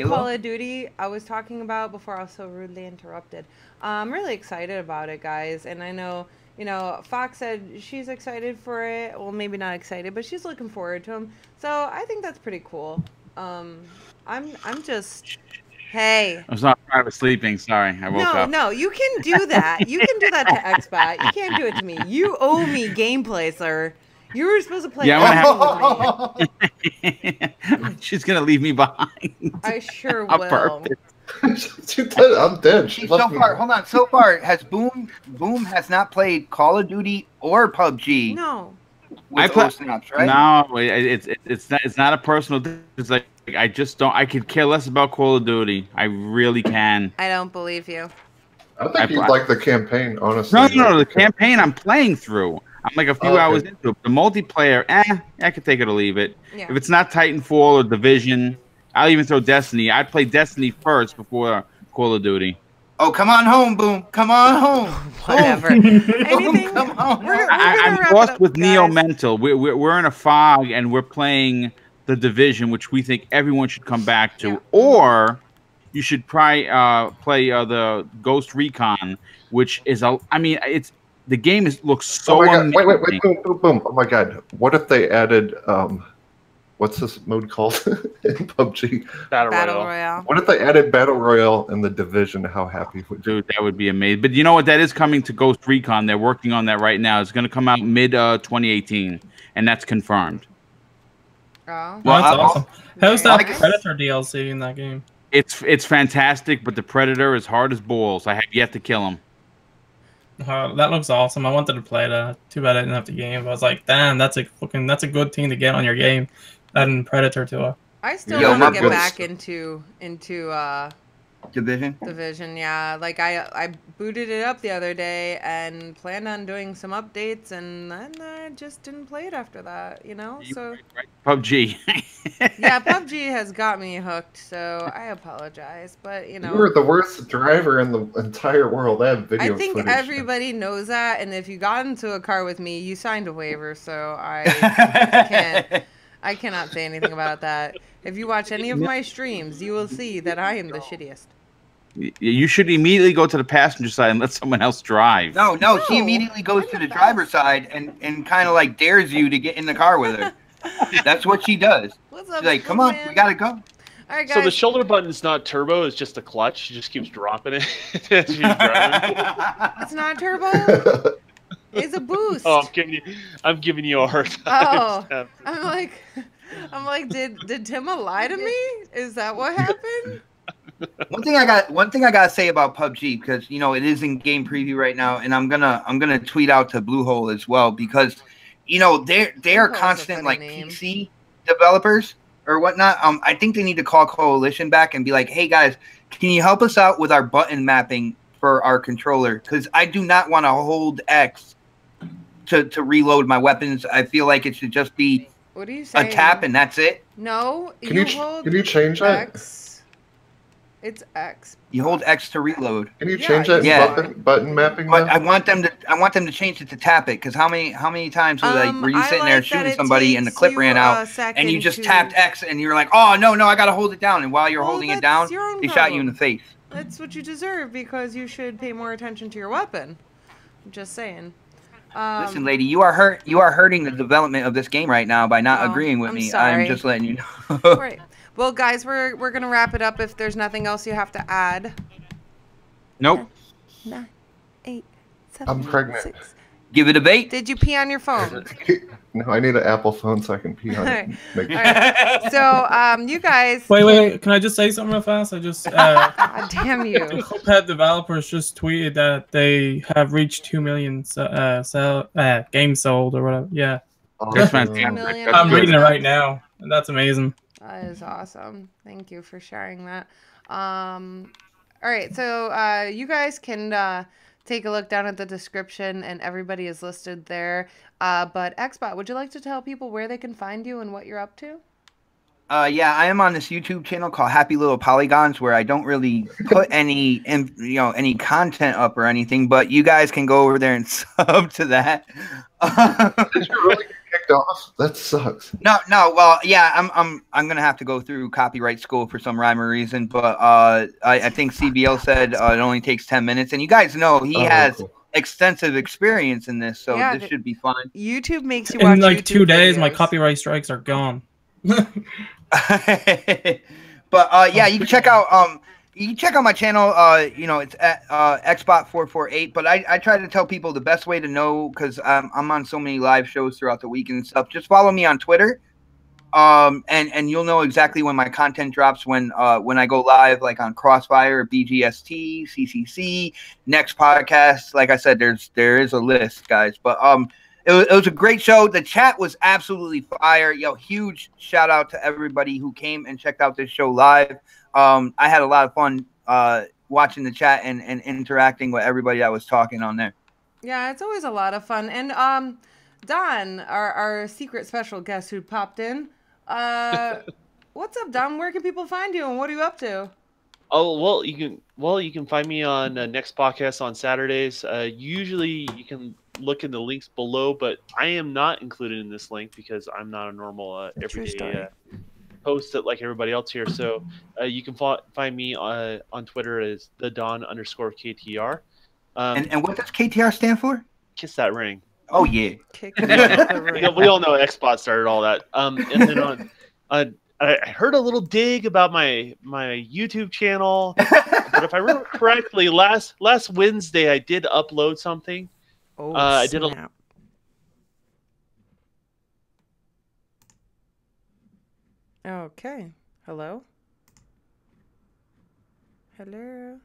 Call of Duty I was talking about before I was so rudely interrupted. I'm really excited about it, guys. And I know, you know, Fox said she's excited for it. Well, maybe not excited, but she's looking forward to them. So I think that's pretty cool. I'm just... Hey.
I was not proud of sleeping. Sorry, I woke up.
No, you can do that. You can do that to XBot. You can't do it to me. You owe me gameplay, sir. You were supposed to play with me.
She's gonna leave me behind.
I sure
On
will.
purpose.
I'm dead. She
So
left me.
far, hold on. So far, has Boom has not played Call of Duty or PUBG.
No.
With Snaps, right?
No, it's not a personal thing. It's like I just don't. I could care less about Call of Duty. I really can.
I don't believe you.
I think you'd like the campaign, honestly.
No, the campaign I'm playing through. I'm like a few hours into it. The multiplayer, I could take it or leave it.
Yeah.
If it's not Titanfall or Division, I'll even throw Destiny. I'd play Destiny first before Call of Duty.
Oh, come on home, Boom. Come on home.
Whatever. Anything?
Come on.
I'm lost with Neo Mental. We're in a fog and we're playing the Division, which we think everyone should come back to, or you should play the Ghost Recon, which is the game looks so.
Oh my
amazing.
God. Wait, boom. Oh my God. What if they added what's this mode called in PUBG?
Battle Royale.
What if they added Battle Royale in the Division? How happy would you?
Dude, that would be amazing. But you know what? That is coming to Ghost Recon. They're working on that right now. It's going to come out mid 2018, and that's confirmed.
Oh.
Well, that's awesome. How's that
Nice.
Predator DLC in that game?
It's fantastic, but the Predator is hard as balls. I have yet to kill him.
That looks awesome. I wanted to play that. Too bad I didn't have the game. But I was like, damn, that's a good thing to get on your game. Adding Predator to it.
I still
Yo,
want
my
to get
good
back
stuff.
into
Division.
Division. Yeah, like I booted it up the other day and planned on doing some updates, and then I just didn't play it after that. You know, so
PUBG.
yeah, PUBG has got me hooked. So I apologize, but you
You
know.
were the worst driver in the entire world. I have
I
video
think
footage.
everybody knows that, and if you got into a car with me, you signed a waiver, so I cannot say anything about that. If you watch any of my streams, you will see that I am the shittiest.
You should immediately go to the passenger side and let someone else drive.
No, she
No,
immediately goes
I'm
to
the
the driver's
best.
side and kind of like dares you to get in the car with her. That's what she does.
What's
She's
up,
like, come on, we gotta go.
All right,
So the
guys.
shoulder button is not turbo; it's just a clutch. She just keeps dropping it as she's driving.
It's not turbo. It's a boost.
Oh, I'm giving you a hard time.
Oh, I'm like, did Timma lie to me? Is that what happened?
One thing I gotta say about PUBG, because you know it is in game preview right now, and I'm gonna tweet out to Bluehole as well, because you know they are
Bluehole's a
constant
funny
like
name.
PC developers or whatnot. I think they need to call Coalition back and be like, hey guys, can you help us out with our button mapping for our controller? Because I do not want to hold X to reload my weapons. I feel like it should just be
What are you saying?
a tap and that's it.
No,
Can you change that?
X. It's X.
You hold X to reload.
Can you
Yeah,
change that
yeah.
button mapping?
But
now?
I want them to change it to tap it, because how many times were you
I
sitting there
like that
shooting
it
somebody and the
takes
clip
you
ran
a
out and you
second
just
to-
tapped X and you're like, oh no I gotta hold it down, and while you're
Well,
holding it
that's
down
your own
they shot you in the
problem.
face.
That's what you deserve, because you should pay more attention to your weapon. I'm just saying.
Listen, lady, you are hurting the development of this game right now by not
Oh,
agreeing with
I'm
me.
sorry.
I'm just letting you know.
Right. Well, guys, we're gonna wrap it up. If there's nothing else you have to add.
Nope.
9, 8, 7,
I'm pregnant.
6.
Give it a bait.
Did you pee on your phone?
No, I need an Apple phone so I can pee on it.
Alright.
Make-
All right. So, you guys.
Wait. Can I just say something real fast? I just
God damn
the
you.
Cuphead developers just tweeted that they have reached 2 million games sold or whatever. Yeah,
That's
Oh,
fantastic.
2 million.
That's
I'm
good.
reading it right now, and that's amazing.
That is awesome. Thank you for sharing that. All right, so you guys can take a look down at the description, and everybody is listed there. But Xbot, would you like to tell people where they can find you and what you're up to?
Yeah, I am on this YouTube channel called Happy Little Polygons, where I don't really put any content up or anything, but you guys can go over there and sub to that.
Did you really get kicked off? That sucks.
No. Well, yeah, I'm gonna have to go through copyright school for some rhyme or reason, but I think CBL said it only takes 10 minutes, and you guys know he has
Cool.
extensive experience in this, so
Yeah,
this should be fine.
YouTube makes you watch
In like
YouTube
2 days, my
videos.
copyright strikes are gone.
But yeah, you can check out my channel. It's at Xbot448. But I try to tell people the best way to know, because I'm on so many live shows throughout the week and stuff. Just follow me on Twitter. And you'll know exactly when my content drops, when I go live, like on Crossfire, BGST, CCC, next podcast. Like I said, there is a list, guys. But it was a great show. The chat was absolutely fire. Yo, huge shout out to everybody who came and checked out this show live. I had a lot of fun watching the chat and interacting with everybody that was talking on there.
Yeah, it's always a lot of fun. And Don, our secret special guest who popped in, what's up, Don? Where can people find you, and what are you up to?
Oh well, you can find me on next podcast on Saturdays. Usually, you can look in the links below, but I am not included in this link because I'm not a normal everyday host like everybody else here. So you can find me on Twitter as @thedon_KTR.
And what does KTR stand for?
Kiss that ring.
Oh yeah.
Kick me out the ring.
We all know Xbox started all that. And then I heard a little dig about my YouTube channel, but if I remember correctly, last Wednesday I did upload something.
Oh,
I did a
snap. Okay. Hello? Hello?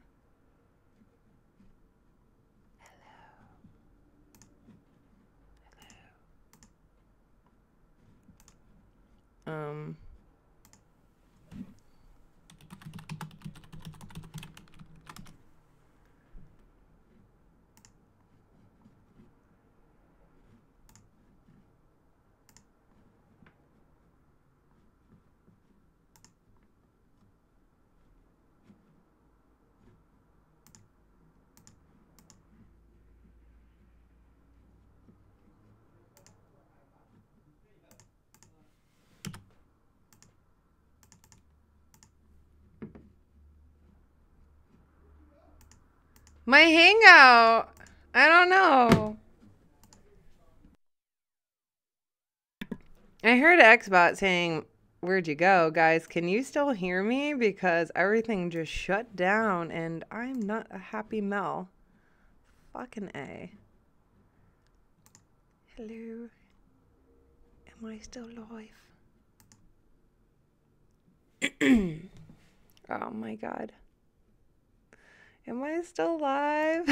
My hangout. I don't know. I heard Xbot saying, "Where'd you go, guys? Can you still hear me? Because everything just shut down and I'm not a happy Mel." Fucking A. Hello. Am I still live? Oh my god. Am I still live?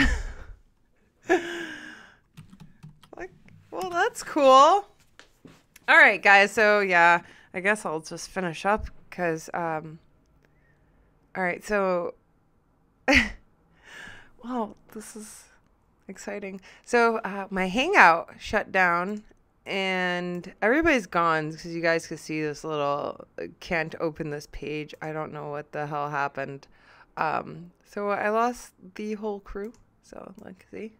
Like, well, that's cool. All right, guys. So, yeah, I guess I'll just finish up because, all right. So, well, this is exciting. So, my Hangout shut down and everybody's gone because you guys could see this little, can't open this page. I don't know what the hell happened. So I lost the whole crew. So, like, see?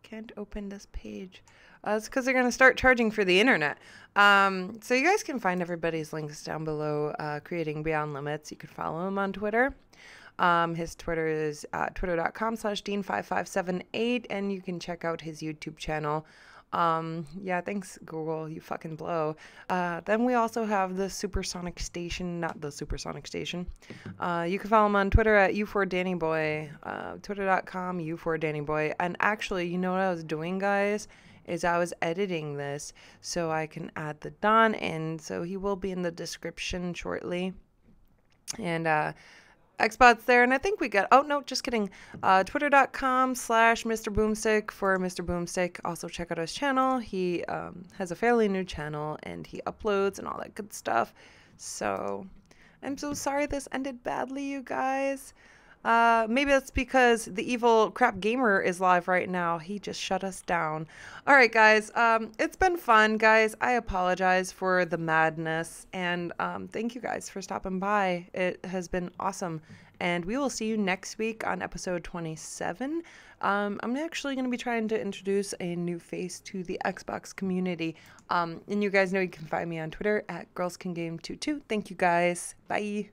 Can't open this page. It's because they're going to start charging for the internet. So you guys can find everybody's links down below. Creating Beyond Limits. You can follow him on Twitter. His Twitter is twitter.com/Dean5578. And you can check out his YouTube channel. Yeah, thanks, Google. You fucking blow. Then we also have the Supersonic Station, not the Supersonic Station. You can follow him on Twitter at U4DannyBoy, twitter.com, U4DannyBoy. And actually, you know what I was doing, guys? Is I was editing this so I can add the Don in. So he will be in the description shortly. And, Xbox there, and I think we got, oh no, just kidding, twitter.com/Mr. Boomstick for Mr. Boomstick. Also check out his channel. He has a fairly new channel and he uploads and all that good stuff. So I'm so sorry this ended badly, you guys. Maybe that's because the evil crap gamer is live right now. He just shut us down. All right, guys. It's been fun, guys. I apologize for the madness. And thank you guys for stopping by. It has been awesome. And we will see you next week on episode 27. I'm actually going to be trying to introduce a new face to the Xbox community. And you guys know you can find me on Twitter at GirlsCanGame22. Thank you, guys. Bye.